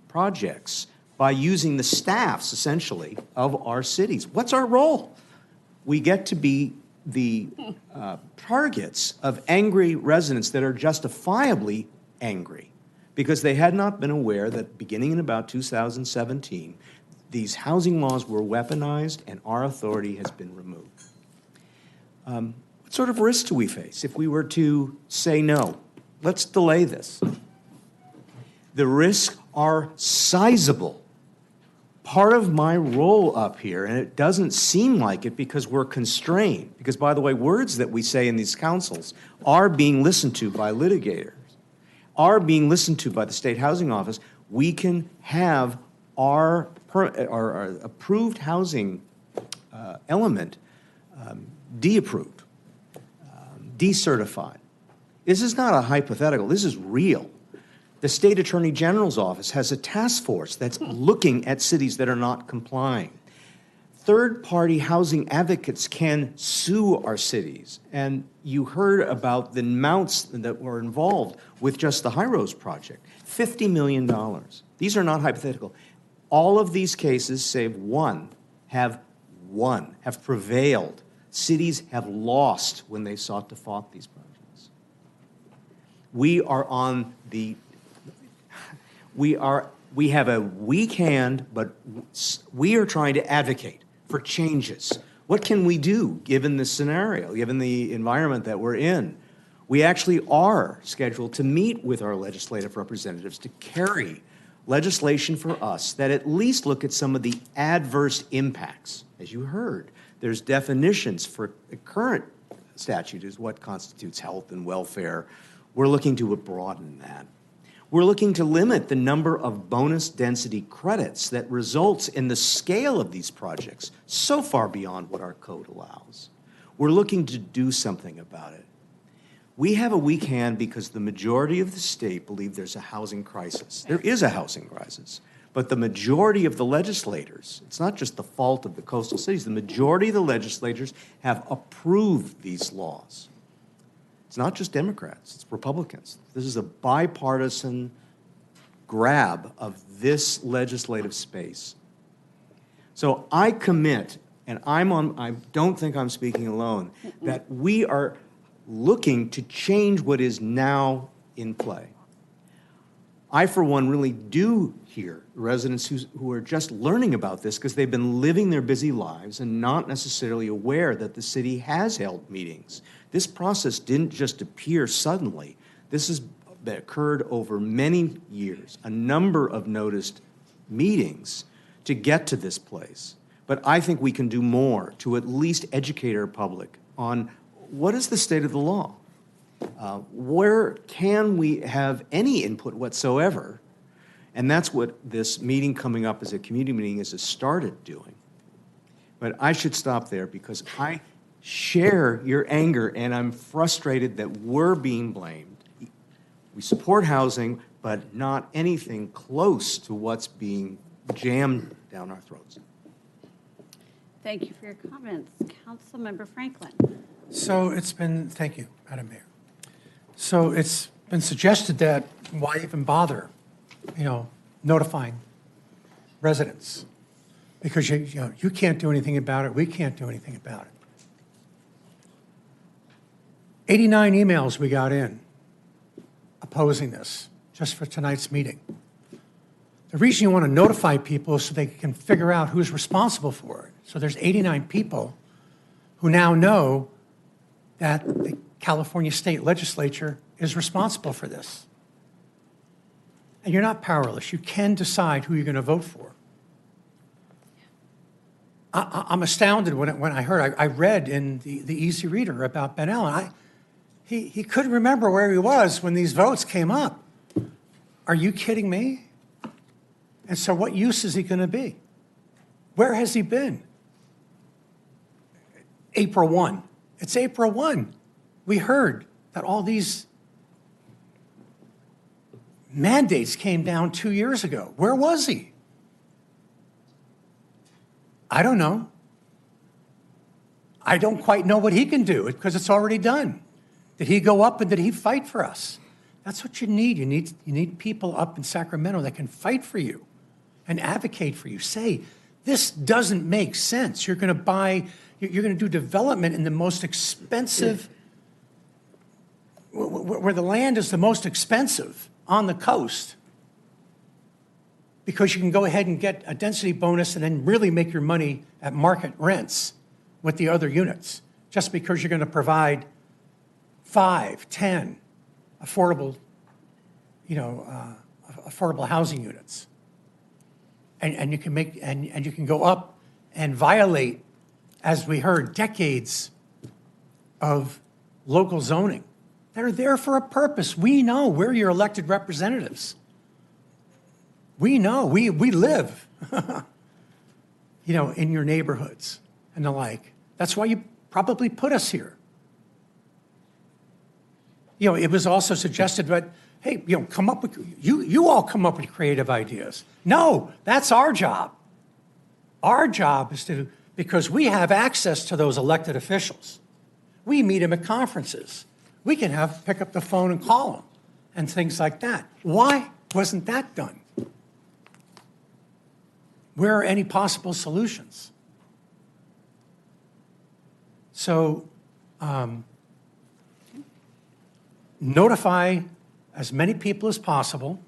projects? by using the staffs, essentially, of our cities. What's our role? We get to be the targets of angry residents that are justifiably angry because they had not been aware that beginning in about 2017, these housing laws were weaponized and our authority has been removed. What sort of risks do we face if we were to say no? Let's delay this. The risks are sizable. Part of my role up here, and it doesn't seem like it because we're constrained, because by the way, words that we say in these councils are being listened to by litigators, are being listened to by the State Housing Office. We can have our approved housing element de-approved, decertified. This is not a hypothetical, this is real. The State Attorney General's office has a task force that's looking at cities that are not complying. Third-party housing advocates can sue our cities. And you heard about the amounts that were involved with just the High Rose project, $50 million. These are not hypothetical. All of these cases, save one, have prevailed. Cities have lost when they sought to fault these projects. We are on the we have a weak hand, but we are trying to advocate for changes. What can we do given this scenario, given the environment that we're in? We actually are scheduled to meet with our legislative representatives to carry legislation for us that at least look at some of the adverse impacts. As you heard, there's definitions for the current statute is what constitutes health and welfare. We're looking to broaden that. We're looking to limit the number of bonus density credits that results in the scale of these projects so far beyond what our code allows. We're looking to do something about it. We have a weak hand because the majority of the state believe there's a housing crisis. There is a housing crisis, but the majority of the legislators, it's not just the fault of the coastal cities, the majority of the legislators have approved these laws. It's not just Democrats, it's Republicans. This is a bipartisan grab of this legislative space. So I commit, and I don't think I'm speaking alone, that we are looking to change what is now in play. I, for one, really do hear residents who are just learning about this because they've been living their busy lives and not necessarily aware that the city has held meetings. This process didn't just appear suddenly. This has occurred over many years, a number of noticed meetings to get to this place. But I think we can do more to at least educate our public on what is the state of the law? Where can we have any input whatsoever? And that's what this meeting coming up as a community meeting has started doing. But I should stop there because I share your anger and I'm frustrated that we're being blamed. We support housing, but not anything close to what's being jammed down our throats.
Thank you for your comments. Councilmember Franklin.
So it's been, thank you, Madam Mayor. So it's been suggested that why even bother, notifying residents? Because you can't do anything about it, we can't do anything about it. 89 emails we got in opposing this just for tonight's meeting. The reason you want to notify people is so they can figure out who's responsible for it. So there's 89 people who now know that the California State Legislature is responsible for this. And you're not powerless. You can decide who you're going to vote for. I'm astounded when I heard, I read in the Easy Reader about Ben Allen. He couldn't remember where he was when these votes came up. Are you kidding me? And so what use is he going to be? Where has he been? April 1. It's April 1. We heard that all these mandates came down 2 years ago. Where was he? I don't know. I don't quite know what he can do because it's already done. Did he go up and did he fight for us? That's what you need. You need people up in Sacramento that can fight for you. and advocate for you. Say, this doesn't make sense. You're going to do development in the most expensive, where the land is the most expensive on the coast, because you can go ahead and get a density bonus and then really make your money at market rents with the other units, just because you're going to provide 5, 10 affordable, affordable housing units. And you can make, and you can go up and violate, as we heard, decades of local zoning. They're there for a purpose. We know, we're your elected representatives. We know, we live, in your neighborhoods and the like. That's why you probably put us here. It was also suggested, but hey, come up with, you all come up with creative ideas. No, that's our job. Our job is to, because we have access to those elected officials. We meet them at conferences. We can pick up the phone and call them and things like that. Why wasn't that done? Where are any possible solutions? So, notify as many people as possible.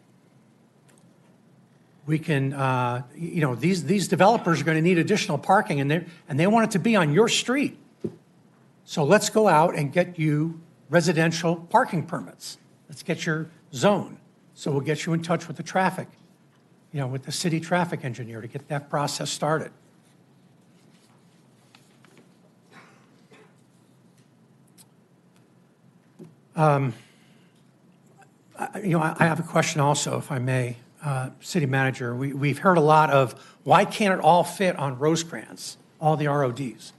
We can, these developers are going to need additional parking, and they want it to be on your street. So let's go out and get you residential parking permits. Let's get your zone. So we'll get you in touch with the traffic, with the city traffic engineer to get that process started. I have a question also, if I may, City Manager. We've heard a lot of, why can't it all fit on Rosecrans, all the RODs?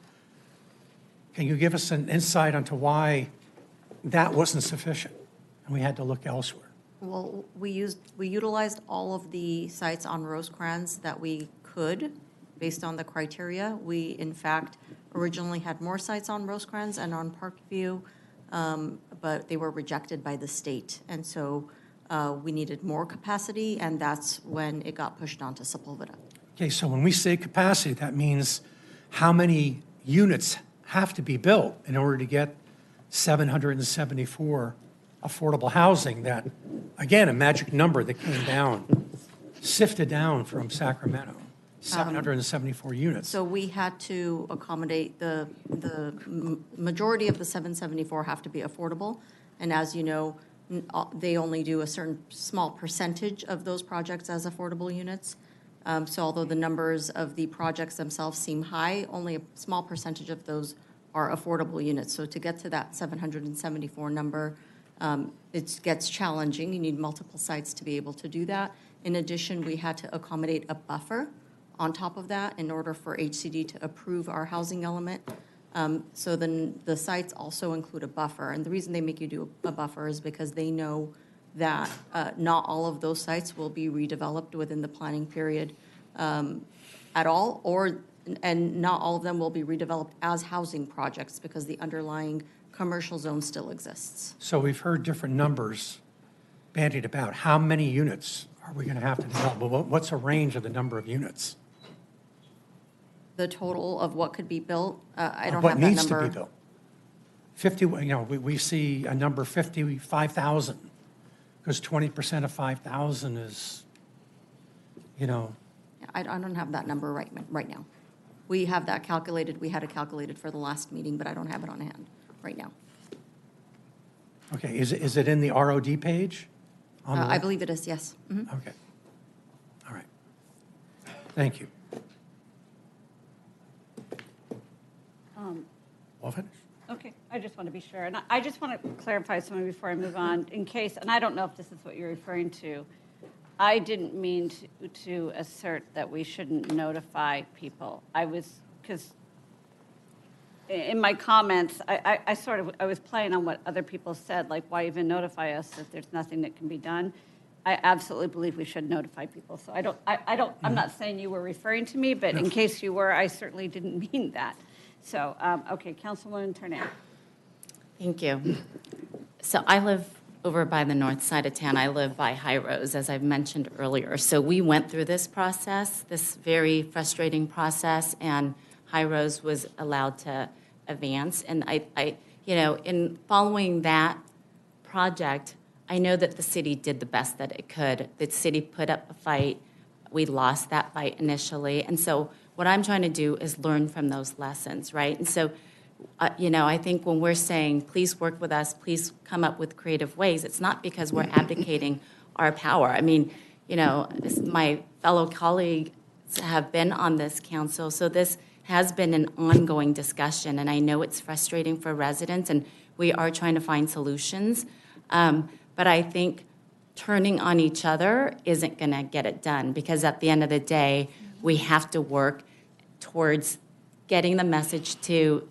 Can you give us an insight onto why that wasn't sufficient and we had to look elsewhere?
Well, we utilized all of the sites on Rosecrans that we could based on the criteria. We, in fact, originally had more sites on Rosecrans and on Parkview, but they were rejected by the state. And so we needed more capacity, and that's when it got pushed onto Sepulveda.
Okay, so when we say capacity, that means how many units have to be built in order to get 774 affordable housing, that, again, a magic number that came down, sifted down from Sacramento, 774 units.
So we had to accommodate the majority of the 774 have to be affordable. And as you know, they only do a certain small percentage of those projects as affordable units. So although the numbers of the projects themselves seem high, only a small percentage of those are affordable units. So to get to that 774 number, it gets challenging. You need multiple sites to be able to do that. In addition, we had to accommodate a buffer on top of that in order for HCD to approve our housing element. So then the sites also include a buffer. And the reason they make you do a buffer is because they know that not all of those sites will be redeveloped within the planning period at all, and not all of them will be redeveloped as housing projects because the underlying commercial zone still exists.
So we've heard different numbers bandied about. How many units are we going to have to develop? Well, what's a range of the number of units?
The total of what could be built, I don't
what
have that
needs
number.
to be built. 50, we see a number 55,000, because 20% of 5,000 is,
I don't have that number right now. We have that calculated. We had it calculated for the last meeting, but I don't have it on hand right now.
Okay, is it in the ROD page?
I believe it is, yes. Mhm.
Okay. All right. Thank you. All finished?
Okay, I just want to be sure. And I just want to clarify something before I move on, in case, and I don't know if this is what you're referring to. I didn't mean to assert that we shouldn't notify people. Because in my comments, I was playing on what other people said, like, why even notify us if there's nothing that can be done? I absolutely believe we should notify people. So I'm not saying you were referring to me, but in case you were, I certainly didn't mean that. So, okay, Councilwoman Tarnay.
Thank you. So I live over by the north side of town. I live by High Rose, as I've mentioned earlier. So we went through this process, this very frustrating process, and High Rose was allowed to advance. And in following that project, I know that the city did the best that it could. The city put up a fight. We lost that fight initially. And so what I'm trying to do is learn from those lessons, right? And so, I think when we're saying, please work with us, please come up with creative ways, it's not because we're abdicating our power. I mean, my fellow colleagues have been on this council, so this has been an ongoing discussion, and I know it's frustrating for residents, and we are trying to find solutions. But I think turning on each other isn't going to get it done, because at the end of the day, we have to work towards getting the message to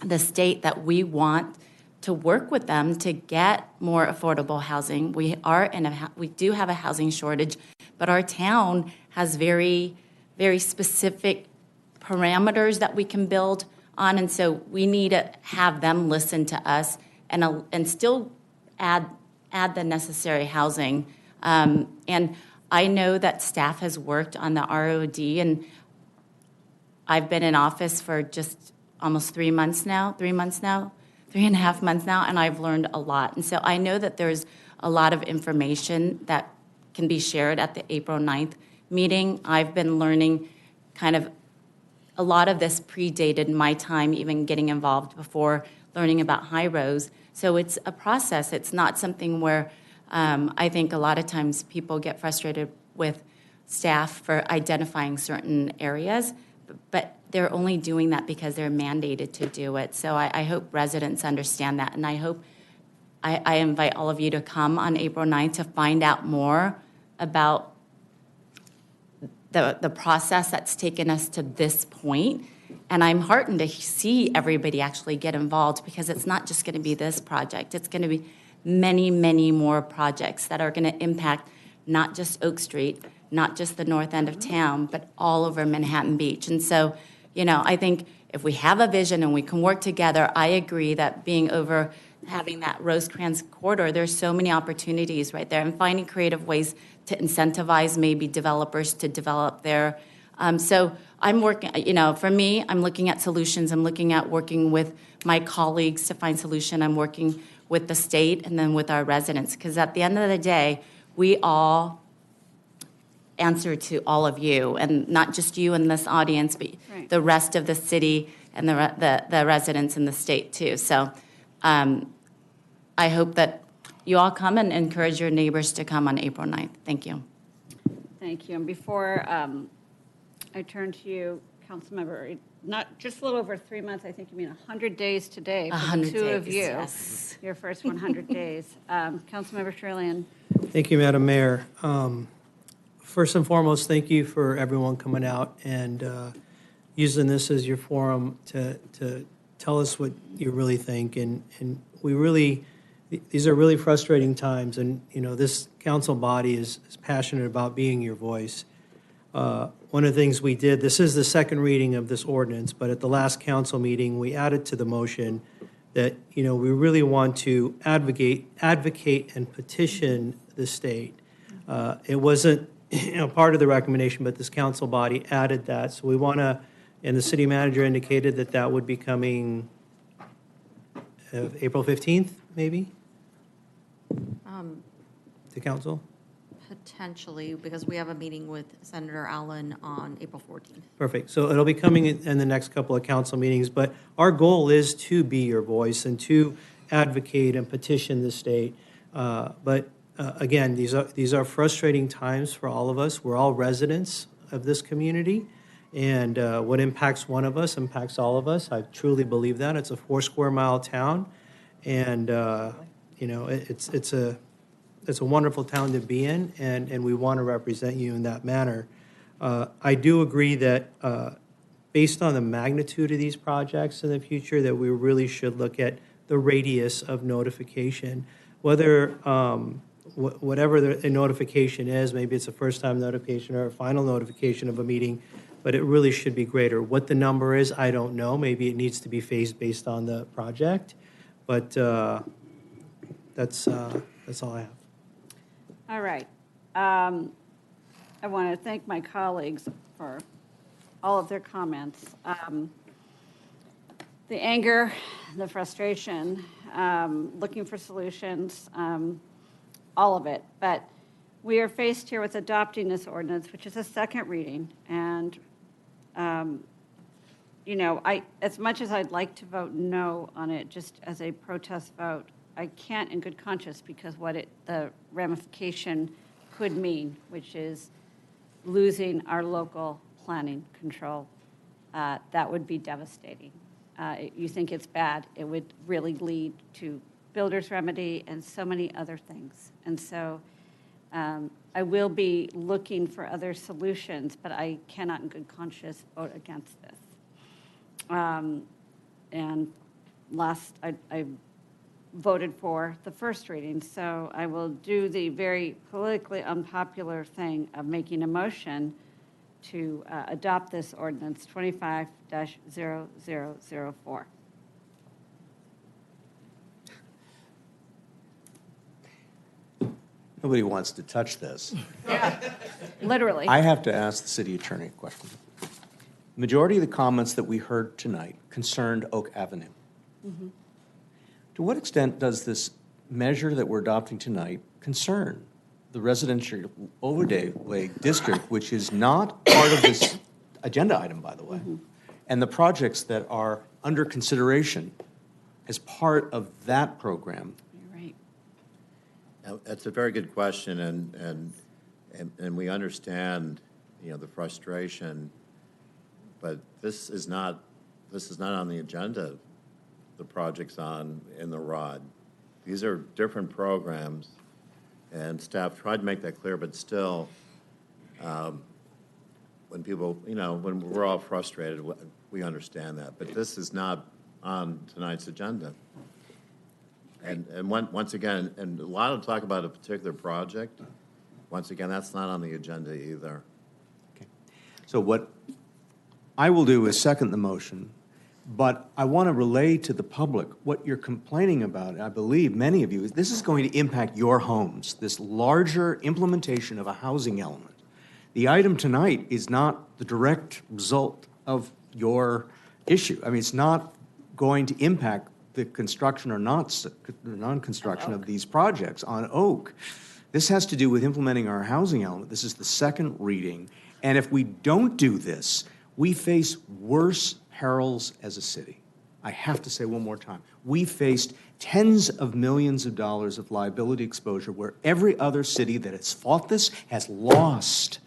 the state that we want to work with them to get more affordable housing. We do have a housing shortage, but our town has very, very specific parameters that we can build on, and so we need to have them listen to us and still add the necessary housing. And I know that staff has worked on the ROD, and I've been in office for just almost 3 months now, 3.5 months now, and I've learned a lot. And so I know that there's a lot of information that can be shared at the April 9th meeting. I've been learning kind of a lot of this predated my time even getting involved before learning about High Rose. So it's a process. It's not something where I think a lot of times people get frustrated with staff for identifying certain areas, but they're only doing that because they're mandated to do it. So I hope residents understand that, and I hope I invite all of you to come on April 9th to find out more about the process that's taken us to this point. And I'm heartened to see everybody actually get involved, because it's not just going to be this project. It's going to be many, many more projects that are going to impact not just Oak Street, not just the north end of town, but all over Manhattan Beach. And so, I think if we have a vision and we can work together, I agree that having that Rosecrans corridor, there's so many opportunities right there, and finding creative ways to incentivize maybe developers to develop there. So I'm working, for me, I'm looking at solutions. I'm looking at working with my colleagues to find solution. I'm working with the state and then with our residents, because at the end of the day, we all answer to all of you, and not just you in this audience, but right, the rest of the city and the residents in the state too. So I hope that you all come and encourage your neighbors to come on April 9th. Thank you.
Thank you. And before I turn to you, Councilmember, not just a little over 3 months, I think you mean 100 days today for the two of you.
Yes.
Your first 100 days. Councilmember Charelian.
Thank you, Madam Mayor. First and foremost, thank you for everyone coming out and using this as your forum to tell us what you really think. And we really, these are really frustrating times, and this council body is passionate about being your voice. One of the things we did, this is the second reading of this ordinance, but at the last council meeting, we added to the motion that, we really want to advocate and petition the state. It wasn't, part of the recommendation, but this council body added that. So we want to, and the city manager indicated that that would be coming April 15th, maybe? To council?
Potentially, because we have a meeting with Senator Allen on April 14th.
Perfect. So it'll be coming in the next couple of council meetings, but our goal is to be your voice and to advocate and petition the state. Again, these are frustrating times for all of us. We're all residents of this community, and what impacts one of us impacts all of us. I truly believe that. It's a 4 square mile town, and it's a wonderful town to be in, and we want to represent you in that manner. I do agree that based on the magnitude of these projects in the future, that we really should look at the radius of notification, whether whatever the notification is, maybe it's a first-time notification or a final notification of a meeting, but it really should be greater. What the number is, I don't know. Maybe it needs to be phased based on the project, but that's all I have.
All right. I want to thank my colleagues for all of their comments. The anger, the frustration, looking for solutions, all of it. But we are faced here with adopting this ordinance, which is a second reading. And, you know, as much as I'd like to vote no on it, just as a protest vote, I can't in good conscience because the ramification could mean, which is losing our local planning control. That would be devastating. You think it's bad, it would really lead to builder's remedy and so many other things. And so I will be looking for other solutions, but I cannot in good conscience vote against this. And last, I voted for the first reading, so I will do the very politically unpopular thing of making a motion to adopt this ordinance 25-0004.
Nobody wants to touch this.
Literally.
I have to ask the city attorney a question. The majority of the comments that we heard tonight concerned Oak Avenue.
Mm-hmm.
To what extent does this measure that we're adopting tonight concern the residential overlay district, which is not part of this agenda item, by the way,
mm-hmm.
and the projects that are under consideration as part of that program?
You're right.
That's a very good question, and we understand, you know, the frustration, but this is not on the agenda. The projects in the ROD. These are different programs, and staff tried to make that clear, but still, when people, you know, when we're all frustrated, we understand that. But this is not on tonight's agenda. And once again, and a lot of talk about a particular project, once again, that's not on the agenda either.
Okay. So what I will do is second the motion. But I want to relay to the public what you're complaining about, I believe many of you, is this is going to impact your homes, this larger implementation of a housing element. The item tonight is not the direct result of your issue. I mean, it's not going to impact the construction or non-construction of these projects on Oak. This has to do with implementing our housing element. This is the second reading. And if we don't do this, we face worse perils as a city. I have to say one more time. We faced tens of millions of dollars of liability exposure where every other city that has fought this has lost.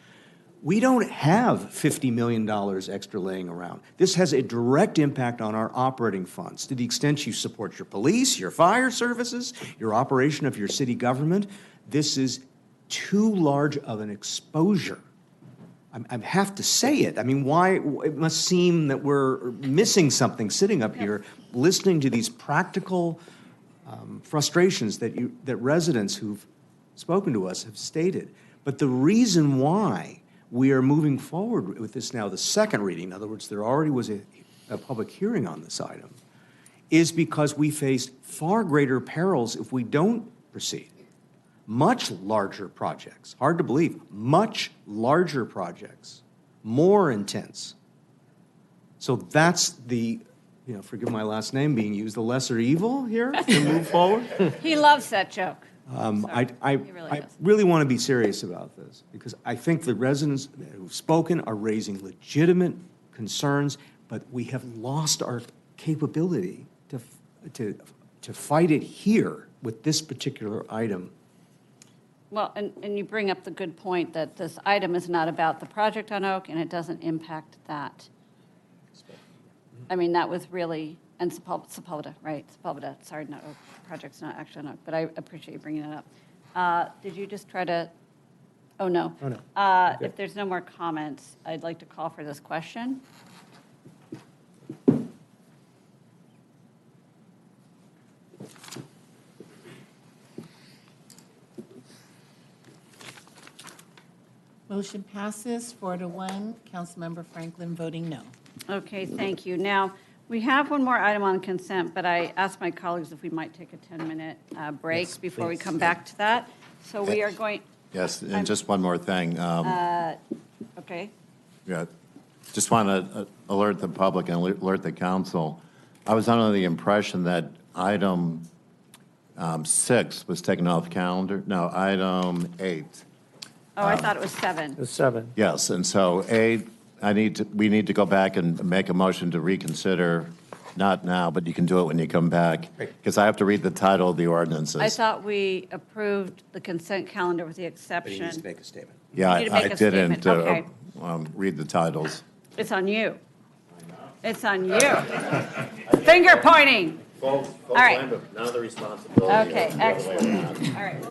We don't have $50 million extra laying around. This has a direct impact on our operating funds to the extent you support your police, your fire services, your operation of your city government. This is too large of an exposure. I have to say it. I mean, why? It must seem that we're missing something sitting up here, listening to these practical frustrations that residents who've spoken to us have stated. But the reason why we are moving forward with this now, the second reading, in other words, there already was a public hearing on this item, is because we face far greater perils if we don't proceed. Much larger projects, hard to believe, much larger projects, more intense. So that's the, you know, forgive my last name being used, the lesser evil here to move forward.
He loves that joke.
I really want to be serious about this because I think the residents who've spoken are raising legitimate concerns, but we have lost our capability to fight it here with this particular item.
Well, and you bring up the good point that this item is not about the project on Oak, and it doesn't impact that. I mean, that was really, and Sepulveda, right? Sepulveda, sorry, not Oak. Project's not actually on Oak, but I appreciate you bringing it up. Did you just try to, oh, no.
Oh, no.
If there's no more comments, I'd like to call for this question.
Motion passes 4-1. Councilmember Franklin voting no.
Okay, thank you. Now, We have one more item on consent, but I asked my colleagues if we might take a 10-minute break
Yes,
before we
please.
come back to that. So we are going,
Yes, and just one more thing.
okay,
Yeah, just want to alert the public and alert the council. I was under the impression that item 6 was taken off the calendar. No, item 8.
oh, I thought it was 7.
The 7.
Yes, and so 8, we need to go back and make a motion to reconsider, not now, but you can do it when you come back, because I have to read the title of the ordinances.
I thought we approved the consent calendar with the
But he
exception.
needs to make a statement.
Yeah,
You need to make
I
a statement,
didn't
okay.
read the titles.
It's on you. It's on you. Finger pointing. All right.
None of the responsibility.
Okay, excellent. All right.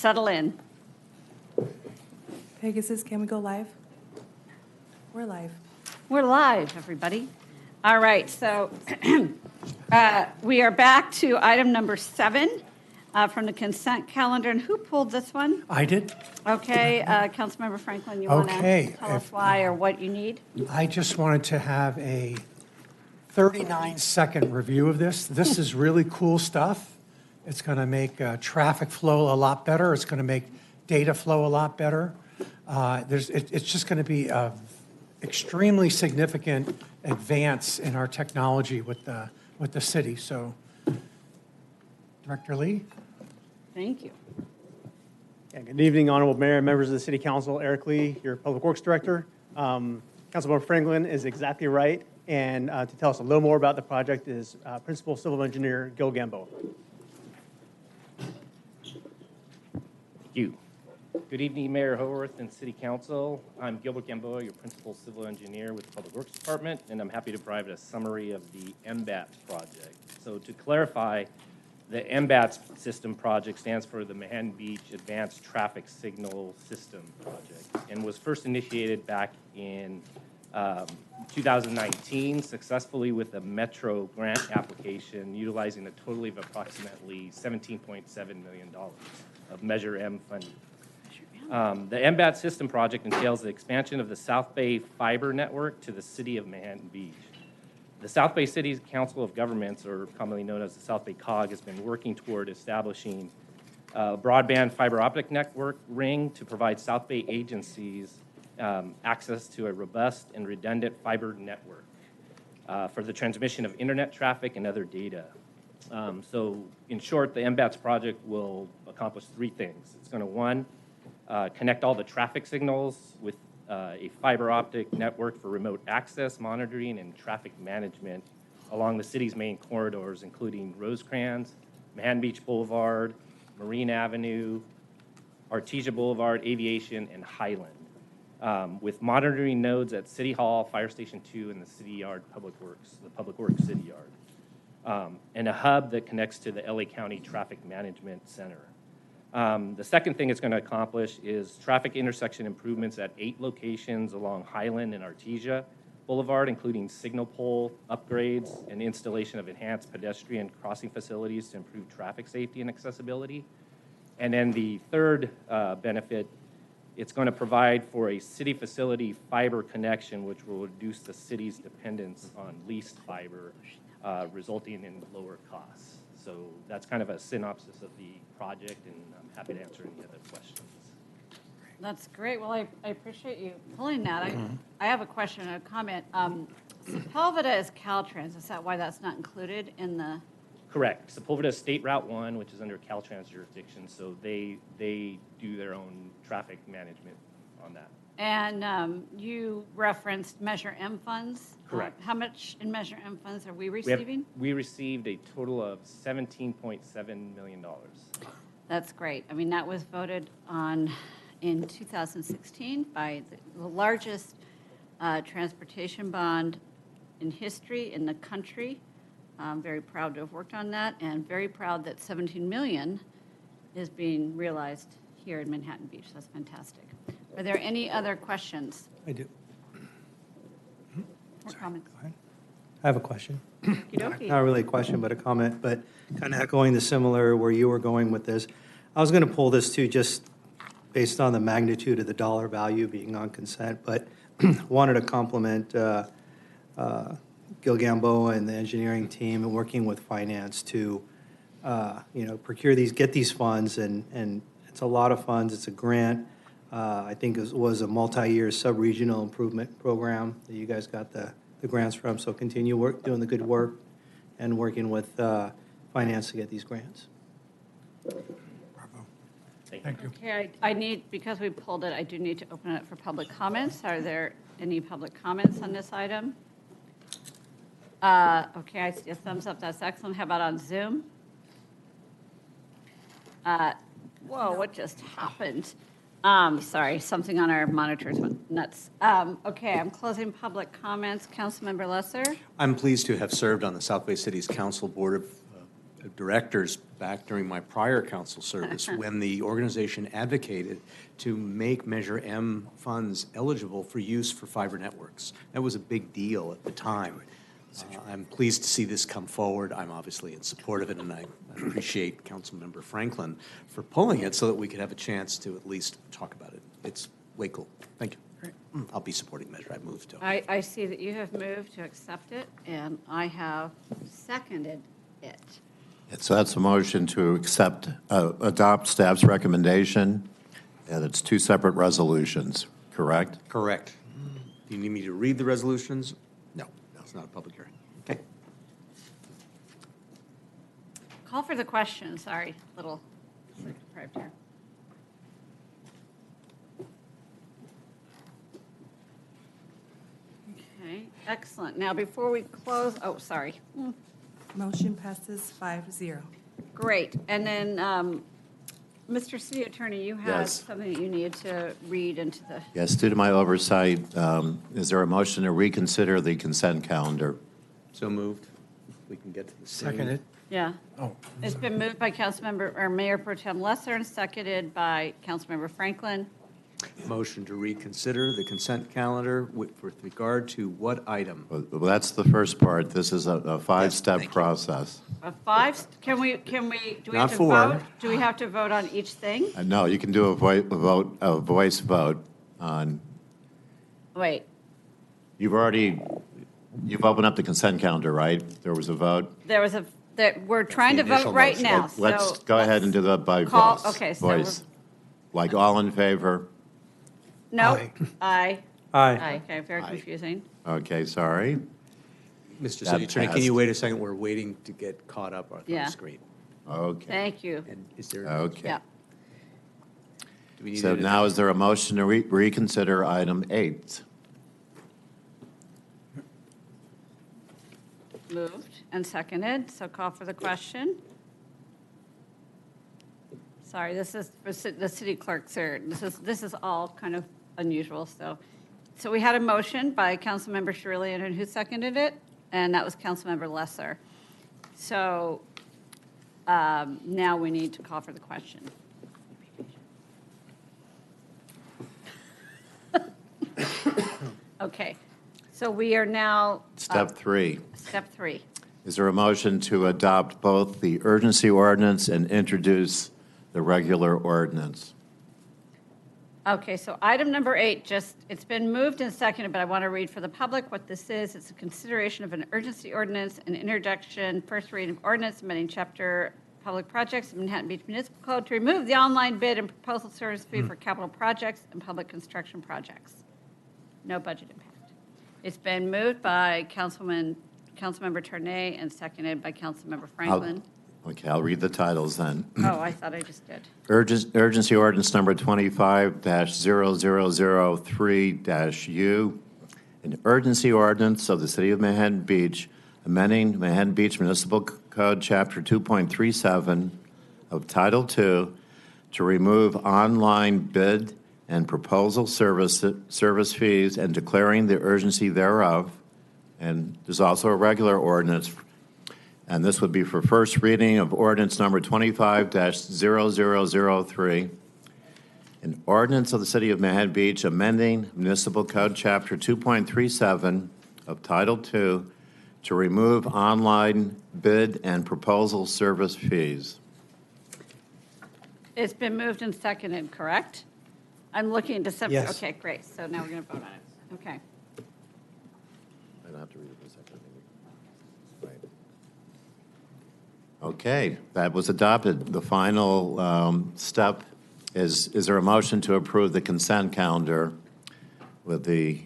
settle in.
Pegasus, can we go live? We're live.
We're live, everybody. All right, so we are back to item number 7 from the consent calendar. And who pulled this one?
I did.
Okay, Councilmember Franklin, you want
Okay,
to tell us why or what you need?
I just wanted to have a 39-second review of this. This is really cool stuff. It's going to make traffic flow a lot better. It's going to make data flow a lot better. It's just going to be an extremely significant advance in our technology with the city. So, Director Lee?
Thank you.
Yeah, good evening, Honorable Mayor, members of the City Council. Eric Lee, your Public Works Director. Councilmember Franklin is exactly right. And to tell us a little more about the project is Principal Civil Engineer Gil Gamboa.
Thank you. Good evening, Mayor Howorth and City Council. I'm Gilbert Gamboa, your Principal Civil Engineer with the Public Works Department, and I'm happy to provide a summary of the MBATS project. So to clarify, the MBATS system project stands for the Manhattan Beach Advanced Traffic Signal System project and was first initiated back in 2019 successfully with a Metro grant application utilizing a total of approximately $17.7 million of Measure M funding. The MBAT system project entails the expansion of the South Bay fiber network to the city of Manhattan Beach. The South Bay City Council of Governments, or commonly known as the South Bay COG, has been working toward establishing a broadband fiber optic network ring to provide South Bay agencies access to a robust and redundant fiber network for the transmission of internet traffic and other data. So in short, the MBATS project will accomplish 3 things. It's going to, 1, connect all the traffic signals with a fiber optic network for remote access, monitoring, and traffic management along the city's main corridors, including Rosecrans, Manhattan Beach Boulevard, Marine Avenue, Artesia Boulevard, Aviation, and Highland, with monitoring nodes at City Hall, Fire Station 2, and the City Yard Public Works, the Public Works City Yard, and a hub that connects to the LA County Traffic Management Center. The second thing it's going to accomplish is traffic intersection improvements at 8 locations along Highland and Artesia Boulevard, including signal pole upgrades and installation of enhanced pedestrian crossing facilities to improve traffic safety and accessibility. And then the third benefit, it's going to provide for a city facility fiber connection, which will reduce the city's dependence on leased fiber, resulting in lower costs. So that's kind of a synopsis of the project, and I'm happy to answer any other questions.
That's great. Well, I appreciate you pulling that. I have a question and a comment. Sepulveda is Caltrans. Is that why that's not included in the?
Correct. Sepulveda is State Route 1, which is under Caltrans jurisdiction, so they do their own traffic management on that.
And you referenced Measure M funds.
Correct.
How much in Measure M funds are we receiving?
We received a total of $17.7 million.
That's great. I mean, that was voted on in 2016 by the largest transportation bond in history in the country. I'm very proud to have worked on that, and very proud that $17 million is being realized here in Manhattan Beach. That's fantastic. Are there any other questions
I do.
or comments?
I have a question.
Okey-dokey.
Not really a question, but a comment, but kind of echoing the similar where you were going with this. I was going to pull this too, just based on the magnitude of the dollar value being on consent, but wanted to compliment Gil Gamboa and the engineering team and working with finance to, procure these, get these funds, and it's a lot of funds. It's a grant. I think it was a multi-year sub-regional improvement program that you guys got the grants from. So continue doing the good work and working with finance to get these grants.
Thank you.
Okay, I need, because we pulled it, I do need to open it for public comments. Are there any public comments on this item? Okay, I see a thumbs up. That's excellent. How about on Zoom? Whoa, what just happened? Sorry, something on our monitors went nuts. Okay, I'm closing public comments. Councilmember Lesser?
I'm pleased to have served on the South Bay City's Council Board of directors back during my prior council service when the organization advocated to make Measure M funds eligible for use for fiber networks. That was a big deal at the time. I'm pleased to see this come forward. I'm obviously in support of it, and I appreciate Councilmember Franklin for pulling it so that we could have a chance to at least talk about it. It's way cool. Thank you. I'll be supporting the measure. I moved to.
I see that you have moved to accept it, and I have seconded it.
So that's a motion to accept, adopt staff's recommendation, and it's two separate resolutions, correct?
Correct. Do you need me to read the resolutions? No, it's not a public hearing. Okay.
Call for the question. Sorry, little deprived here. Okay, excellent. Now, before we close, oh, sorry.
Motion passes 5-0.
Great. And then, Mr. City Attorney, you had
Yes.
something that you needed to read into the,
Yes, due to my oversight, is there a motion to reconsider the consent calendar?
So moved. We can get to the same.
Seconded.
yeah.
Oh,
It's been moved by Councilmember, or Mayor Pro Tem Lesser, and seconded by Councilmember Franklin.
Motion to reconsider the consent calendar with regard to what item?
Well, that's the first part. This is a five-step
thank you.
process.
A five, can we, do we
Not
have to
four.
vote? Do we have to vote on each thing?
No, you can do a voice vote on,
Wait,
you've opened up the consent calendar, right? There was a vote?
there was that we're trying to
the
vote
initial
right
motion.
now.
Let's
so
go ahead
let's
and do that by
call-
voice.
okay, so
Voice. Like all in favor?
No,
Aye.
aye.
Aye.
Okay, very confusing.
Okay, sorry.
Mr.
That
City Attorney, can
passed.
you wait a second? We're waiting to get caught up on
Yeah.
the screen.
Okay.
Thank you.
And is there?
Okay.
Yeah.
Do we need
So
to-
now is there a motion to reconsider item 8?
Moved and seconded, so call for the question. Sorry, this is, for the city clerks are, this is all kind of unusual, so. So we had a motion by Councilmember Charelian, and who seconded it? And that was Councilmember Lesser. So now we need to call for the question. Okay, so we are now.
Step 3.
Step 3.
Is there a motion to adopt both the urgency ordinance and introduce the regular ordinance?
Okay, so item number 8, it's been moved and seconded, but I want to read for the public what this is. It's a consideration of an urgency ordinance, an introduction, first reading of ordinance, amending chapter public projects of Manhattan Beach Municipal Code to remove the online bid and proposal service fee for capital projects and public construction projects. No budget impact. It's been moved by Councilmember Tarnay and seconded by Councilmember Franklin.
Okay, I'll read the titles then.
Oh, I thought I just did.
Urgency ordinance number 25-0003-U, an urgency ordinance of the City of Manhattan Beach, amending Manhattan Beach Municipal Code, Chapter 2.37 of Title II to remove online bid and proposal service fees and declaring the urgency thereof. And there's also a regular ordinance, and this would be for first reading of ordinance number 25-0003, an ordinance of the City of Manhattan Beach amending Municipal Code Chapter 2.37 of Title II to remove online bid and proposal service fees.
It's been moved and seconded, correct? I'm looking to December.
Yes.
Okay, great. So now we're going to vote on it. Okay.
I don't have to read it for a second. Right. Okay, that was adopted. The final step is there a motion to approve the consent calendar with the,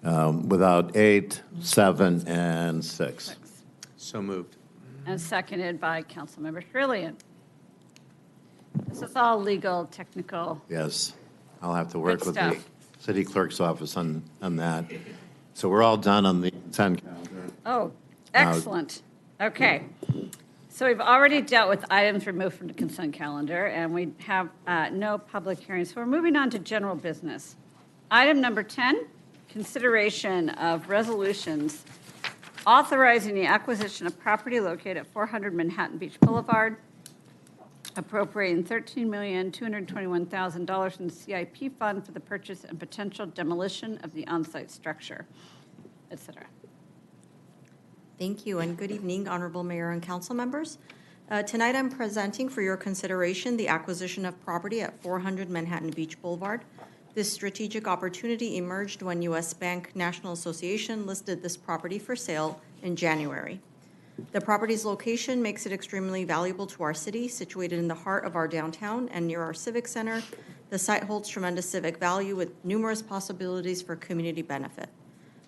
without 8, 7, and 6?
So moved.
And seconded by Councilmember Charelian. This is all legal, technical.
Yes, I'll have to work
Good
with the
stuff.
city clerk's office on that. So we're all done on the consent calendar.
Oh, excellent. Okay. So we've already dealt with items removed from the consent calendar, and we have no public hearings. So we're moving on to general business. Item number 10, consideration of resolutions authorizing the acquisition of property located at 400 Manhattan Beach Boulevard, appropriating $13,221,000 from the CIP fund for the purchase and potential demolition of the on-site structure, et cetera.
Thank you, and good evening, Honorable Mayor and council members. Tonight, I'm presenting for your consideration the acquisition of property at 400 Manhattan Beach Boulevard. This strategic opportunity emerged when U.S. Bank National Association listed this property for sale in January. The property's location makes it extremely valuable to our city. Situated in the heart of our downtown and near our civic center, the site holds tremendous civic value with numerous possibilities for community benefit.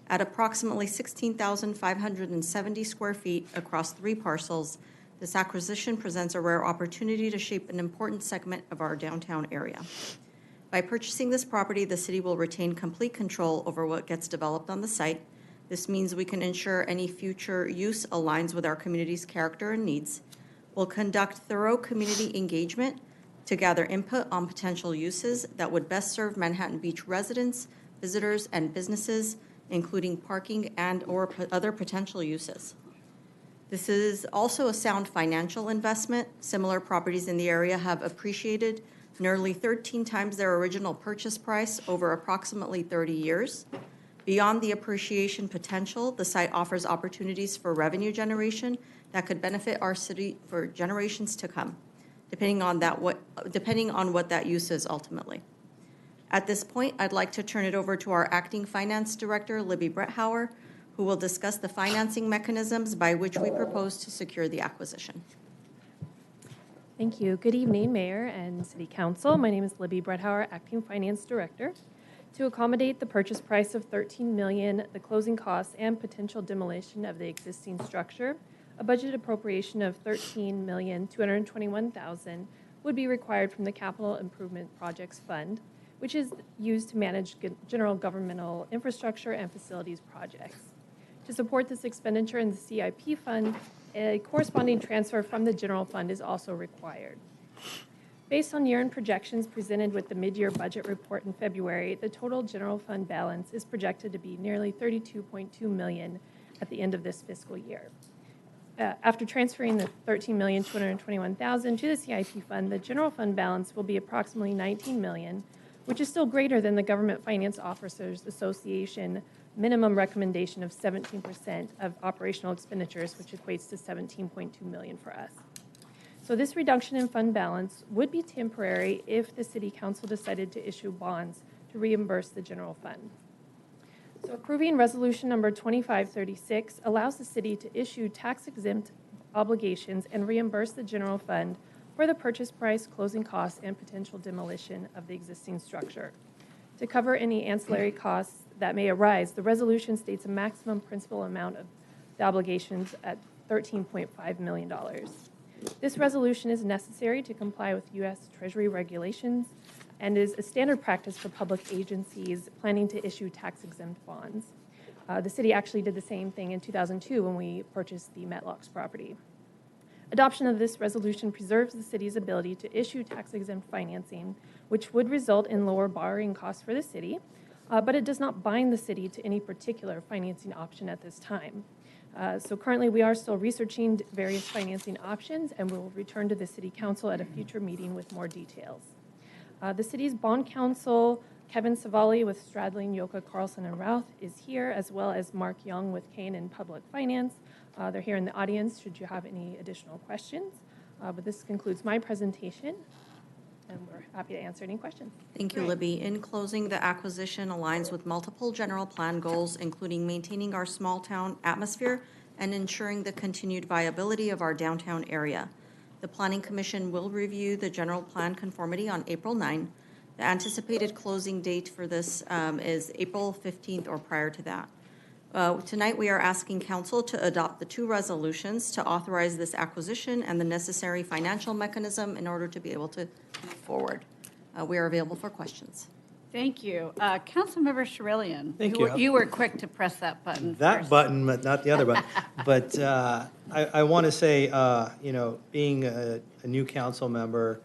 At approximately 16,570 square feet across 3 parcels, this acquisition presents a rare opportunity to shape an important segment of our downtown area. By purchasing this property, the city will retain complete control over what gets developed on the site. This means we can ensure any future use aligns with our community's character and needs. We'll conduct thorough community engagement to gather input on potential uses that would best serve Manhattan Beach residents, visitors, and businesses, including parking and/or other potential uses. This is also a sound financial investment. Similar properties in the area have appreciated nearly 13 times their original purchase price over approximately 30 years. Beyond the appreciation potential, the site offers opportunities for revenue generation that could benefit our city for generations to come, depending on what that use is ultimately. At this point, I'd like to turn it over to our Acting Finance Director, Libby Bretthauer, who will discuss the financing mechanisms by which we propose to secure the acquisition.
Thank you. Good evening, Mayor and City Council. My name is Libby Bretthauer, Acting Finance Director. To accommodate the purchase price of $13 million, the closing costs, and potential demolition of the existing structure, a budget appropriation of $13,221,000 would be required from the Capital Improvement Projects Fund, which is used to manage general governmental infrastructure and facilities projects. To support this expenditure in the CIP fund, a corresponding transfer from the general fund is also required. Based on year-end projections presented with the mid-year budget report in February, the total general fund balance is projected to be nearly $32.2 million at the end of this fiscal year. After transferring the $13,221,000 to the CIP fund, the general fund balance will be approximately $19 million, which is still greater than the Government Finance Officers Association minimum recommendation of 17% of operational expenditures, which equates to $17.2 million for us. So this reduction in fund balance would be temporary if the City Council decided to issue bonds to reimburse the general fund. So approving resolution number 2536 allows the city to issue tax-exempt obligations and reimburse the general fund for the purchase price, closing costs, and potential demolition of the existing structure. To cover any ancillary costs that may arise, the resolution states a maximum principal amount of the obligations at $13.5 million. This resolution is necessary to comply with U.S. Treasury regulations and is a standard practice for public agencies planning to issue tax-exempt bonds. The city actually did the same thing in 2002 when we purchased the Metlocks property. Adoption of this resolution preserves the city's ability to issue tax-exempt financing, which would result in lower borrowing costs for the city, but it does not bind the city to any particular financing option at this time. So currently, we are still researching various financing options, and we will return to the City Council at a future meeting with more details. The city's bond counsel, Kevin Savali with Stradling, Yoka, Carlson, and Routh is here, as well as Mark Young with Kane in Public Finance. They're here in the audience should you have any additional questions. But this concludes my presentation, and we're happy to answer any questions.
Thank you, Libby. In closing, the acquisition aligns with multiple general plan goals, including maintaining our small town atmosphere and ensuring the continued viability of our downtown area. The Planning Commission will review the general plan conformity on April 9. The anticipated closing date for this is April 15th or prior to that. Tonight, we are asking Council to adopt the 2 resolutions to authorize this acquisition and the necessary financial mechanism in order to be able to move forward. We are available for questions.
Thank you. Councilmember Charelian.
Thank you.
You were quick to press that button.
That
first.
button, but not the other button. But I want to say, being a new council member,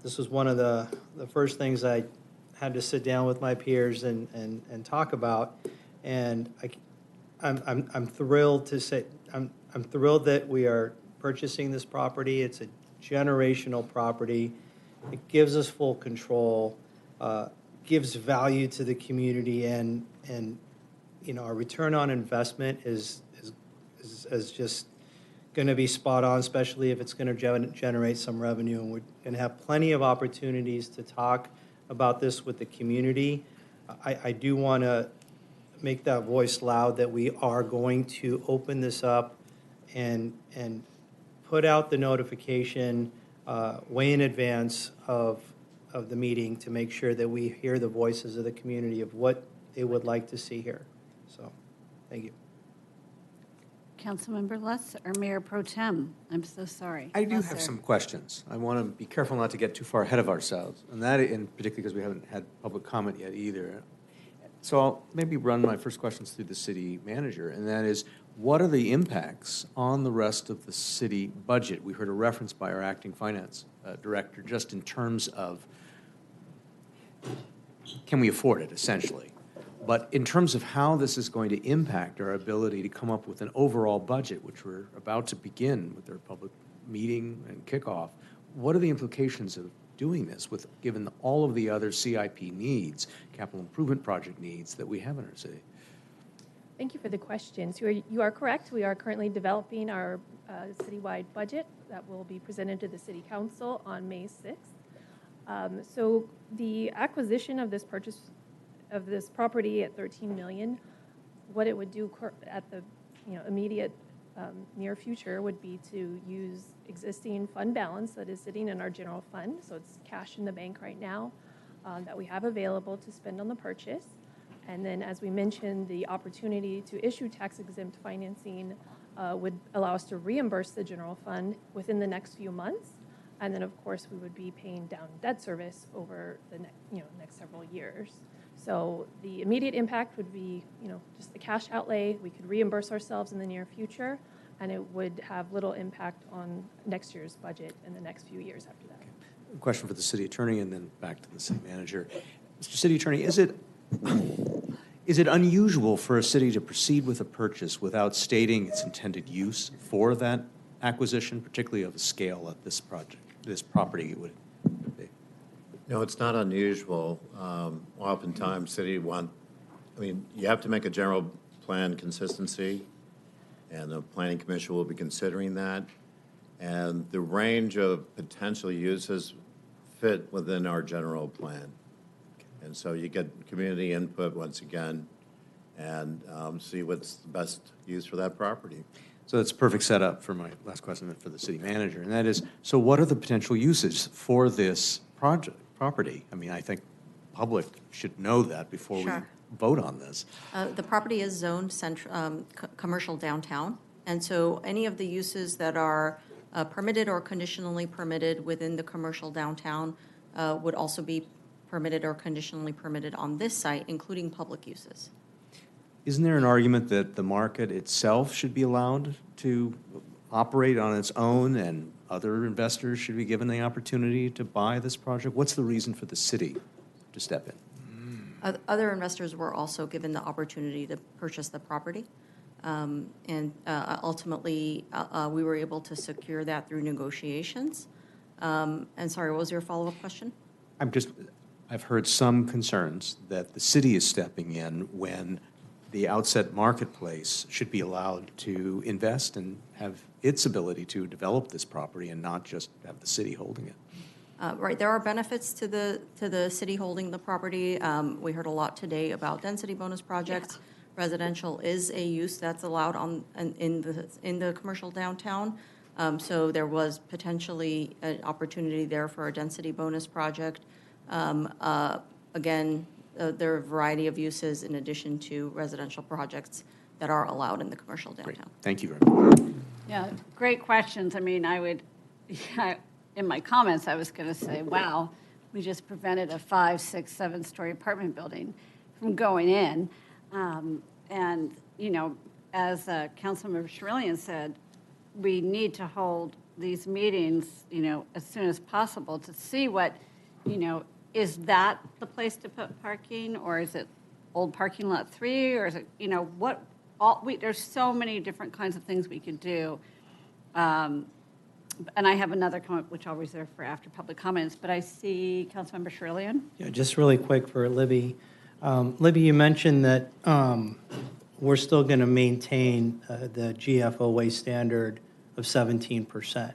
this was one of the first things I had to sit down with my peers and talk about. And I'm thrilled to say, I'm thrilled that we are purchasing this property. It's a generational property. It gives us full control, gives value to the community, and you know, our return on investment is just going to be spot on, especially if it's going to generate some revenue. And we're going to have plenty of opportunities to talk about this with the community. I do want to make that voice loud that we are going to open this up and put out the notification way in advance of the meeting to make sure that we hear the voices of the community of what they would like to see here. So, thank you.
Councilmember Lesser, or Mayor Pro Tem, I'm so sorry.
I do
Lesser.
have some questions. I want to be careful not to get too far ahead of ourselves, and that, in particular, because we haven't had public comment yet either. So I'll maybe run my first questions through the city manager, and that is, what are the impacts on the rest of the city budget? We heard a reference by our acting finance director, just in terms of, can we afford it, essentially? But in terms of how this is going to impact our ability to come up with an overall budget, which we're about to begin with our public meeting and kickoff, what are the implications of doing this with, given all of the other CIP needs, capital improvement project needs that we have in our city?
Thank you for the questions. You are correct. We are currently developing our citywide budget that will be presented to the City Council on May 6th. So the acquisition of this property at $13 million, what it would do at the immediate near future would be to use existing fund balance that is sitting in our general fund. So it's cash in the bank right now that we have available to spend on the purchase. And then, as we mentioned, the opportunity to issue tax-exempt financing would allow us to reimburse the general fund within the next few months. And then, of course, we would be paying down debt service over the next several years. So the immediate impact would be, just the cash outlay. We could reimburse ourselves in the near future, and it would have little impact on next year's budget and the next few years after that.
Okay. A question for the city attorney, and then back to the city manager. Mr. City Attorney, is it unusual for a city to proceed with a purchase without stating its intended use for that acquisition, particularly of a scale at this property would be?
No, it's not unusual. Oftentimes, you have to make a general plan consistency, and the Planning Commission will be considering that. And the range of potential uses fit within our general plan. And so you get community input once again and see what's the best use for that property.
So that's a perfect setup for my last question for the city manager, and that is, so what are the potential uses for this property? I mean, I think public should know that before we vote on this.
The property is zoned commercial downtown, and so any of the uses that are permitted or conditionally permitted within the commercial downtown would also be permitted or conditionally permitted on this site, including public uses.
Isn't there an argument that the market itself should be allowed to operate on its own and other investors should be given the opportunity to buy this project? What's the reason for the city to step in?
Other investors were also given the opportunity to purchase the property. And ultimately, we were able to secure that through negotiations. And sorry, what was your follow-up question?
I've heard some concerns that the city is stepping in when the outset marketplace should be allowed to invest and have its ability to develop this property and not just have the city holding it.
Right, there are benefits to the city holding the property. We heard a lot today about density bonus projects. Yeah. Residential is a use that's allowed in the commercial downtown. So there was potentially an opportunity there for a density bonus project. Again, there are a variety of uses in addition to residential projects that are allowed in the commercial downtown.
Great. Thank you very much.
Yeah, great questions. I mean, in my comments, I was going to say, wow, we just prevented a 5, 6, 7-story apartment building from going in. And, as Councilmember Charelian said, we need to hold these meetings, as soon as possible to see what, is that the place to put parking, or is it old parking lot 3, or is it, what there's so many different kinds of things we could do. And I have another comment, which I'll reserve for after public comments, but I see Councilmember Charelian.
Yeah, just really quick for Libby. Libby, you mentioned that we're still going to maintain the GFOA standard of 17%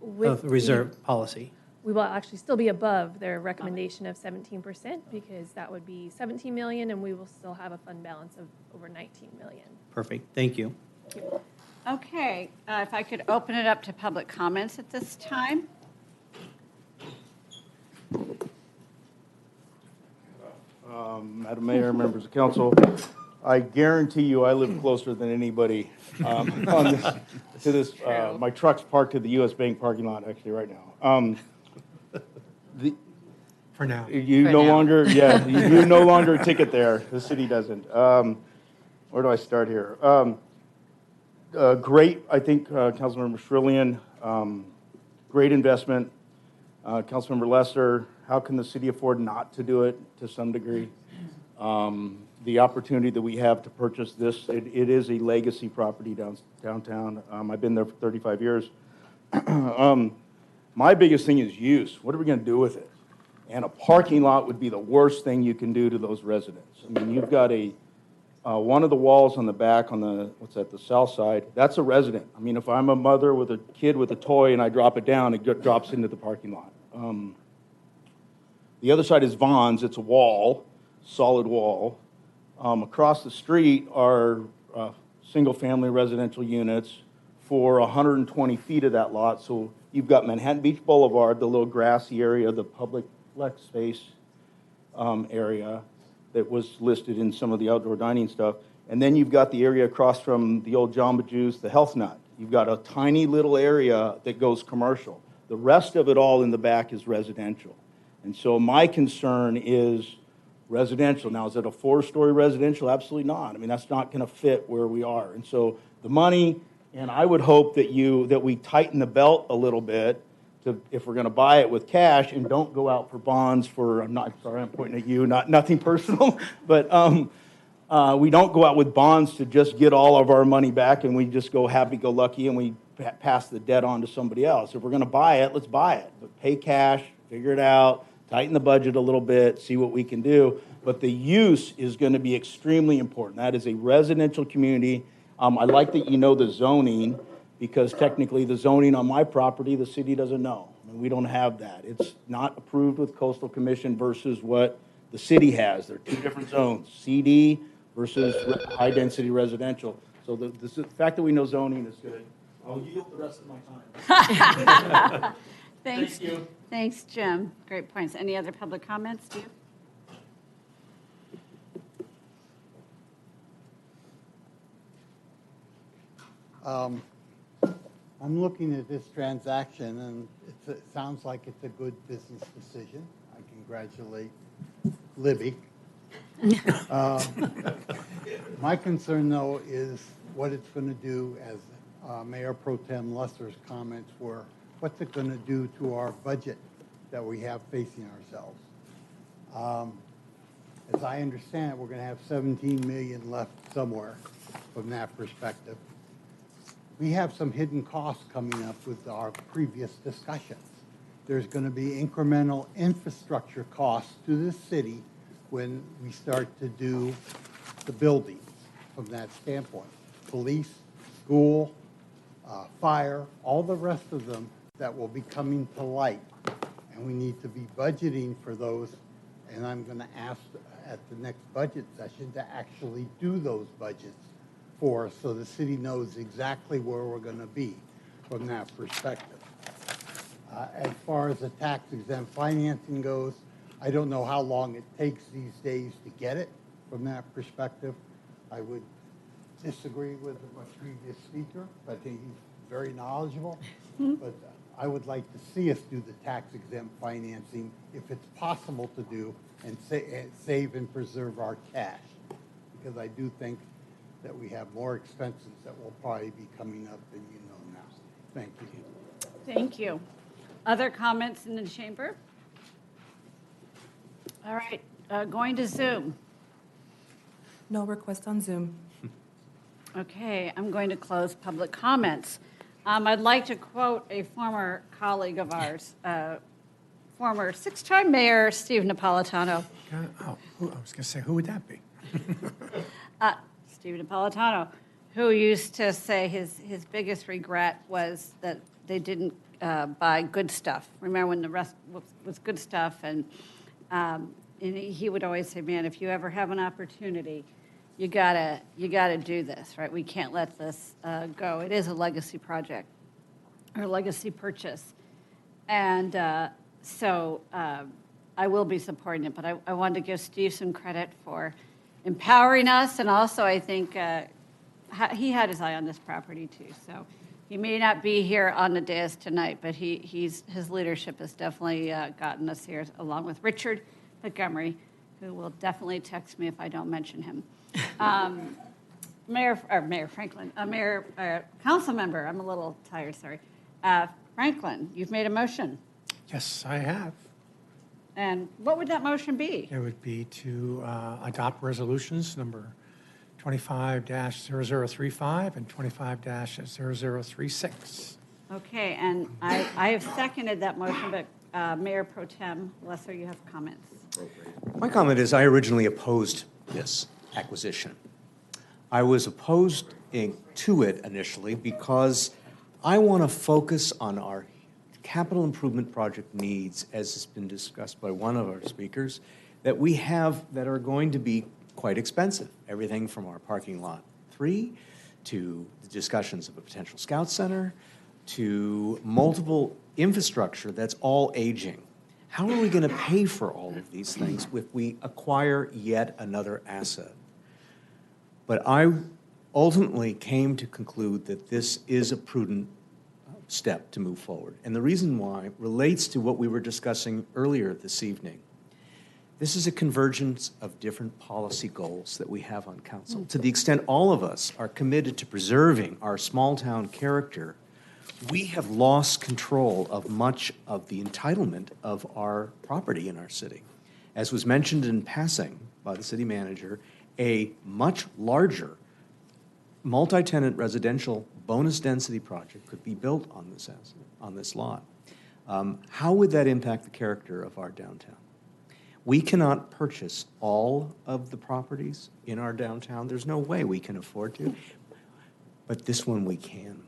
With
of reserve policy.
We will actually still be above their recommendation of 17% because that would be 17 million and we will still have a fund balance of over 19 million.
Perfect, thank you.
Okay, if I could open it up to public comments at this time.
Madam Mayor, members of council, I guarantee you I live closer than anybody to this. My truck's parked at the U.S. Bank parking lot actually right now.
For now.
You no longer, yeah, you no longer ticket there. The city doesn't. Where do I start here? Great, I think, Councilmember Charelian, great investment. Councilmember Lester, how can the city afford not to do it to some degree? The opportunity that we have to purchase this, it is a legacy property downtown. I've been there for 35 years. My biggest thing is use. What are we going to do with it? And a parking lot would be the worst thing you can do to those residents. I mean, you've got one of the walls on the back on the south side, that's a resident. I mean, if I'm a mother with a kid with a toy and I drop it down, it drops into the parking lot. The other side is Vaughn's. It's a wall, solid wall. Across the street are single-family residential units for 120 feet of that lot. So you've got Manhattan Beach Boulevard, the little grassy area, the public flex space area that was listed in some of the outdoor dining stuff. And then you've got the area across from the old Jamba Juice, the Health Nut. You've got a tiny little area that goes commercial. The rest of it all in the back is residential. And so my concern is residential. Now, is it a 4-story residential? Absolutely not. I mean, that's not going to fit where we are. And so the money, and I would hope that we tighten the belt a little bit if we're going to buy it with cash and don't go out for bonds for, I'm pointing at you, nothing personal, but we don't go out with bonds to just get all of our money back and we just go happy-go-lucky and we pass the debt on to somebody else. If we're going to buy it, let's buy it. But pay cash, figure it out, tighten the budget a little bit, see what we can do. But the use is going to be extremely important. That is a residential community. I like that you know the zoning, because technically the zoning on my property, the city doesn't know. I mean, we don't have that. It's not approved with Coastal Commission versus what the city has. They're two different zones, CD versus high-density residential. So the fact that we know zoning is good. I'll yield the rest of my time.
Thanks.
Thank you.
Thanks, Jim. Great points. Any other public comments, Steve?
I'm looking at this transaction, and it sounds like it's a good business decision. I congratulate Libby. My concern, though, is what it's going to do, as Mayor Pro Tem Lester's comments were, what's it going to do to our budget that we have facing ourselves? As I understand it, we're going to have 17 million left somewhere from that perspective. We have some hidden costs coming up with our previous discussions. There's going to be incremental infrastructure costs to the city when we start to do the buildings from that standpoint. Police, school, fire, all the rest of them that will be coming to light. And we need to be budgeting for those. And I'm going to ask at the next budget session to actually do those budgets for us so the city knows exactly where we're going to be from that perspective. As far as the tax-exempt financing goes, I don't know how long it takes these days to get it from that perspective. I would disagree with my previous speaker, but I think he's very knowledgeable. But I would like to see us do the tax-exempt financing if it's possible to do and save and preserve our cash, because I do think that we have more expenses that will probably be coming up than you know now. Thank you.
Thank you. Other comments in the chamber? All right, going to Zoom.
No request on Zoom.
Okay, I'm going to close public comments. I'd like to quote a former colleague of ours, former six-time mayor Steve Napolitano.
Oh, I was going to say, who would that be?
Steve Napolitano, who used to say his biggest regret was that they didn't buy good stuff. Remember when the rest was good stuff? And he would always say, man, if you ever have an opportunity, you gotta do this, right? We can't let this go. It is a legacy project or legacy purchase. And so I will be supporting it, but I wanted to give Steve some credit for empowering us, and also I think he had his eye on this property too. So he may not be here on the dais tonight, but his leadership has definitely gotten us here, along with Richard Montgomery, who will definitely text me if I don't mention him. Mayor Franklin, council member, I'm a little tired, sorry. Franklin, you've made a motion.
Yes, I have.
And what would that motion be?
It would be to adopt resolutions number 25-0035 and 25-0036.
Okay, and I have seconded that motion, but Mayor Pro Tem Lesser, you have comments.
My comment is I originally opposed this acquisition. I was opposed to it initially because I want to focus on our capital improvement project needs, as has been discussed by one of our speakers, that we have that are going to be quite expensive. Everything from our parking lot 3 to the discussions of a potential scout center to multiple infrastructure that's all aging. How are we going to pay for all of these things if we acquire yet another asset? But I ultimately came to conclude that this is a prudent step to move forward. And the reason why relates to what we were discussing earlier this evening. This is a convergence of different policy goals that we have on council. To the extent all of us are committed to preserving our small town character, we have lost control of much of the entitlement of our property in our city. As was mentioned in passing by the city manager, a much larger multi-tenant residential bonus density project could be built on this asset, on this lot. How would that impact the character of our downtown? We cannot purchase all of the properties in our downtown. There's no way we can afford to, but this one we can.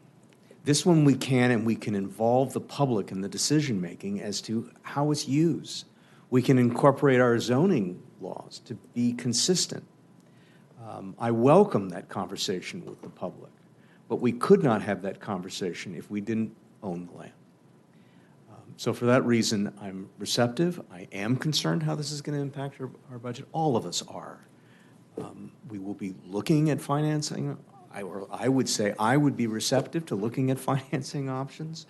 This one we can, and we can involve the public in the decision-making as to how it's used. We can incorporate our zoning laws to be consistent. I welcome that conversation with the public, but we could not have that conversation if we didn't own the land. So for that reason, I'm receptive. I am concerned how this is going to impact our budget. All of us are. We will be looking at financing. I would say I would be receptive to looking at financing options,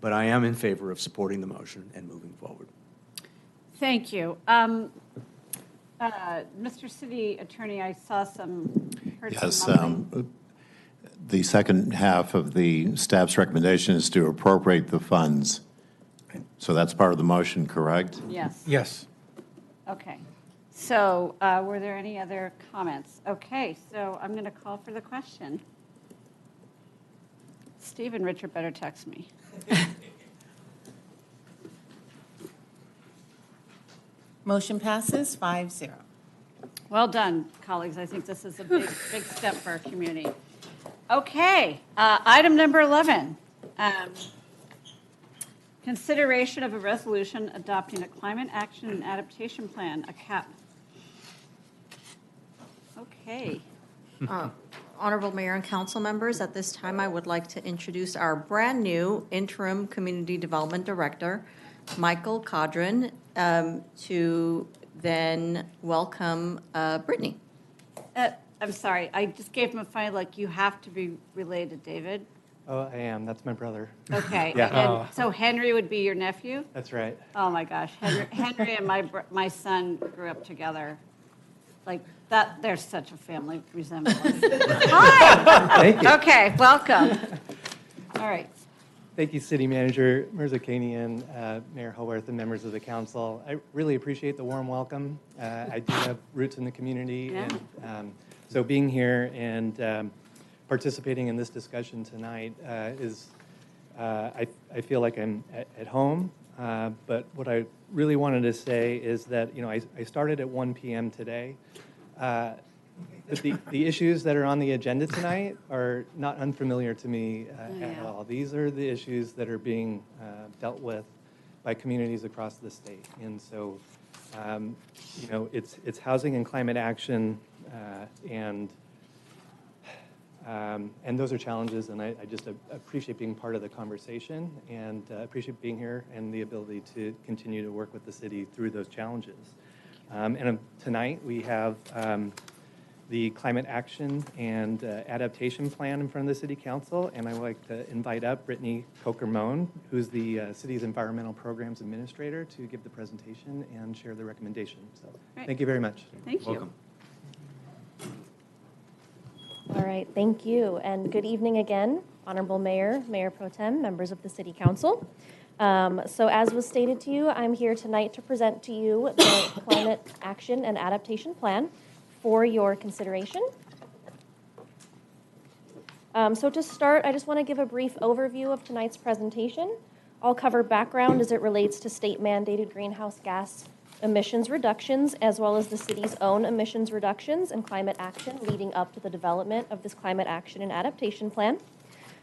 but I am in favor of supporting the motion and moving forward.
Thank you. Mr. City Attorney, I saw some.
Yes, the second half of the staff's recommendation is to appropriate the funds. So that's part of the motion, correct?
Yes.
Yes.
Okay. So were there any other comments? Okay, so I'm going to call for the question. Steve and Richard better text me.
Motion passes 5-0.
Well done, colleagues. I think this is a big, big step for our community. Okay, item number 11. Consideration of a resolution adopting a climate action and adaptation plan, a CAP. Okay.
Honorable Mayor and council members, at this time I would like to introduce our brand-new interim community development director, Michael Cadron, to then welcome Brittany.
I'm sorry, I just gave him a fine, like, you have to be related, David.
Oh, I am. That's my brother.
Okay.
Yeah.
And so Henry would be your nephew?
That's right.
Oh, my gosh. Henry and my son grew up together. Like, that, there's such a family resemblance. Hi!
Thank you.
Okay, welcome. All right.
Thank you, City Manager Mirzakanian, Mayor Howorth, and members of the council. I really appreciate the warm welcome. I do have roots in the community, and so being here and participating in this discussion tonight is, I feel like I'm at home. But what I really wanted to say is that, you know, I started at 1 p.m. today. But the issues that are on the agenda tonight are not unfamiliar to me at all. These are the issues that are being dealt with by communities across the state. And so, you know, it's housing and climate action, and those are challenges, and I just appreciate being part of the conversation and appreciate being here and the ability to continue to work with the city through those challenges. And tonight we have the Climate Action and Adaptation Plan in front of the City Council, and I would like to invite up Brittany Coker-Moan, who's the city's Environmental Programs Administrator, to give the presentation and share the recommendation. So, thank you very much.
Thank you.
Welcome.
All right, thank you, and good evening again, Honorable Mayor, Mayor Pro Tem, members of the City Council. So as was stated to you, I'm here tonight to present to you the Climate Action and Adaptation Plan for your consideration. So to start, I just want to give a brief overview of tonight's presentation. I'll cover background as it relates to state-mandated greenhouse gas emissions reductions, as well as the city's own emissions reductions and climate action leading up to the development of this Climate Action and Adaptation Plan,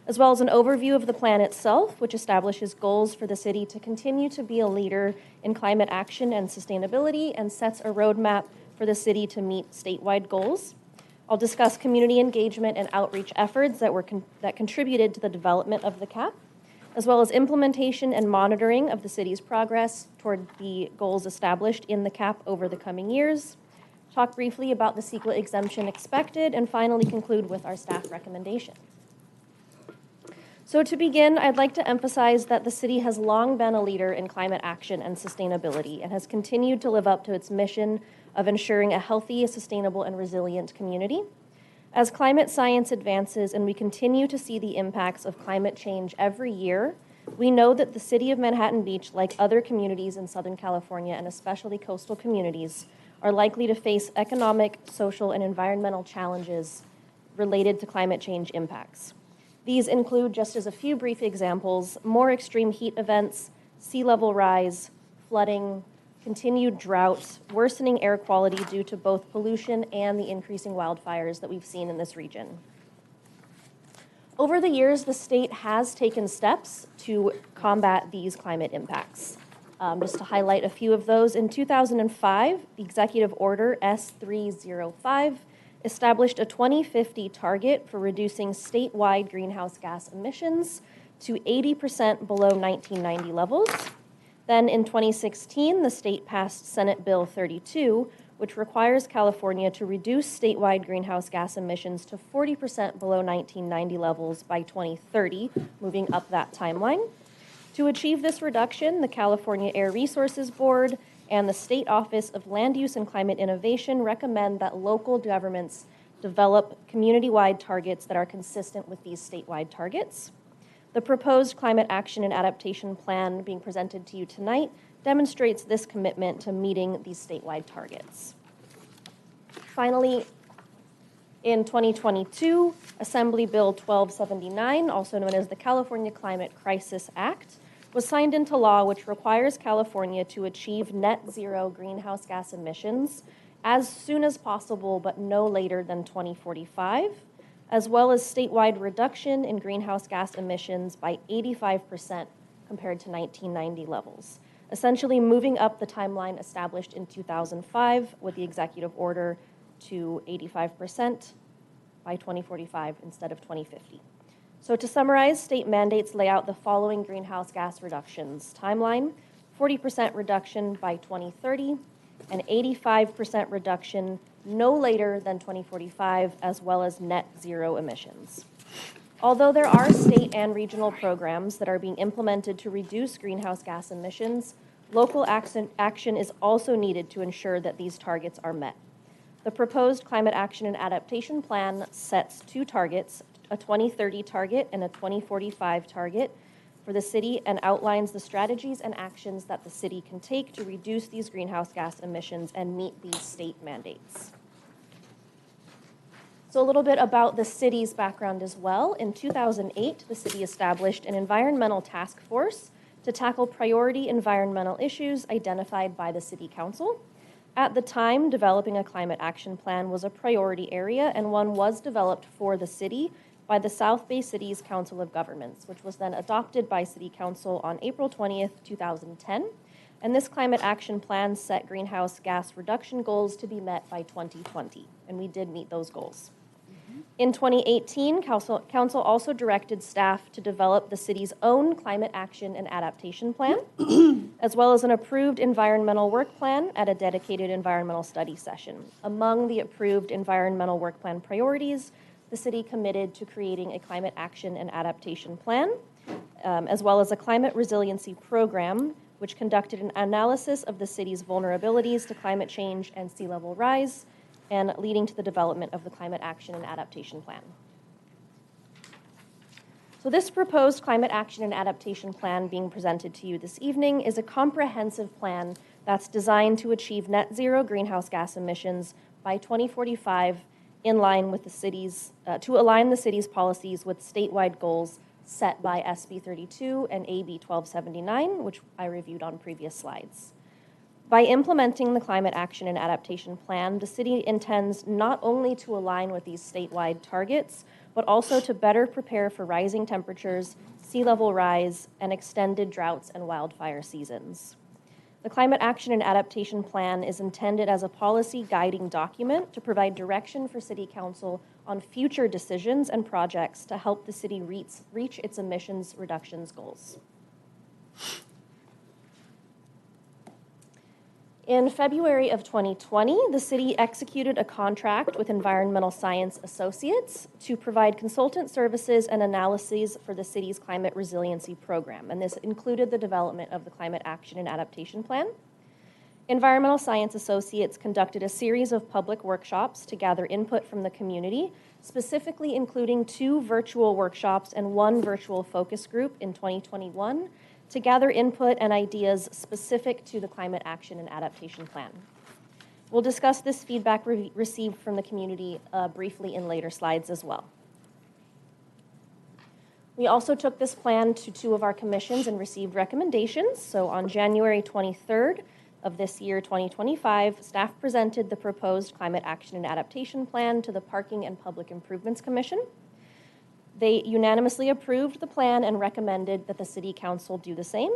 as well as an overview of the plan itself, which establishes goals for the city to continue to be a leader in climate action and sustainability and sets a roadmap for the city to meet statewide goals. I'll discuss community engagement and outreach efforts that contributed to the development of the CAP, as well as implementation and monitoring of the city's progress toward the goals established in the CAP over the coming years, talk briefly about the CEQA exemption expected, and finally conclude with our staff recommendations. So to begin, I'd like to emphasize that the city has long been a leader in climate action and sustainability and has continued to live up to its mission of ensuring a healthy, sustainable, and resilient community. As climate science advances and we continue to see the impacts of climate change every year, we know that the city of Manhattan Beach, like other communities in Southern California and especially coastal communities, are likely to face economic, social, and environmental challenges related to climate change impacts. These include, just as a few brief examples, more extreme heat events, sea level rise, flooding, continued drought, worsening air quality due to both pollution and the increasing wildfires that we've seen in this region. Over the years, the state has taken steps to combat these climate impacts. Just to highlight a few of those, in 2005, the Executive Order S305 established a 2050 target for reducing statewide greenhouse gas emissions to 80% below 1990 levels. Then in 2016, the state passed Senate Bill 32, which requires California to reduce statewide greenhouse gas emissions to 40% below 1990 levels by 2030, moving up that timeline. To achieve this reduction, the California Air Resources Board and the State Office of Land Use and Climate Innovation recommend that local governments develop community-wide targets that are consistent with these statewide targets. The proposed Climate Action and Adaptation Plan being presented to you tonight demonstrates this commitment to meeting these statewide targets. Finally, in 2022, Assembly Bill 1279, also known as the California Climate Crisis Act, was signed into law, which requires California to achieve net zero greenhouse gas emissions as soon as possible, but no later than 2045, as well as statewide reduction in greenhouse gas emissions by 85% compared to 1990 levels, essentially moving up the timeline established in 2005 with the executive order to 85% by 2045 instead of 2050. So to summarize, state mandates lay out the following greenhouse gas reductions timeline: 40% reduction by 2030, an 85% reduction no later than 2045, as well as net zero emissions. Although there are state and regional programs that are being implemented to reduce greenhouse gas emissions, local action is also needed to ensure that these targets are met. The proposed Climate Action and Adaptation Plan sets two targets, a 2030 target and a 2045 target, for the city and outlines the strategies and actions that the city can take to reduce these greenhouse gas emissions and meet these state mandates. So a little bit about the city's background as well. In 2008, the city established an environmental task force to tackle priority environmental issues identified by the City Council. At the time, developing a climate action plan was a priority area, and one was developed for the city by the South Bay Cities Council of Governments, which was then adopted by City Council on April 20th, 2010. And this climate action plan set greenhouse gas reduction goals to be met by 2020, and we did meet those goals. In 2018, Council also directed staff to develop the city's own climate action and adaptation plan, as well as an approved environmental work plan at a dedicated environmental study session. Among the approved environmental work plan priorities, the city committed to creating a climate action and adaptation plan, as well as a climate resiliency program, which conducted an analysis of the city's vulnerabilities to climate change and sea level rise, and leading to the development of the Climate Action and Adaptation Plan. So this proposed Climate Action and Adaptation Plan being presented to you this evening is a comprehensive plan that's designed to achieve net zero greenhouse gas emissions by 2045 in line with the city's, to align the city's policies with statewide goals set by SB 32 and AB 1279, which I reviewed on previous slides. By implementing the Climate Action and Adaptation Plan, the city intends not only to align with these statewide targets, but also to better prepare for rising temperatures, sea level rise, and extended droughts and wildfire seasons. The Climate Action and Adaptation Plan is intended as a policy guiding document to provide direction for City Council on future decisions and projects to help the city reach its emissions reductions goals. In February of 2020, the city executed a contract with Environmental Science Associates to provide consultant services and analyses for the city's climate resiliency program, and this included the development of the Climate Action and Adaptation Plan. Environmental Science Associates conducted a series of public workshops to gather input from the community, specifically including 2 virtual workshops and 1 virtual focus group in 2021, to gather input and ideas specific to the Climate Action and Adaptation Plan. We'll discuss this feedback received from the community briefly in later slides as well. We also took this plan to 2 of our commissions and received recommendations. So on January 23rd of this year, 2025, staff presented the proposed Climate Action and Adaptation Plan to the Parking and Public Improvements Commission. They unanimously approved the plan and recommended that the City Council do the same.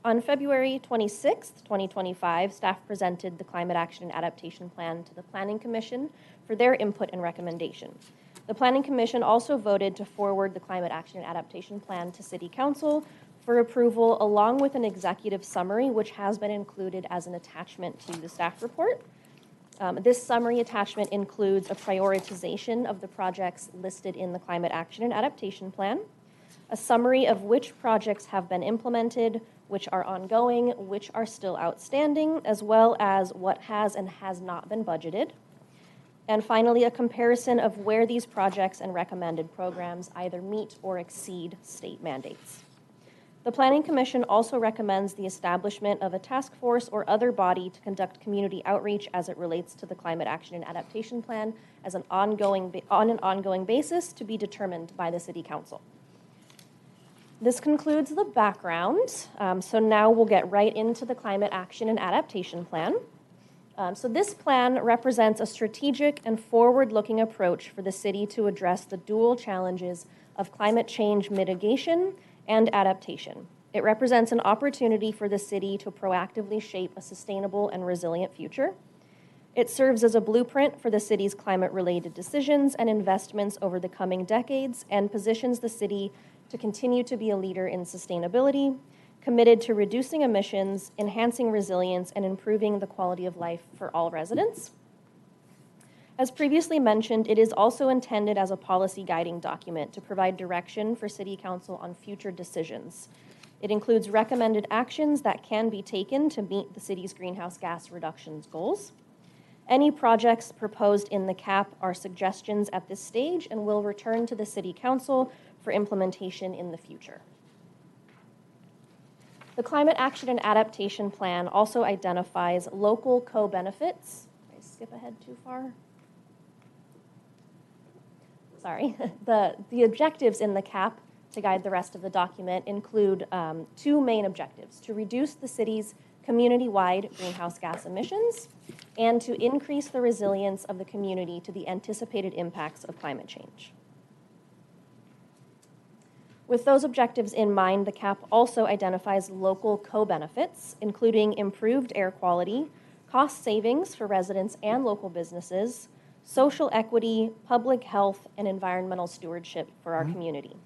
On February 26th, 2025, staff presented the Climate Action and Adaptation Plan to the Planning Commission for their input and recommendation. The Planning Commission also voted to forward the Climate Action and Adaptation Plan to City Council for approval, along with an executive summary, which has been included as an attachment to the staff report. This summary attachment includes a prioritization of the projects listed in the Climate Action and Adaptation Plan, a summary of which projects have been implemented, which are ongoing, which are still outstanding, as well as what has and has not been budgeted, and finally, a comparison of where these projects and recommended programs either meet or exceed state mandates. The Planning Commission also recommends the establishment of a task force or other body to conduct community outreach as it relates to the Climate Action and Adaptation Plan as on an ongoing basis to be determined by the City Council. This concludes the background. So now we'll get right into the Climate Action and Adaptation Plan. So this plan represents a strategic and forward-looking approach for the city to address the dual challenges of climate change mitigation and adaptation. It represents an opportunity for the city to proactively shape a sustainable and resilient future. It serves as a blueprint for the city's climate-related decisions and investments over the coming decades and positions the city to continue to be a leader in sustainability, committed to reducing emissions, enhancing resilience, and improving the quality of life for all residents. As previously mentioned, it is also intended as a policy guiding document to provide direction for City Council on future decisions. It includes recommended actions that can be taken to meet the city's greenhouse gas reductions goals. Any projects proposed in the CAP are suggestions at this stage and will return to the City Council for implementation in the future. The Climate Action and Adaptation Plan also identifies local co-benefits. Did I skip ahead too far? Sorry. The objectives in the CAP to guide the rest of the document include two main objectives: to reduce the city's community-wide greenhouse gas emissions and to increase the resilience of the community to the anticipated impacts of climate change. With those objectives in mind, the CAP also identifies local co-benefits, including improved air quality, cost savings for residents and local businesses, social equity, public health, and environmental stewardship for our community.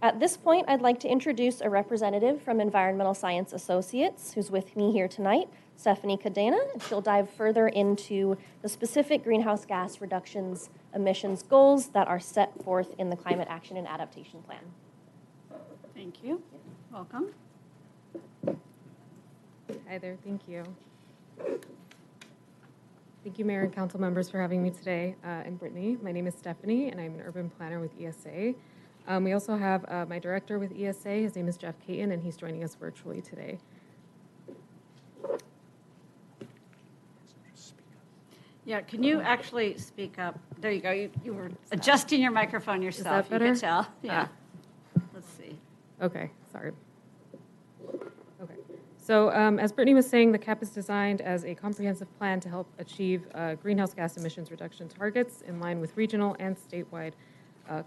At this point, I'd like to introduce a representative from Environmental Science Associates who's with me here tonight, Stephanie Cadena, and she'll dive further into the specific greenhouse gas reductions emissions goals that are set forth in the Climate Action and Adaptation Plan.
Thank you. Welcome.
Hi there, thank you. Thank you, Mayor and Council members, for having me today. I'm Brittany. My name is Stephanie, and I'm an urban planner with ESA. We also have my director with ESA. His name is Jeff Caton, and he's joining us virtually today.
Yeah, can you actually speak up? There you go. You were adjusting your microphone yourself.
Is that better?
You could tell. Yeah. Let's see.
Okay, sorry. Okay. So as Brittany was saying, the CAP is designed as a comprehensive plan to help achieve greenhouse gas emissions reduction targets in line with regional and statewide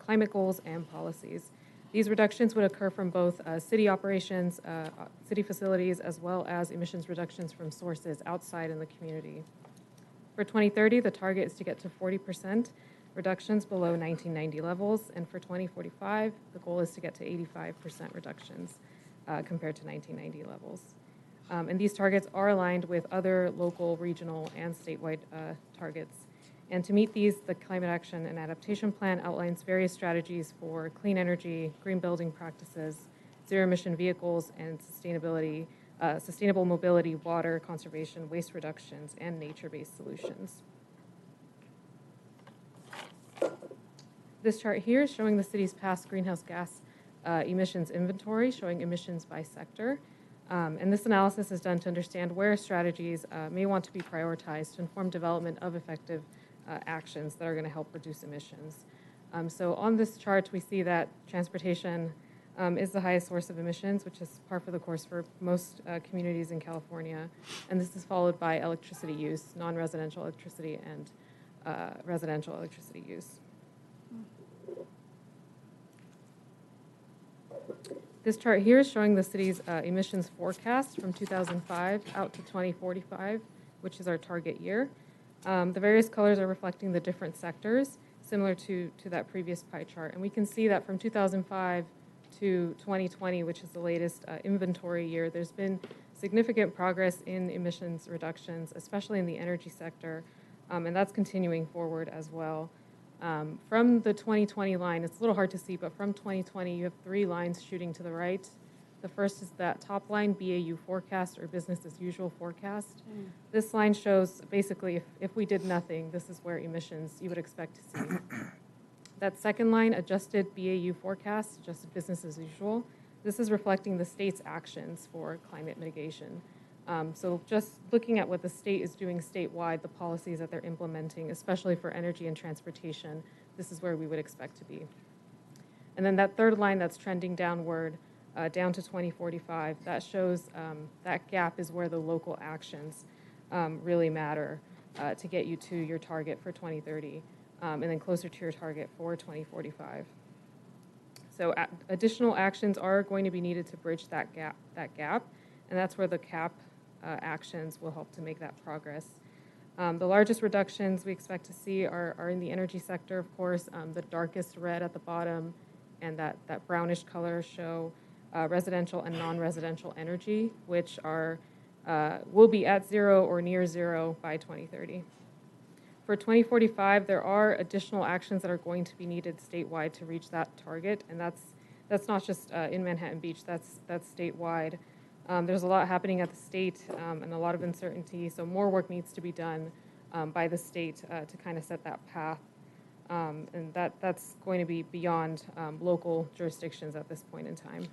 climate goals and policies. These reductions would occur from both city operations, city facilities, as well as emissions reductions from sources outside in the community. For 2030, the target is to get to 40% reductions below 1990 levels, and for 2045, the goal is to get to 85% reductions compared to 1990 levels. And these targets are aligned with other local, regional, and statewide targets. And to meet these, the Climate Action and Adaptation Plan outlines various strategies for clean energy, green building practices, zero-emission vehicles, and sustainability, sustainable mobility, water conservation, waste reductions, and nature-based solutions. This chart here is showing the city's past greenhouse gas emissions inventory, showing emissions by sector. And this analysis is done to understand where strategies may want to be prioritized to inform development of effective actions that are going to help reduce emissions. So on this chart, we see that transportation is the highest source of emissions, which is par for the course for most communities in California. And this is followed by electricity use, non-residential electricity, and residential electricity use. This chart here is showing the city's emissions forecast from 2005 out to 2045, which is our target year. The various colors are reflecting the different sectors, similar to that previous pie chart. And we can see that from 2005 to 2020, which is the latest inventory year, there's been significant progress in emissions reductions, especially in the energy sector, and that's continuing forward as well. From the 2020 line, it's a little hard to see, but from 2020, you have three lines shooting to the right. The first is that top line, BAU forecast, or business as usual forecast. This line shows basically if we did nothing, this is where emissions you would expect to see. That second line, adjusted BAU forecast, adjusted business as usual, this is reflecting the state's actions for climate mitigation. So just looking at what the state is doing statewide, the policies that they're implementing, especially for energy and transportation, this is where we would expect to be. And then that third line that's trending downward, down to 2045, that shows that gap is where the local actions really matter to get you to your target for 2030, and then closer to your target for 2045. So additional actions are going to be needed to bridge that gap, and that's where the CAP actions will help to make that progress. The largest reductions we expect to see are in the energy sector, of course. The darkest red at the bottom and that brownish color show residential and non-residential energy, which will be at zero or near zero by 2030. For 2045, there are additional actions that are going to be needed statewide to reach that target, and that's not just in Manhattan Beach, that's statewide. There's a lot happening at the state and a lot of uncertainty, so more work needs to be done by the state to kind of set that path, and that's going to be beyond local jurisdictions at this point in time.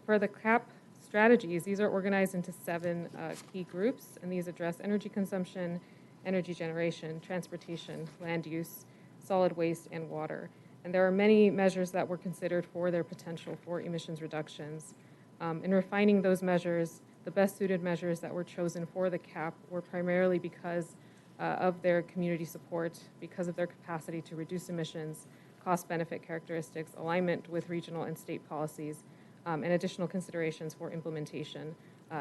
For the CAP strategies, these are organized into 7 key groups, and these address energy consumption, energy generation, transportation, land use, solid waste, and water. And there are many measures that were considered for their potential for emissions reductions. In refining those measures, the best suited measures that were chosen for the CAP were primarily because of their community support, because of their capacity to reduce emissions, cost-benefit characteristics, alignment with regional and state policies, and additional considerations for implementation,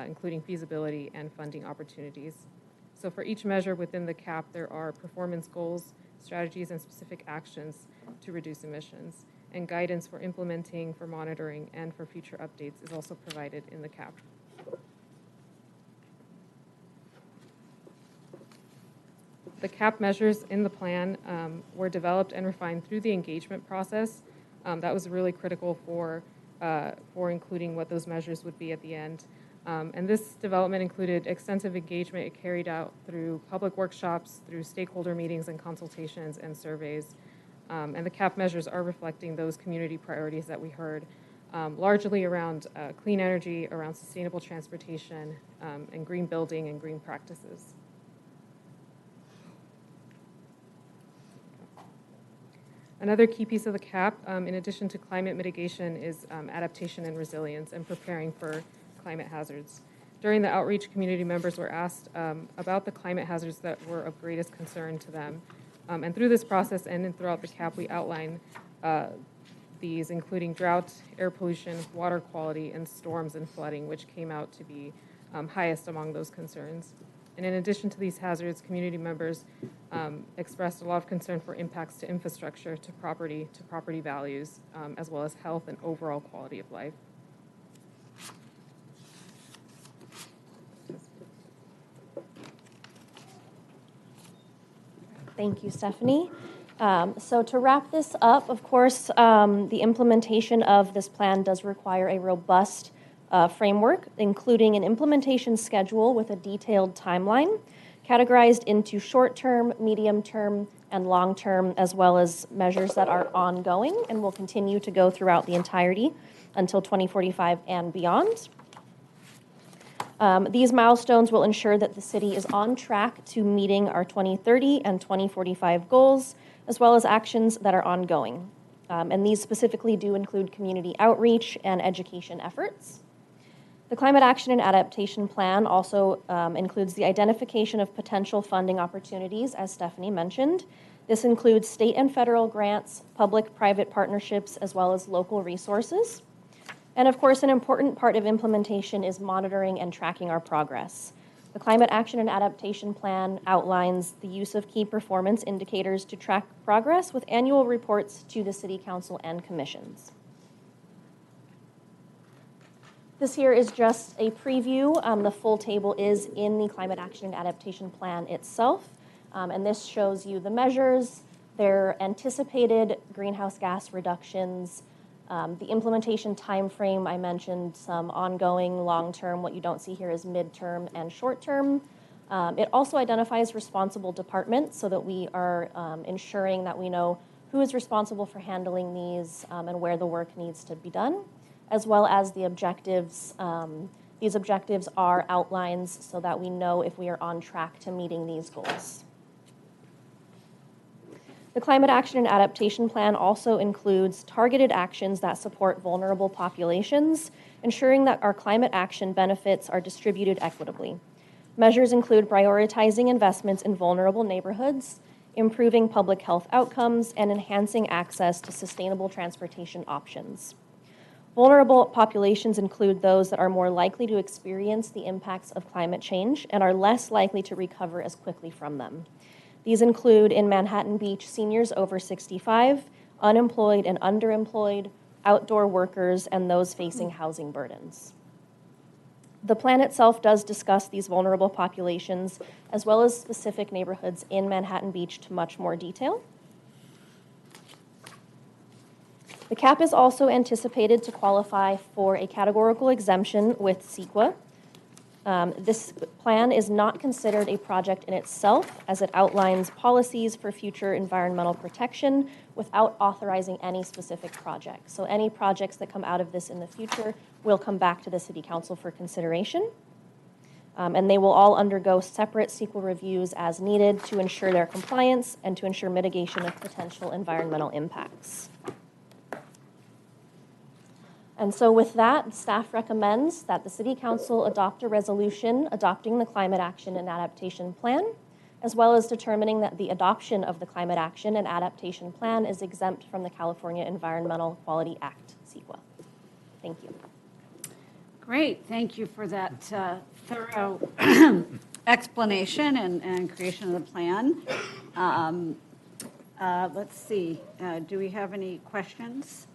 including feasibility and funding opportunities. So for each measure within the CAP, there are performance goals, strategies, and specific actions to reduce emissions. And guidance for implementing, for monitoring, and for future updates is also provided in the CAP. The CAP measures in the plan were developed and refined through the engagement process. That was really critical for including what those measures would be at the end. And this development included extensive engagement. It carried out through public workshops, through stakeholder meetings and consultations and surveys. And the CAP measures are reflecting those community priorities that we heard, largely around clean energy, around sustainable transportation, and green building and green practices. Another key piece of the CAP, in addition to climate mitigation, is adaptation and resilience and preparing for climate hazards. During the outreach, community members were asked about the climate hazards that were of greatest concern to them. And through this process and throughout the CAP, we outline these, including drought, air pollution, water quality, and storms and flooding, which came out to be highest among those concerns. And in addition to these hazards, community members expressed a lot of concern for impacts to infrastructure, to property values, as well as health and overall quality of life.
Thank you, Stephanie. So to wrap this up, of course, the implementation of this plan does require a robust framework, including an implementation schedule with a detailed timeline, categorized into short-term, medium-term, and long-term, as well as measures that are ongoing and will continue to go throughout the entirety until 2045 and beyond. These milestones will ensure that the city is on track to meeting our 2030 and 2045 goals, as well as actions that are ongoing. And these specifically do include community outreach and education efforts. The Climate Action and Adaptation Plan also includes the identification of potential funding opportunities, as Stephanie mentioned. This includes state and federal grants, public-private partnerships, as well as local resources. And of course, an important part of implementation is monitoring and tracking our progress. The Climate Action and Adaptation Plan outlines the use of key performance indicators to track progress with annual reports to the City Council and commissions. This here is just a preview. The full table is in the Climate Action and Adaptation Plan itself. And this shows you the measures, their anticipated greenhouse gas reductions, the implementation timeframe. I mentioned some ongoing, long-term. What you don't see here is midterm and short-term. It also identifies responsible departments so that we are ensuring that we know who is responsible for handling these and where the work needs to be done, as well as the objectives. These objectives are outlines so that we know if we are on track to meeting these goals. The Climate Action and Adaptation Plan also includes targeted actions that support vulnerable populations, ensuring that our climate action benefits are distributed equitably. Measures include prioritizing investments in vulnerable neighborhoods, improving public health outcomes, and enhancing access to sustainable transportation options. Vulnerable populations include those that are more likely to experience the impacts of climate change and are less likely to recover as quickly from them. These include in Manhattan Beach seniors over 65, unemployed and underemployed, outdoor workers, and those facing housing burdens. The plan itself does discuss these vulnerable populations as well as specific neighborhoods in Manhattan Beach to much more detail. The CAP is also anticipated to qualify for a categorical exemption with CEQA. This plan is not considered a project in itself, as it outlines policies for future environmental protection without authorizing any specific project. So any projects that come out of this in the future will come back to the City Council for consideration. And they will all undergo separate CEQA reviews as needed to ensure their compliance and to ensure mitigation of potential environmental impacts. And so with that, staff recommends that the City Council adopt a resolution adopting the Climate Action and Adaptation Plan, as well as determining that the adoption of the Climate Action and Adaptation Plan is exempt from the California Environmental Quality Act, CEQA. Thank you.
Great, thank you for that thorough explanation and creation of the plan. Let's see, do we have any questions?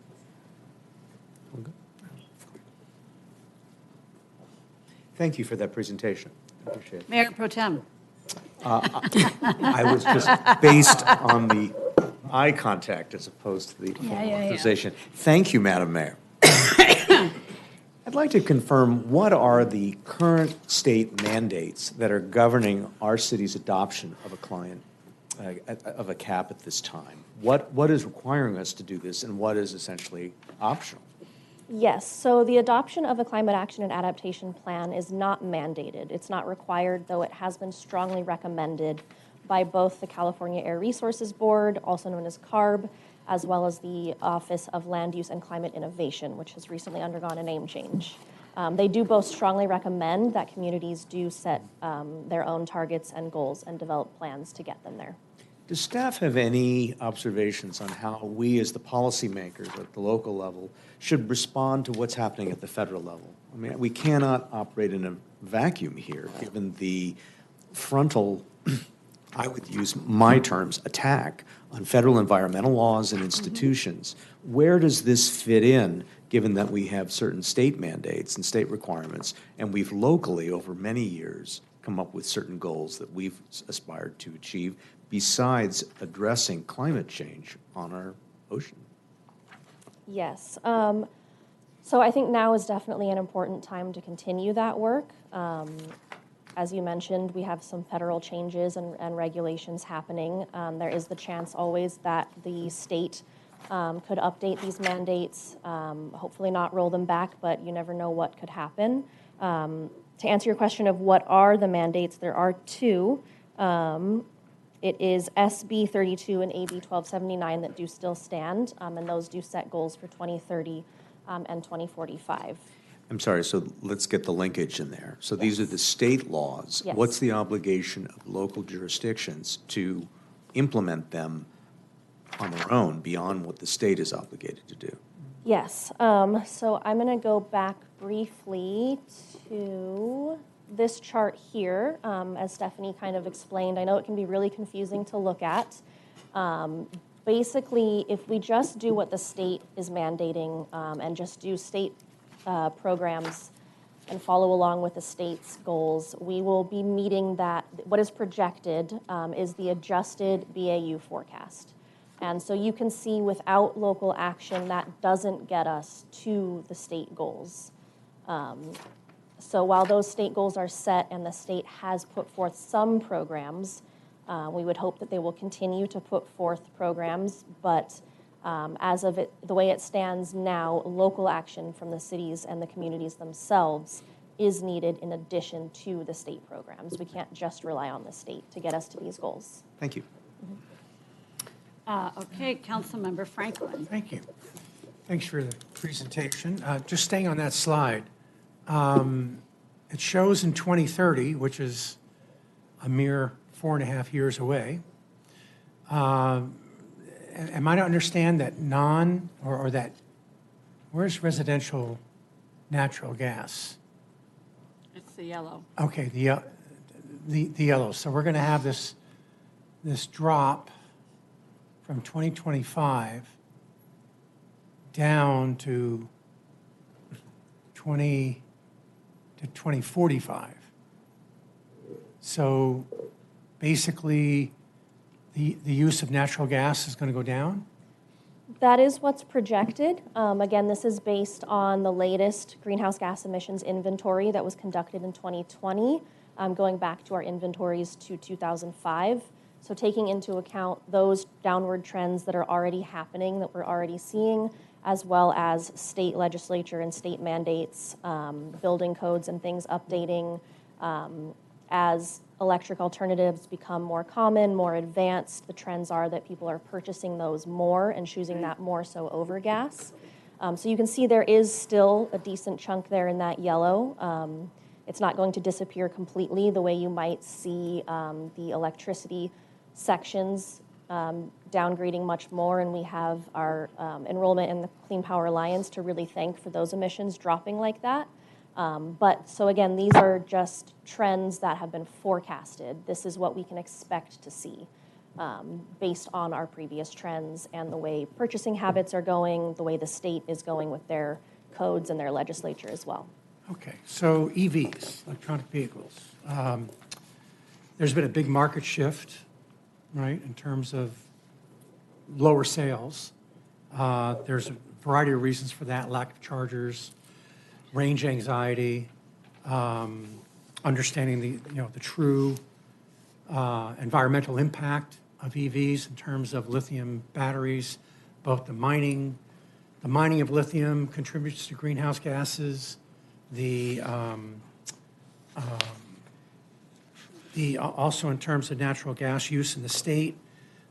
Thank you for that presentation. I appreciate it.
Mayor Pro Tem.
I was just based on the eye contact as opposed to the formal authorization. Thank you, Madam Mayor. I'd like to confirm, what are the current state mandates that are governing our city's adoption of of a cap at this time? What is requiring us to do this, and what is essentially optional?
Yes, so the adoption of a Climate Action and Adaptation Plan is not mandated. It's not required, though it has been strongly recommended by both the California Air Resources Board, also known as CARB, as well as the Office of Land Use and Climate Innovation, which has recently undergone a name change. They do both strongly recommend that communities do set their own targets and goals and develop plans to get them there.
Does staff have any observations on how we, as the policymakers at the local level, should respond to what's happening at the federal level? I mean, we cannot operate in a vacuum here, given the frontal, I would use my terms, attack on federal environmental laws and institutions. Where does this fit in, given that we have certain state mandates and state requirements, and we've locally, over many years, come up with certain goals that we've aspired to achieve, besides addressing climate change on our ocean?
Yes. So I think now is definitely an important time to continue that work. As you mentioned, we have some federal changes and regulations happening. There is the chance always that the state could update these mandates, hopefully not roll them back, but you never know what could happen. To answer your question of what are the mandates, there are two. It is SB 32 and AB 1279 that do still stand, and those do set goals for 2030 and 2045.
I'm sorry, so let's get the linkage in there. So these are the state laws.
Yes.
What's the obligation of local jurisdictions to implement them on their own beyond what the state is obligated to do?
Yes. So I'm going to go back briefly to this chart here, as Stephanie kind of explained. I know it can be really confusing to look at. Basically, if we just do what the state is mandating and just do state programs and follow along with the state's goals, we will be meeting that. What is projected is the adjusted BAU forecast. And so you can see without local action, that doesn't get us to the state goals. So while those state goals are set and the state has put forth some programs, we would hope that they will continue to put forth programs, but as of it, the way it stands now, local action from the cities and the communities themselves is needed in addition to the state programs. We can't just rely on the state to get us to these goals.
Thank you.
Okay, Councilmember Franklin.
Thank you. Thanks for the presentation. Just staying on that slide, it shows in 2030, which is a mere 4.5 years away. Am I to understand that or that, where's residential natural gas?
It's the yellow.
Okay, the yellow. So we're going to have this drop from 2025 down to 2045. So basically, the use of natural gas is going to go down?
That is what's projected. Again, this is based on the latest greenhouse gas emissions inventory that was conducted in 2020, going back to our inventories to 2005. So taking into account those downward trends that are already happening, that we're already seeing, as well as state legislature and state mandates, building codes and things updating as electric alternatives become more common, more advanced. The trends are that people are purchasing those more and choosing that more so over gas. So you can see there is still a decent chunk there in that yellow. It's not going to disappear completely the way you might see the electricity sections downgrading much more, and we have our enrollment in the Clean Power Alliance to really thank for those emissions dropping like that. But so again, these are just trends that have been forecasted. This is what we can expect to see based on our previous trends and the way purchasing habits are going, the way the state is going with their codes and their legislature as well.
Okay, so EVs, electronic vehicles. There's been a big market shift, right, in terms of lower sales. There's a variety of reasons for that: lack of chargers, range anxiety, understanding the true environmental impact of EVs in terms of lithium batteries. Both the mining of lithium contributes to greenhouse gases. Also in terms of natural gas use in the state,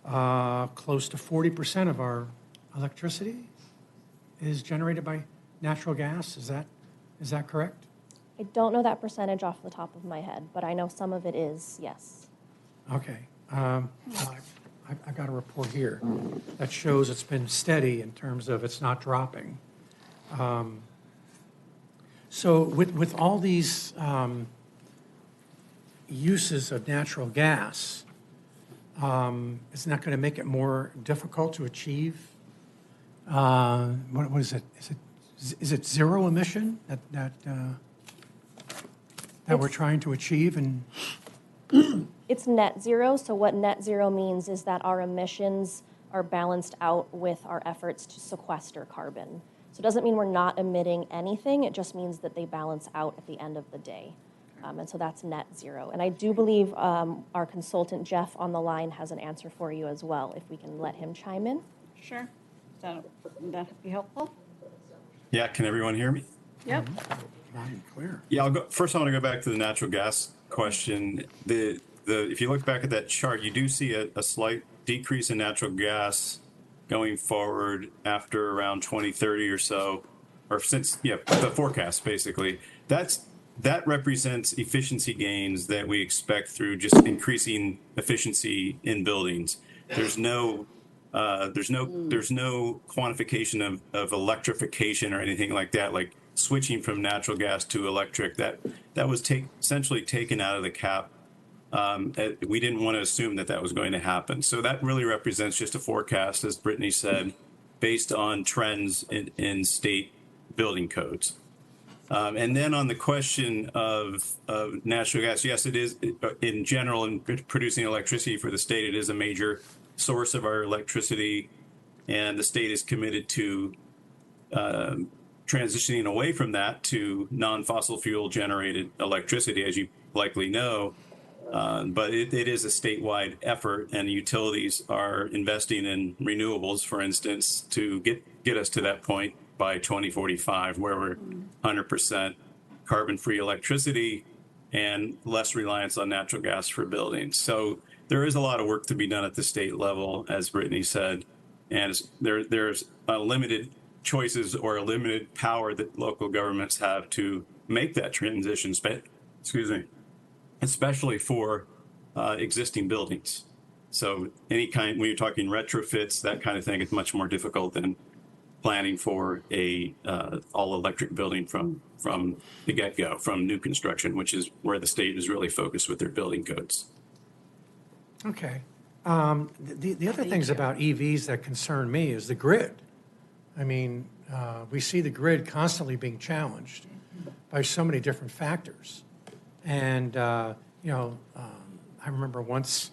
close to 40% of our electricity is generated by natural gas. Is that correct?
I don't know that percentage off the top of my head, but I know some of it is, yes.
Okay. I've got a report here that shows it's been steady in terms of it's not dropping. So with all these uses of natural gas, isn't that going to make it more difficult to achieve? What is it? Is it zero emission that we're trying to achieve? And
it's net zero. So what net zero means is that our emissions are balanced out with our efforts to sequester carbon. So it doesn't mean we're not emitting anything. It just means that they balance out at the end of the day. And so that's net zero. And I do believe our consultant, Jeff, on the line has an answer for you as well, if we can let him chime in.
Sure. Would that be helpful?
Yeah, can everyone hear me?
Yep.
loud and clear.
Yeah, first I want to go back to the natural gas question. If you look back at that chart, you do see a slight decrease in natural gas going forward after around 2030 or so, or since, the forecast basically. That represents efficiency gains that we expect through just increasing efficiency in buildings. There's no quantification of electrification or anything like that, like switching from natural gas to electric. That was essentially taken out of the cap. We didn't want to assume that was going to happen. So that really represents just a forecast, as Brittany said, based on trends in state building codes. And then on the question of natural gas, yes, it is in general in producing electricity for the state. It is a major source of our electricity, and the state is committed to transitioning away from that to non-fossil fuel generated electricity, as you likely know. But it is a statewide effort, and utilities are investing in renewables, for instance, to get us to that point by 2045, where we're 100% carbon-free electricity and less reliance on natural gas for buildings. So there is a lot of work to be done at the state level, as Brittany said, and there's limited choices or a limited power that local governments have to make that transition, especially for existing buildings. So when you're talking retrofits, that kind of thing, it's much more difficult than planning for a all-electric building from the get-go, from new construction, which is where the state is really focused with their building codes.
Okay. The other things about EVs that concern me is the grid. I mean, we see the grid constantly being challenged by so many different factors. And, I remember once,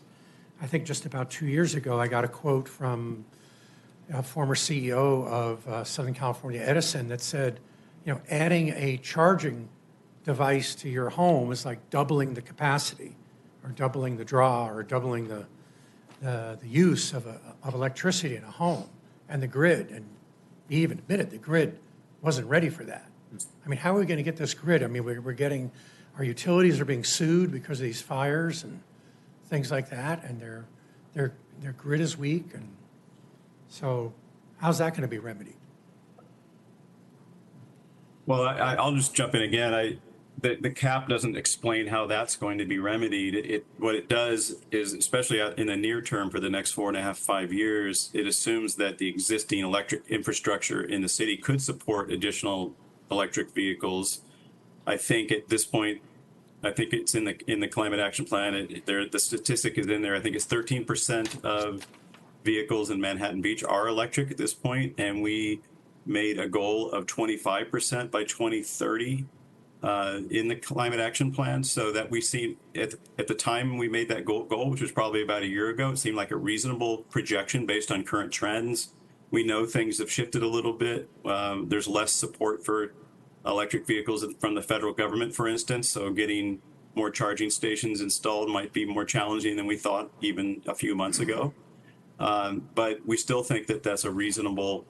I think just about 2 years ago, I got a quote from a former CEO of Southern California Edison that said, adding a charging device to your home is like doubling the capacity or doubling the draw or doubling the use of electricity in a home and the grid. And he even admitted the grid wasn't ready for that. I mean, how are we going to get this grid? I mean, we're getting, our utilities are being sued because of these fires and things like that, and their grid is weak, and so how's that going to be remedied?
Well, I'll just jump in again. The cap doesn't explain how that's going to be remedied. What it does is, especially in the near term for the next 4.5, 5 years, it assumes that the existing electric infrastructure in the city could support additional electric vehicles. I think at this point, I think it's in the climate action plan. The statistic is in there. I think it's 13% of vehicles in Manhattan Beach are electric at this point, and we made a goal of 25% by 2030 in the climate action plan. So that we see at the time we made that goal, which was probably about a year ago, it seemed like a reasonable projection based on current trends. We know things have shifted a little bit. There's less support for electric vehicles from the federal government, for instance. So getting more charging stations installed might be more challenging than we thought even a few months ago. But we still think that that's a reasonable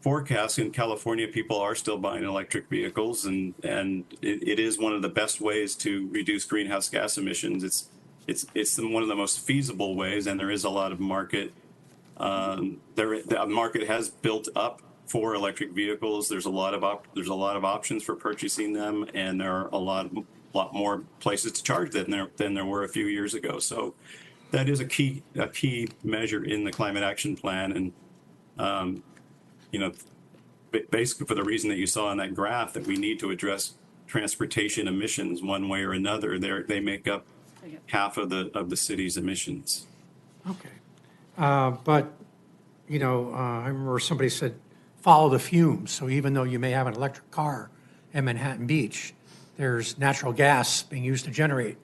forecast. In California, people are still buying electric vehicles, and it is one of the best ways to reduce greenhouse gas emissions. It's one of the most feasible ways, and there is a lot of market. The market has built up for electric vehicles. There's a lot of options for purchasing them, and there are a lot more places to charge than there were a few years ago. So that is a key measure in the climate action plan, and basically for the reason that you saw in that graph, that we need to address transportation emissions one way or another. They make up half of the city's emissions.
Okay, but I remember somebody said, follow the fumes. So even though you may have an electric car in Manhattan Beach, there's natural gas being used to generate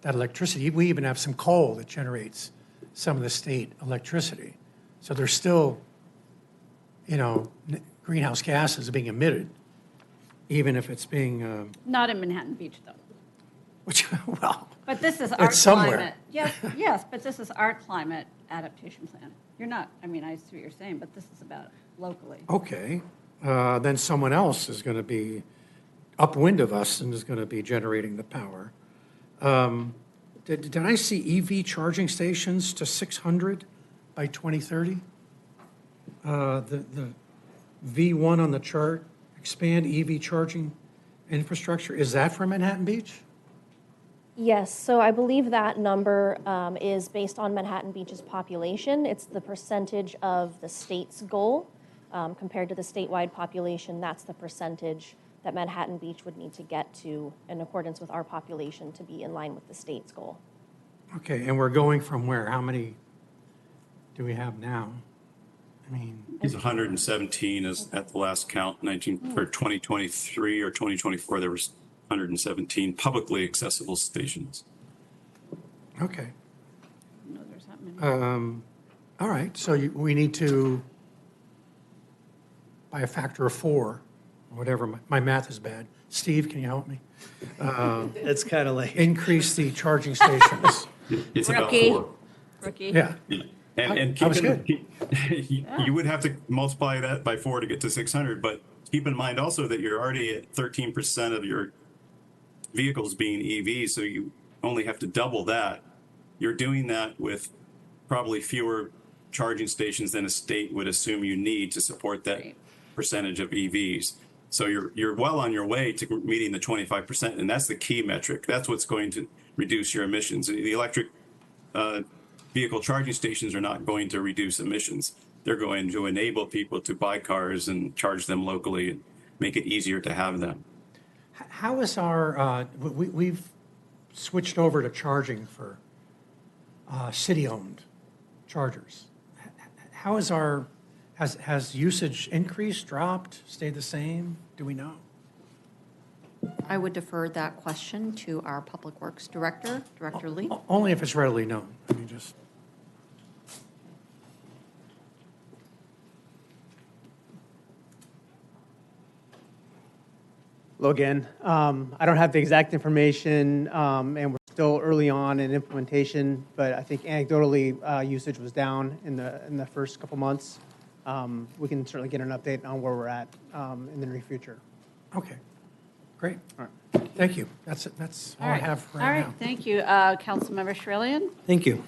that electricity. We even have some coal that generates some of the state electricity. So there's still, greenhouse gases being emitted, even if it's being...
Not in Manhattan Beach, though.
Which, well...
But this is our
it's somewhere.
climate. Yes, but this is our climate adaptation plan. You're not, I see what you're saying, but this is about locally.
Okay, then someone else is going to be upwind of us and is going to be generating the power. Did I see EV charging stations to 600 by 2030? The V1 on the chart, expand EV charging infrastructure, is that for Manhattan Beach?
Yes, so I believe that number is based on Manhattan Beach's population. It's the percentage of the state's goal compared to the statewide population. That's the percentage that Manhattan Beach would need to get to in accordance with our population to be in line with the state's goal.
Okay, and we're going from where? How many do we have now?
It's 117 is at the last count, for 2023 or 2024, there was 117 publicly accessible stations.
Okay.
No, there's that many.
All right, so we need to, by a factor of 4, or whatever, my math is bad. Steve, can you help me?
It's kind of late.
Increase the charging stations.
It's about
Rookie.
4.
Rookie.
Yeah.
And
That was good.
you would have to multiply that by 4 to get to 600, but keep in mind also that you're already at 13% of your vehicles being EVs, so you only have to double that. You're doing that with probably fewer charging stations than a state would assume you need to support that percentage of EVs. So you're well on your way to meeting the 25%, and that's the key metric. That's what's going to reduce your emissions. The electric vehicle charging stations are not going to reduce emissions. They're going to enable people to buy cars and charge them locally and make it easier to have them.
How is our, we've switched over to charging for city-owned chargers. How is has usage increased, dropped, stayed the same? Do we know?
I would defer that question to our Public Works Director, Director Lee.
Only if it's readily known. Just...
Hello again. I don't have the exact information, and we're still early on in implementation, but I think anecdotally, usage was down in the first couple months. We can certainly get an update on where we're at in the near future.
Okay, great.
All right.
Thank you. That's it. That's all I have
All
right
right,
now.
thank you. Councilmember Charelian?
Thank you.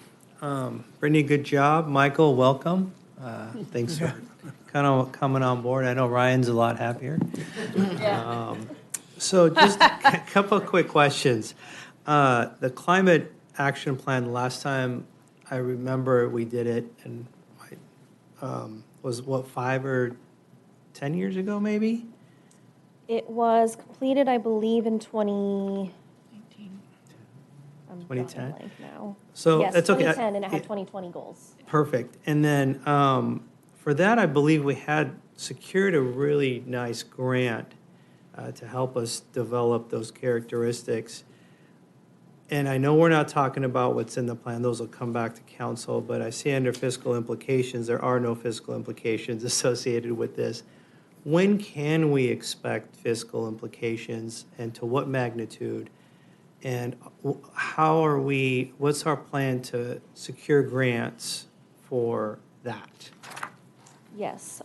Brittany, good job. Michael, welcome. Thanks for kind of coming on board. I know Ryan's a lot happier. So just a couple of quick questions. The climate action plan, last time I remember we did it, and was what, 5 or 10 years ago, maybe?
It was completed, I believe, in 2019. I'm drawing a
2010?
blank now.
So
Yes,
that's okay.
2010, and it had 2020 goals.
Perfect. And then for that, I believe we had secured a really nice grant to help us develop those characteristics. And I know we're not talking about what's in the plan, those will come back to council, but I see under fiscal implications, there are no fiscal implications associated with this. When can we expect fiscal implications, and to what magnitude? And what's our plan to secure grants for that?
Yes.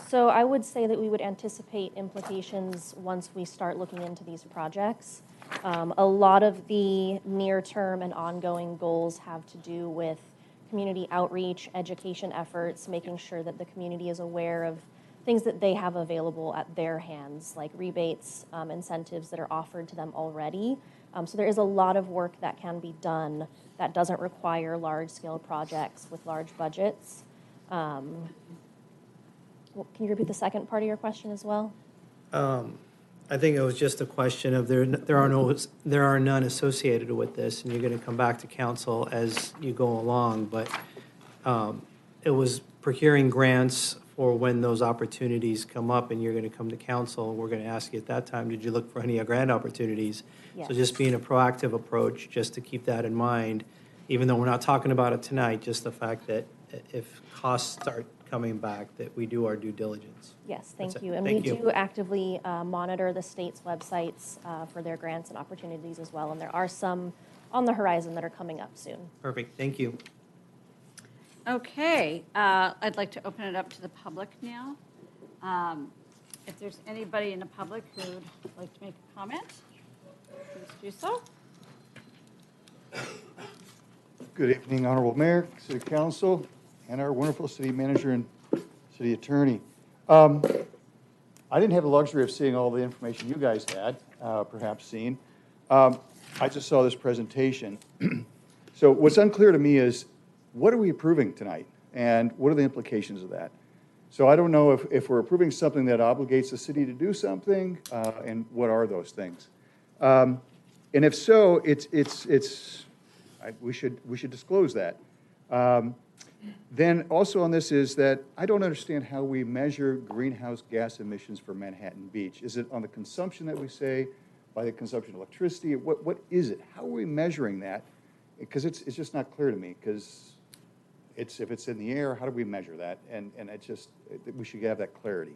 So I would say that we would anticipate implications once we start looking into these projects. A lot of the near-term and ongoing goals have to do with community outreach, education efforts, making sure that the community is aware of things that they have available at their hands, like rebates, incentives that are offered to them already. So there is a lot of work that can be done that doesn't require large-scale projects with large budgets. Can you repeat the second part of your question as well?
I think it was just a question of there are none associated with this, and you're going to come back to council as you go along. But it was procuring grants for when those opportunities come up, and you're going to come to council. We're going to ask you at that time, did you look for any grant opportunities?
Yes.
So just being a proactive approach, just to keep that in mind, even though we're not talking about it tonight, just the fact that if costs start coming back, that we do our due diligence.
Yes, thank
That's it.
you. And
Thank
we
you.
do actively monitor the state's websites for their grants and opportunities as well. And there are some on the horizon that are coming up soon.
Perfect, thank you.
Okay, I'd like to open it up to the public now. If there's anybody in the public who would like to make a comment, please do so.
Good evening, Honorable Mayor, City Council, and our wonderful city manager and city attorney. I didn't have the luxury of seeing all the information you guys had, perhaps seen. I just saw this presentation. So what's unclear to me is, what are we approving tonight? And what are the implications of that? So I don't know if we're approving something that obligates the city to do something, and what are those things? And if so, we should disclose that. Then also on this is that I don't understand how we measure greenhouse gas emissions for Manhattan Beach. Is it on the consumption that we say, by the consumption of electricity? What is it? How are we measuring that? Because it's just not clear to me, because if it's in the air, how do we measure that? And we should have that clarity.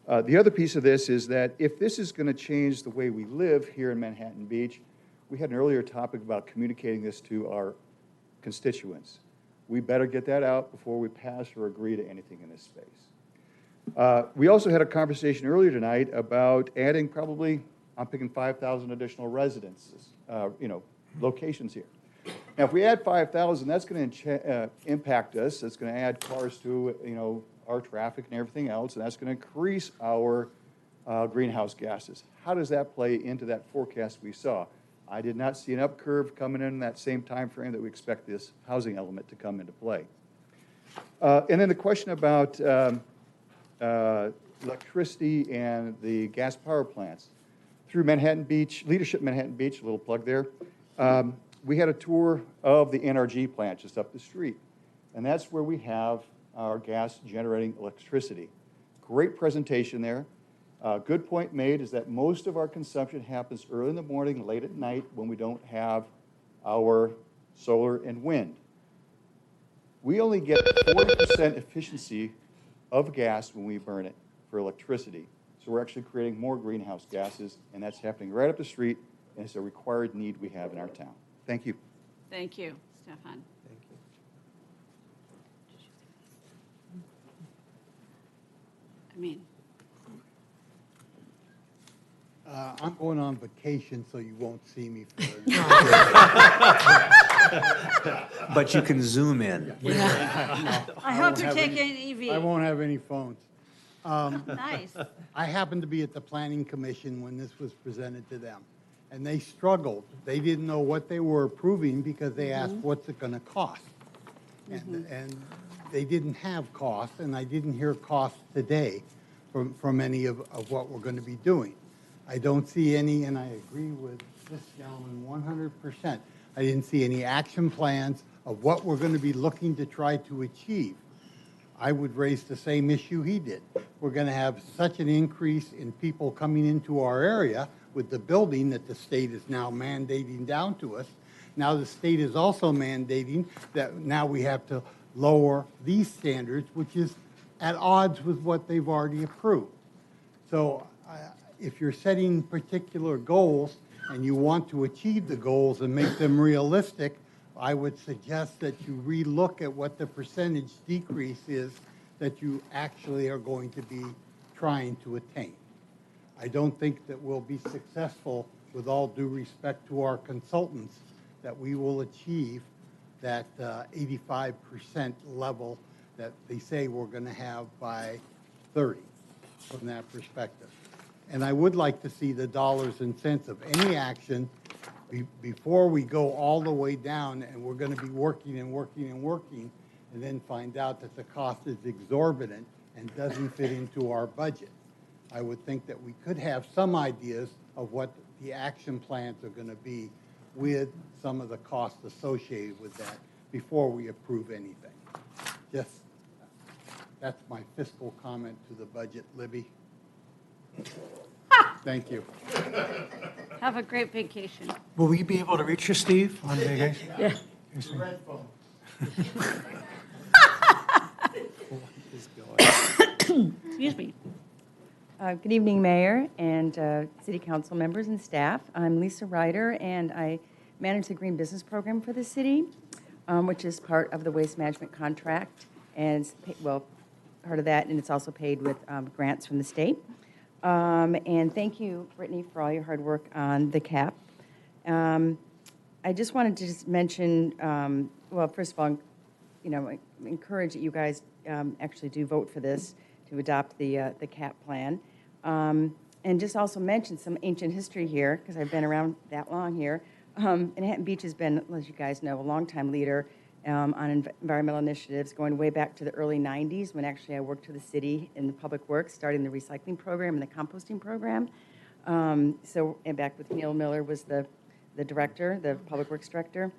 The other piece of this is that if this is going to change the way we live here in Manhattan Beach, we had an earlier topic about communicating this to our constituents. We better get that out before we pass or agree to anything in this space. We also had a conversation earlier tonight about adding probably, I'm picking 5,000 additional residences, locations here. Now, if we add 5,000, that's going to impact us. It's going to add cars to, our traffic and everything else, and that's going to increase our greenhouse gases. How does that play into that forecast we saw? I did not see an up curve coming in that same time frame that we expect this housing element to come into play. And then the question about electricity and the gas power plants. Through Manhattan Beach, Leadership Manhattan Beach, a little plug there, we had a tour of the NRG plant just up the street. And that's where we have our gas generating electricity. Great presentation there. Good point made is that most of our consumption happens early in the morning, late at night, when we don't have our solar and wind. We only get 40% efficiency of gas when we burn it for electricity. So we're actually creating more greenhouse gases, and that's happening right up the street, and it's a required need we have in our town. Thank you.
Thank you, Stefan. I mean,
I'm going on vacation, so you won't see me for
But you can zoom in.
I hope you're taking
I
EV.
won't have any phones.
Nice.
I happened to be at the Planning Commission when this was presented to them, and they struggled. They didn't know what they were approving because they asked, what's it going to cost? And they didn't have cost, and I didn't hear cost today from any of what we're going to be doing. I don't see any, and I agree with this gentleman 100%. I didn't see any action plans of what we're going to be looking to try to achieve. I would raise the same issue he did. We're going to have such an increase in people coming into our area with the building that the state is now mandating down to us. Now the state is also mandating that now we have to lower these standards, which is at odds with what they've already approved. So if you're setting particular goals and you want to achieve the goals and make them realistic, I would suggest that you relook at what the percentage decrease is that you actually are going to be trying to attain. I don't think that we'll be successful, with all due respect to our consultants, that we will achieve that 85% level that they say we're going to have by 30 from that perspective. And I would like to see the dollars and cents of any action before we go all the way down, and we're going to be working and working and working, and then find out that the cost is exorbitant and doesn't fit into our budget. I would think that we could have some ideas of what the action plans are going to be with some of the costs associated with that before we approve anything. Just, that's my fiscal comment to the budget, Libby. Thank you.
Have a great vacation.
Will we be able to reach you, Steve, on vacation?
Yeah.
Red phone.
Excuse me.
Good evening, Mayor and City Council members and staff. I'm Lisa Ryder, and I manage the Green Business Program for the city, which is part of the waste management contract, and part of that, and it's also paid with grants from the state. And thank you, Brittany, for all your hard work on the cap. I just wanted to just mention, well, first of all, encourage that you guys actually do vote for this to adopt the cap plan. And just also mention some ancient history here, because I've been around that long here. Manhattan Beach has been, as you guys know, a longtime leader on environmental initiatives, going way back to the early 90s, when actually I worked for the city in the public works, starting the recycling program and the composting program. And back with Neil Miller was the director, the public works director.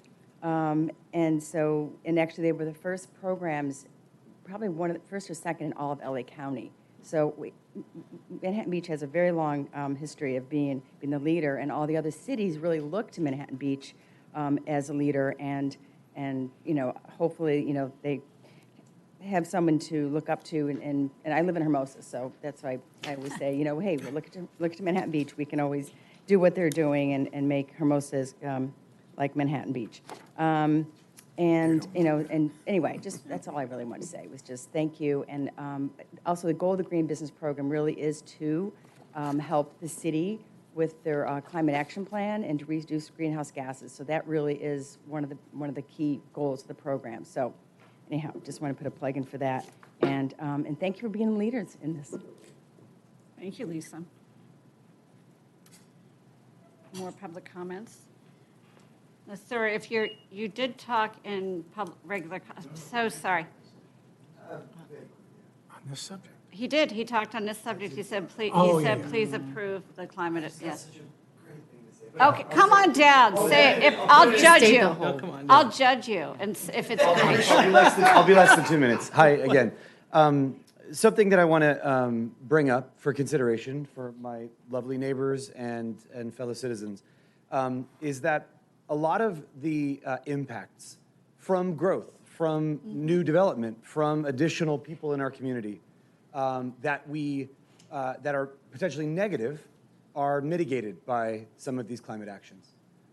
And actually they were the first programs, probably one of the first or second in all of LA County. So Manhattan Beach has a very long history of being the leader, and all the other cities really look to Manhattan Beach as a leader, and hopefully, they have someone to look up to, and I live in Hermosa, so that's why I always say, hey, we look to Manhattan Beach. We can always do what they're doing and make Hermosa's like Manhattan Beach. And anyway, just that's all I really want to say was just thank you. And also the goal of the Green Business Program really is to help the city with their climate action plan and to reduce greenhouse gases. So that really is one of the key goals of the program. So anyhow, just want to put a plug in for that. And thank you for being leaders in this.
Thank you, Lisa. More public comments? No, sir, if you did talk in regular, I'm so sorry.
On this subject?
He did. He talked on this subject. He said, please, please approve the climate. Yes. Okay, come on down. Say it. I'll judge you. I'll judge you, and if it's great.
I'll be less than 2 minutes. Hi again. Something that I want to bring up for consideration for my lovely neighbors and fellow citizens is that a lot of the impacts from growth, from new development, from additional people in our community that we that are potentially negative are mitigated by some of these climate actions,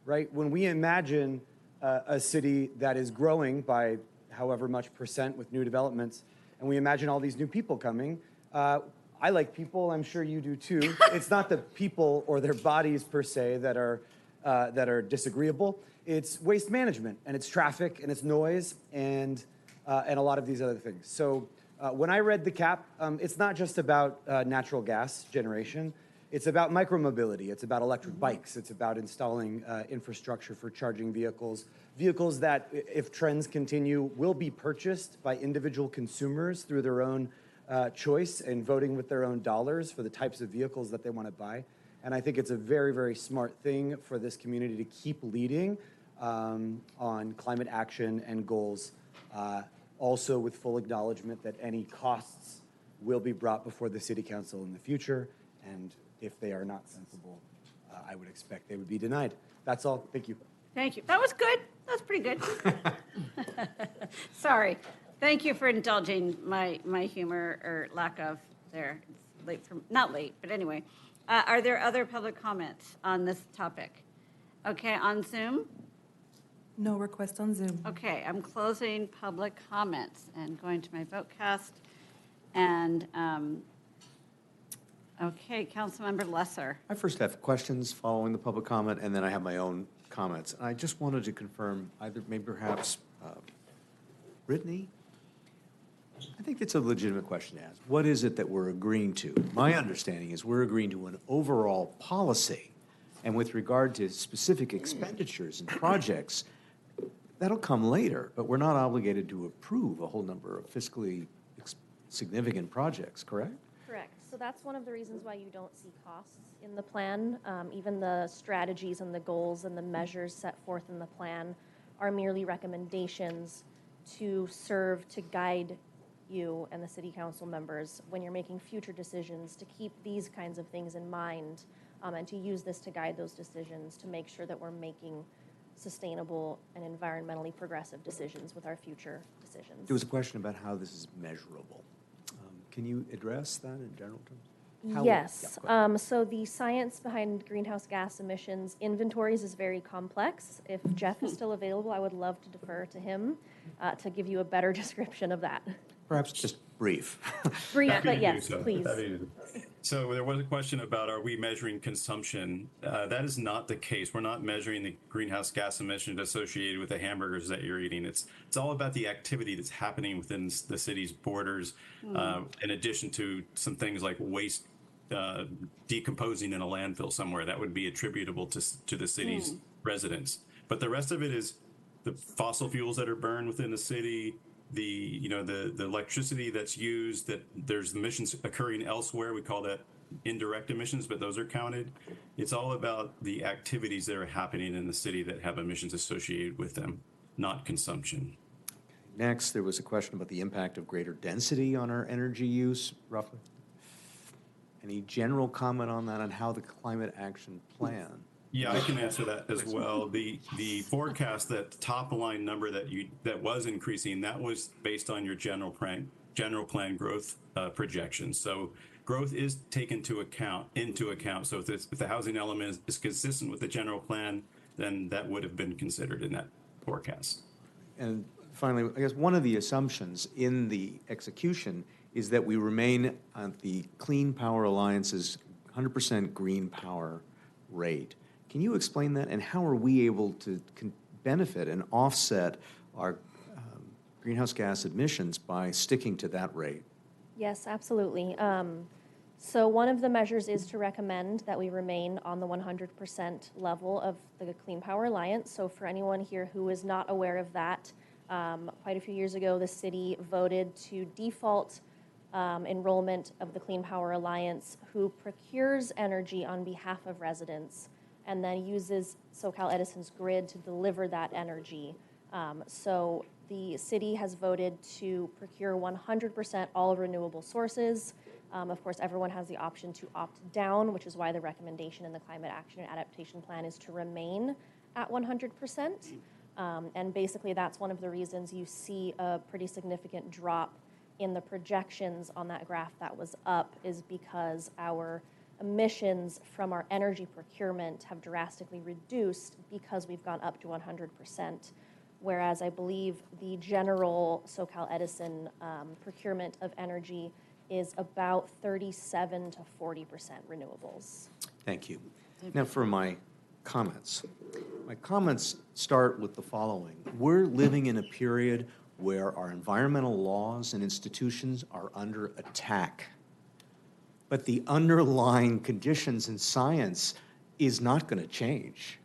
right? When we imagine a city that is growing by however much percent with new developments, and we imagine all these new people coming, I like people, I'm sure you do too. It's not the people or their bodies per se that are disagreeable. It's waste management, and it's traffic, and it's noise, and a lot of these other things. So when I read the cap, it's not just about natural gas generation. It's about micromobility. It's about electric bikes. It's about installing infrastructure for charging vehicles, vehicles that, if trends continue, will be purchased by individual consumers through their own choice and voting with their own dollars for the types of vehicles that they want to buy. And I think it's a very, very smart thing for this community to keep leading on climate action and goals, also with full acknowledgement that any costs will be brought before the City Council in the future, and if they are not sensible, I would expect they would be denied. That's all. Thank you.
Thank you. That was good. That was pretty good. Sorry. Thank you for indulging my humor or lack of there. It's late for, not late, but anyway. Are there other public comments on this topic? Okay, on Zoom?
No request on Zoom.
Okay, I'm closing public comments and going to my VoteCast. And, okay, Councilmember Lesser.
I first have questions following the public comment, and then I have my own comments. And I just wanted to confirm, either maybe perhaps Brittany? I think it's a legitimate question to ask. What is it that we're agreeing to? My understanding is we're agreeing to an overall policy. And with regard to specific expenditures and projects, that'll come later, but we're not obligated to approve a whole number of fiscally significant projects, correct?
Correct. So that's one of the reasons why you don't see costs in the plan. Even the strategies and the goals and the measures set forth in the plan are merely recommendations to serve to guide you and the city council members when you're making future decisions, to keep these kinds of things in mind, and to use this to guide those decisions to make sure that we're making sustainable and environmentally progressive decisions with our future decisions.
There was a question about how this is measurable. Can you address that in general terms?
Yes.
Yeah, go ahead.
So the science behind greenhouse gas emissions inventories is very complex. If Jeff is still available, I would love to defer to him to give you a better description of that.
Perhaps just brief.
Brief,
Happy
but
to
yes,
do so.
please.
Happy to do so. So there was a question about, are we measuring consumption? That is not the case. We're not measuring the greenhouse gas emissions associated with the hamburgers that you're eating. It's all about the activity that's happening within the city's borders, in addition to some things like waste decomposing in a landfill somewhere. That would be attributable to the city's residents. But the rest of it is the fossil fuels that are burned within the city, the electricity that's used, that there's emissions occurring elsewhere. We call that indirect emissions, but those are counted. It's all about the activities that are happening in the city that have emissions associated with them, not consumption.
Next, there was a question about the impact of greater density on our energy use, roughly. Any general comment on that, on how the climate action plan?
Yeah, I can answer that as well. The forecast, that top line number that was increasing, that was based on your general plan growth projections. So growth is taken into account. So if the housing element is consistent with the general plan, then that would have been considered in that forecast.
And finally, I guess one of the assumptions in the execution is that we remain at the Clean Power Alliance's 100% green power rate. Can you explain that, and how are we able to benefit and offset our greenhouse gas emissions by sticking to that rate?
Yes, absolutely. So one of the measures is to recommend that we remain on the 100% level of the Clean Power Alliance. So for anyone here who is not aware of that, quite a few years ago, the city voted to default enrollment of the Clean Power Alliance, who procures energy on behalf of residents and then uses SoCal Edison's grid to deliver that energy. So the city has voted to procure 100% all renewable sources. Of course, everyone has the option to opt down, which is why the recommendation in the Climate Action and Adaptation Plan is to remain at 100%. And basically, that's one of the reasons you see a pretty significant drop in the projections on that graph that was up is because our emissions from our energy procurement have drastically reduced because we've gone up to 100%, whereas I believe the general SoCal Edison procurement of energy is about 37 to 40% renewables.
Thank you. Now for my comments. My comments start with the following. We're living in a period where our environmental laws and institutions are under attack. But the underlying conditions in science is not going to change.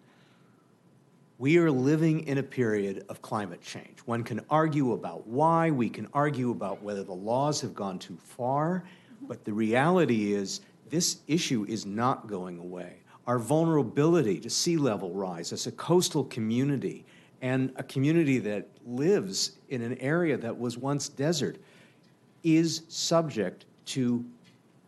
We are living in a period of climate change. One can argue about why, we can argue about whether the laws have gone too far, but the reality is this issue is not going away. Our vulnerability to sea level rise as a coastal community and a community that lives in an area that was once desert is subject to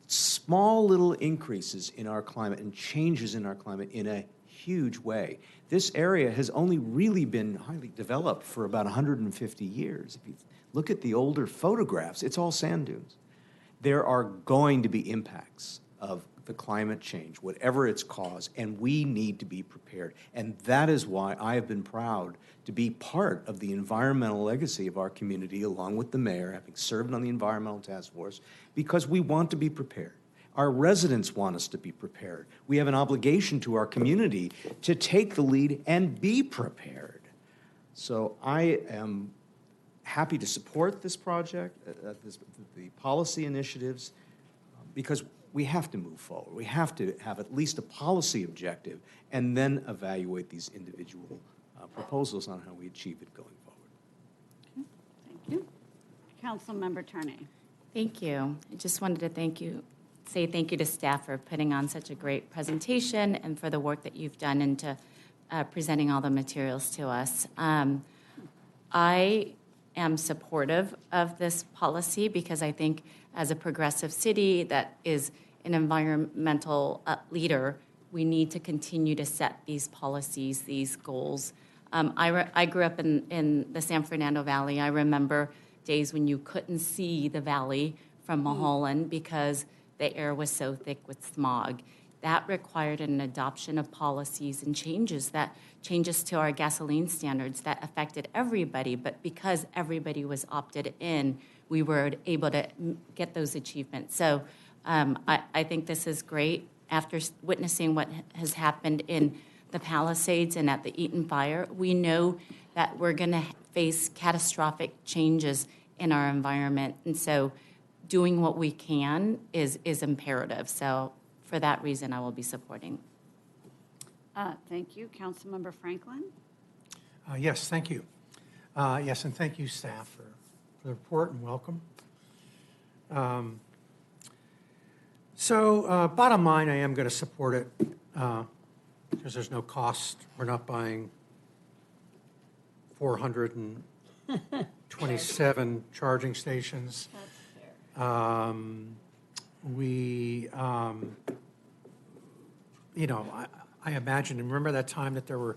small little increases in our climate and changes in our climate in a huge way. This area has only really been highly developed for about 150 years. If you look at the older photographs, it's all sand dunes. There are going to be impacts of the climate change, whatever its cause, and we need to be prepared. And that is why I have been proud to be part of the environmental legacy of our community, along with the mayor, having served on the Environmental Task Force, because we want to be prepared. Our residents want us to be prepared. We have an obligation to our community to take the lead and be prepared. So I am happy to support this project, the policy initiatives, because we have to move forward. We have to have at least a policy objective and then evaluate these individual proposals on how we achieve it going forward.
Thank you. Councilmember Tarnay.
Thank you. I just wanted to say thank you to staff for putting on such a great presentation and for the work that you've done into presenting all the materials to us. I am supportive of this policy because I think as a progressive city that is an environmental leader, we need to continue to set these policies, these goals. I grew up in the San Fernando Valley. I remember days when you couldn't see the valley from Mulholland because the air was so thick with smog. That required an adoption of policies and changes to our gasoline standards that affected everybody, but because everybody was opted in, we were able to get those achievements. So I think this is great. After witnessing what has happened in the Palisades and at the Eaton Fire, we know that we're going to face catastrophic changes in our environment. And so doing what we can is imperative. So for that reason, I will be supporting.
Thank you. Councilmember Franklin.
Yes, thank you. Yes, and thank you, staff, for the report and welcome. Bottom line, I am going to support it because there's no cost. We're not buying 427 charging stations. I imagine, and remember that time that there were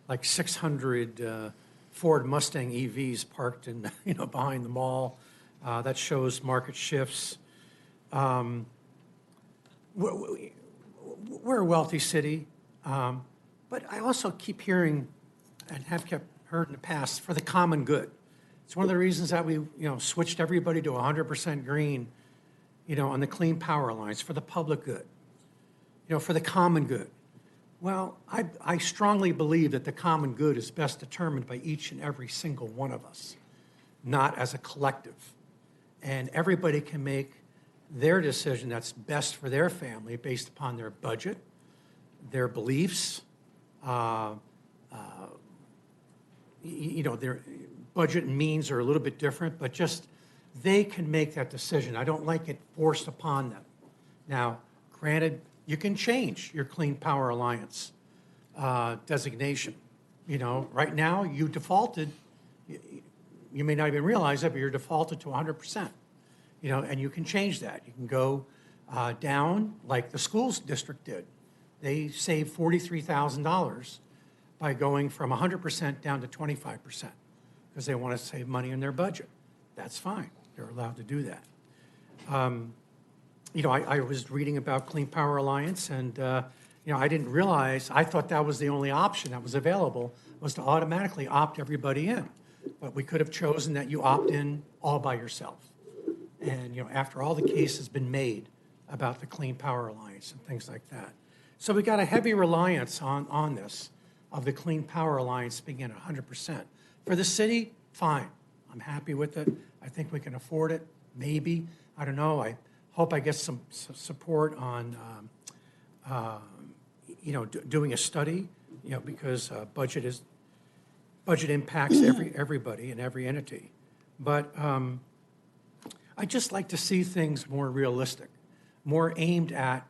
like 600 Ford Mustang EVs parked in, behind the mall. That shows market shifts. We're a wealthy city, but I also keep hearing and have heard in the past for the common good. It's one of the reasons that we, switched everybody to 100% green, on the Clean Power Alliance for the public good, for the common good. Well, I strongly believe that the common good is best determined by each and every single one of us, not as a collective. And everybody can make their decision that's best for their family based upon their budget, their beliefs, their budget and means are a little bit different, but just they can make that decision. I don't like it forced upon them. Now, granted, you can change your Clean Power Alliance designation. Right now you defaulted, you may not even realize it, but you're defaulted to 100%. And you can change that. You can go down like the schools district did. They saved $43,000 by going from 100% down to 25% because they want to save money in their budget. That's fine. They're allowed to do that. I was reading about Clean Power Alliance, and, I didn't realize, I thought that was the only option that was available, was to automatically opt everybody in. But we could have chosen that you opt in all by yourself. And, after all the case has been made about the Clean Power Alliance and things like that. So we got a heavy reliance on this, of the Clean Power Alliance being in 100%. For the city, fine. I'm happy with it. I think we can afford it, maybe. I don't know. I hope I get some support on, doing a study, because budget impacts everybody and every entity. But I just like to see things more realistic, more aimed at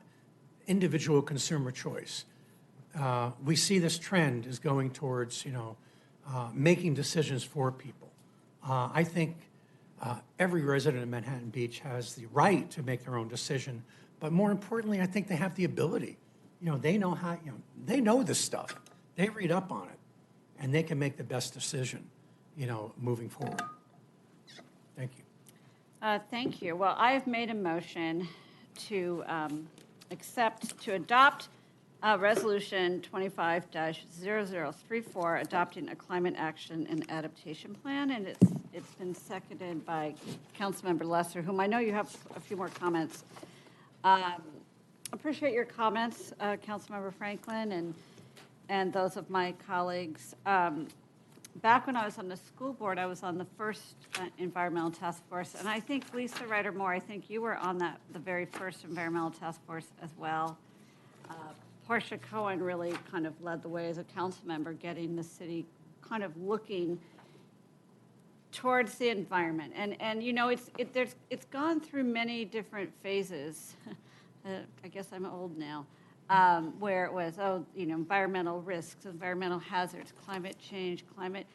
individual consumer choice. We see this trend is going towards, making decisions for people. I think every resident of Manhattan Beach has the right to make their own decision, but more importantly, I think they have the ability. They know how, they know this stuff. They read up on it, and they can make the best decision, moving forward. Thank you.
Thank you. Well, I have made a motion to adopt Resolution 25-0034, adopting a climate action and adaptation plan, and it's been seconded by Councilmember Lesser, whom I know you have a few more comments. Appreciate your comments, Councilmember Franklin, and those of my colleagues. Back when I was on the school board, I was on the first environmental task force, and I think Lisa Ryder-Moore, I think you were on the very first environmental task force as well. Portia Cohen really kind of led the way as a council member, getting the city kind of looking towards the environment. And it's gone through many different phases. I guess I'm old now. Where it was, environmental risks, environmental hazards, climate change, climate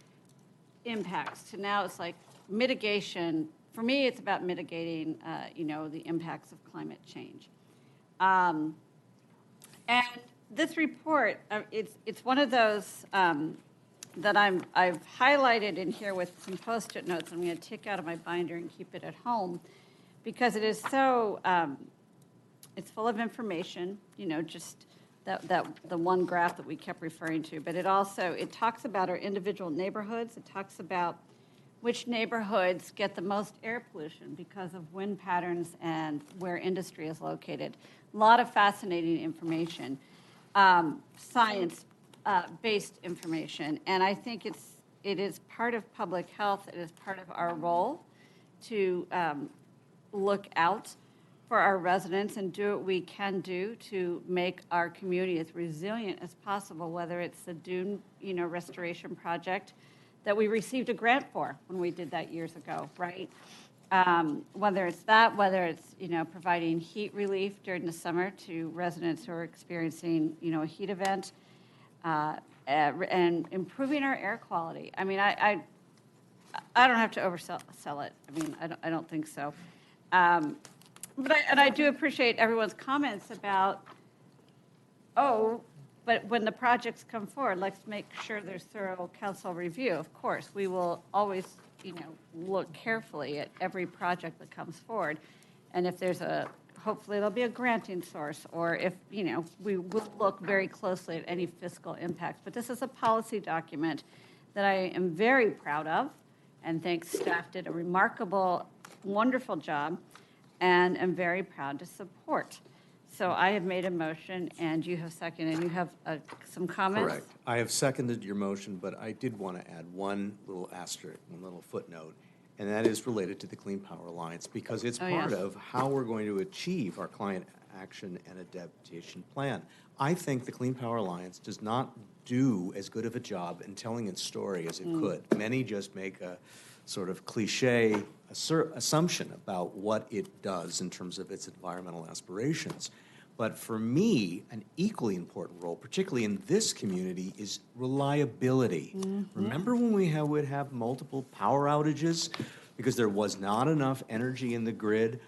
impacts, to now it's like mitigation. For me, it's about mitigating, the impacts of climate change. And this report, it's one of those that I've highlighted in here with some Post-it notes. I'm going to take out of my binder and keep it at home, because it is so. It's full of information, just the one graph that we kept referring to, but it talks about our individual neighborhoods. It talks about which neighborhoods get the most air pollution because of wind patterns and where industry is located. A lot of fascinating information, science-based information, and I think it is part of public health. It is part of our role to look out for our residents and do what we can do to make our community as resilient as possible, whether it's the dune, restoration project that we received a grant for when we did that years ago, right? Whether it's that, whether it's, providing heat relief during the summer to residents who are experiencing, a heat event, and improving our air quality. I mean, I don't have to oversell it. I mean, I don't think so. But I do appreciate everyone's comments about, but when the projects come forward, let's make sure there's thorough council review. Of course, we will always, look carefully at every project that comes forward. And if there's hopefully there'll be a granting source, or if, we will look very closely at any fiscal impacts. But this is a policy document that I am very proud of, and thanks, staff did a remarkable, wonderful job, and I'm very proud to support. So I have made a motion, and you have seconded, and you have some comments?
Correct. I have seconded your motion, but I did want to add one little asterisk, one little footnote, and that is related to the Clean Power Alliance, because it's part of how we're going to achieve our climate action and adaptation plan. I think the Clean Power Alliance does not do as good of a job in telling its story as it could. Many just make a sort of cliche assumption about what it does in terms of its environmental aspirations. But for me, an equally important role, particularly in this community, is reliability. Remember when we would have multiple power outages because there was not enough energy in the grid?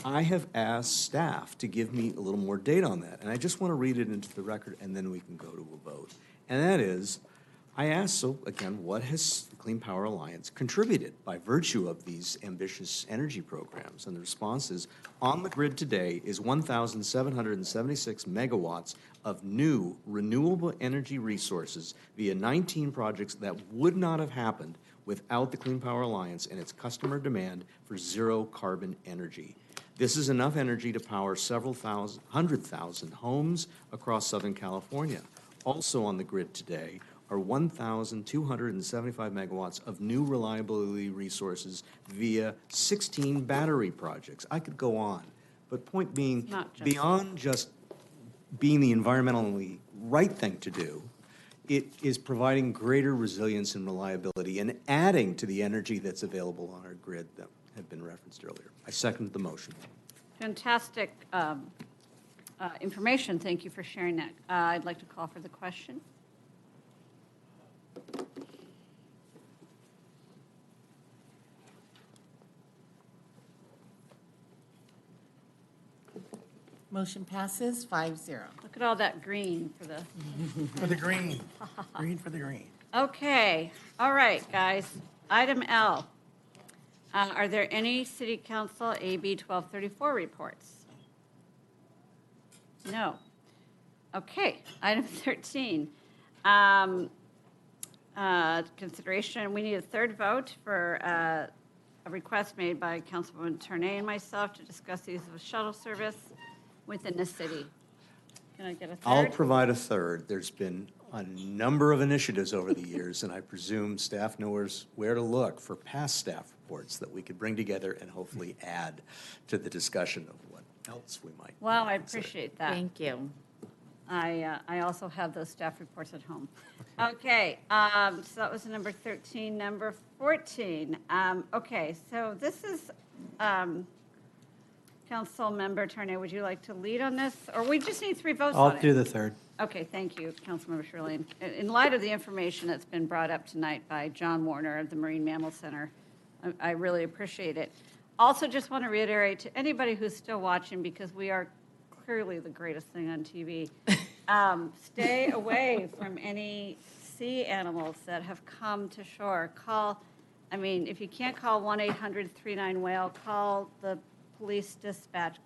I have asked staff to give me a little more data on that, and I just want to read it into the record, and then we can go to a vote. And that is, I asked, so again, what has the Clean Power Alliance contributed by virtue of these ambitious energy programs? And the response is, on the grid today is 1,776 megawatts of new renewable energy resources via 19 projects that would not have happened without the Clean Power Alliance and its customer demand for zero carbon energy. This is enough energy to power several hundred thousand homes across Southern California. Also on the grid today are 1,275 megawatts of new reliability resources via 16 battery projects. I could go on, but point being, beyond just being the environmentally right thing to do, it is providing greater resilience and reliability and adding to the energy that's available on our grid that had been referenced earlier. I second the motion.
Fantastic information. Thank you for sharing that. I'd like to call for the question.
Motion passes 5-0.
Look at all that green for the...
For the green. Green for the green.
Okay, all right, guys. Item L. Are there any City Council AB 1234 reports? No. Okay, item 13. Consideration, we need a third vote for a request made by Councilwoman Tarnay and myself to discuss the use of a shuttle service within the city. Can I get a third?
I'll provide a third. There's been a number of initiatives over the years, and I presume staff knows where to look for past staff reports that we could bring together and hopefully add to the discussion of what else we might.
Well, I appreciate that.
Thank you.
I also have those staff reports at home. Okay, so that was number 13. Number 14. Okay, so this is, Councilmember Tarnay, would you like to lead on this? Or we just need 3 votes on it?
I'll do the third.
Okay, thank you, Councilmember Charelian. In light of the information that's been brought up tonight by John Warner of the Marine Mammal Center, I really appreciate it. Also, just want to reiterate to anybody who's still watching, because we are clearly the greatest thing on TV, stay away from any sea animals that have come to shore. If you can't call 1-800-39-WHALE, call the police dispatch,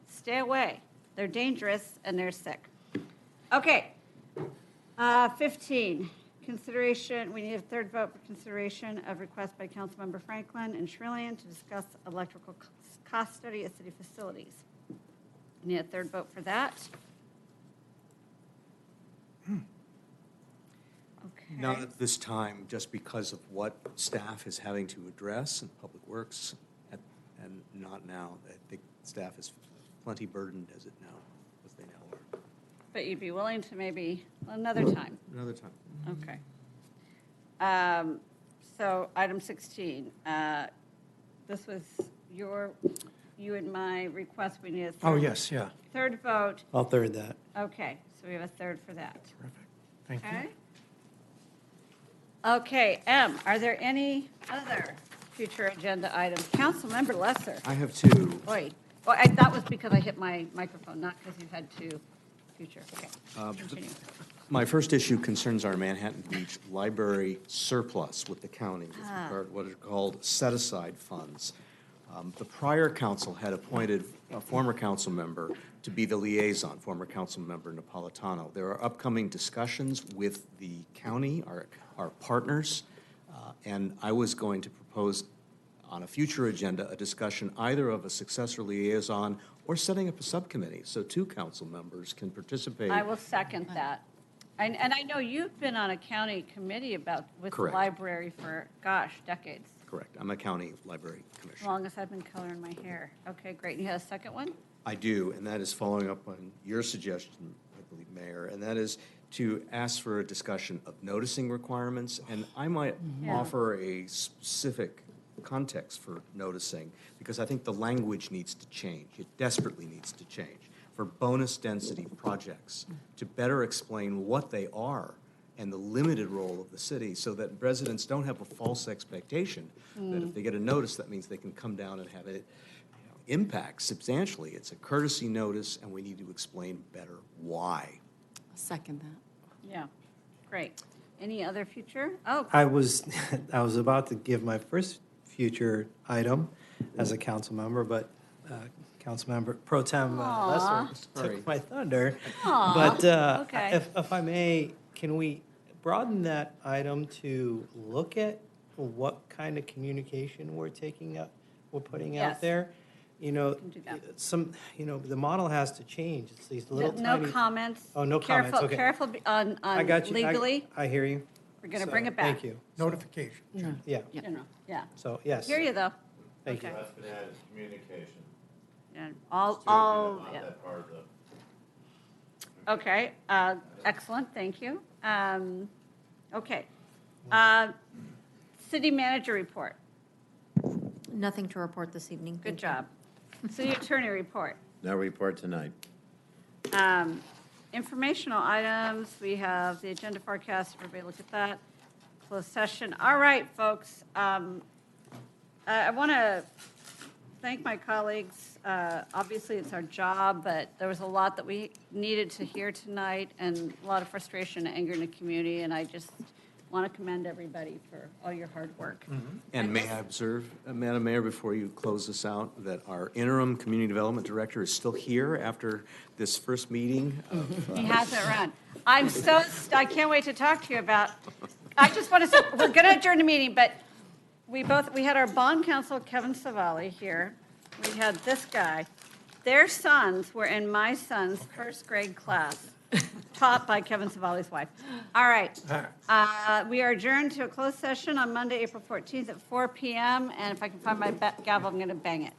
stay away. They're dangerous and they're sick. Okay, 15, consideration, we need a third vote for consideration of request by Councilmember Franklin and Charelian to discuss electrical cost study at city facilities. We need a third vote for that. Okay.
Not at this time, just because of what staff is having to address in Public Works, and not now. I think staff is plenty burdened as now they now are.
But you'd be willing to maybe another time?
Another time.
Okay. So item 16, this was you and my request. We need a third.
Oh, yes, yeah.
Third vote.
I'll third that.
Okay, so we have a third for that.
Terrific. Thank you.
Okay. Okay, M, are there any other future agenda items? Councilmember Lesser.
I have 2.
Wait, well, that was because I hit my microphone, not because you had 2 future. Okay, continue.
My first issue concerns our Manhattan Beach Library surplus with the county, with regard to what are called set-aside funds. The prior council had appointed a former council member to be the liaison, former council member Napolitano. There are upcoming discussions with the county, our partners, and I was going to propose on a future agenda a discussion either of a successor liaison or setting up a subcommittee so 2 council members can participate.
I will second that. And I know you've been on a county committee with the
Correct.
library for, decades.
Correct. I'm a county library
As
commissioner.
long as I've been coloring my hair. Okay, great. You had a second one?
I do, and that is following up on your suggestion, I believe, Mayor, and that is to ask for a discussion of noticing requirements, and I might offer a specific context for noticing, because I think the language needs to change. It desperately needs to change for bonus density projects to better explain what they are and the limited role of the city so that residents don't have a false expectation that if they get a notice, that means they can come down and have it impact substantially. It's a courtesy notice, and we need to explain better why.
I'll second that.
Yeah, great. Any other future? Oh,
I was about to give my first future item as a council member, but Councilmember Pro Tem Lesser took my thunder. But
okay.
if I may, can we broaden that item to look at what kind of communication we're putting
Yes.
out there? You know,
do that.
the model has to change. It's these little
No
tiny.
comments.
Oh, no comments, okay.
Careful on
I got you.
legally.
I hear you.
We're going to
So,
bring it back.
Thank you.
Notification.
Yeah,
General, yeah.
so, yes.
Hear you, though.
Thank you.
Okay.
That's been added, communication.
And all, yeah.
That part of the.
Okay, excellent, thank you. Okay. City manager report.
Nothing to report this evening.
Good
Thank you.
job. City attorney report.
No report tonight.
Informational items, we have the agenda forecast, everybody look at that. Closed session. All right, folks. I want to thank my colleagues. Obviously, it's our job, but there was a lot that we needed to hear tonight and a lot of frustration and anger in the community, and I just want to commend everybody for all your hard work.
And may I observe, Madam Mayor, before you close this out, that our interim community development director is still here after this first meeting of,
He hasn't run. I can't wait to talk to you about, I just want to say, we're going to adjourn the meeting, but we had our bond counsel, Kevin Savali, here. We had this guy. Their sons were in my son's first grade class, taught by Kevin Savali's wife. All right. We are adjourned to a closed session on Monday, April 14th at 4 p.m. And if I can find my gavel, I'm going to bang it.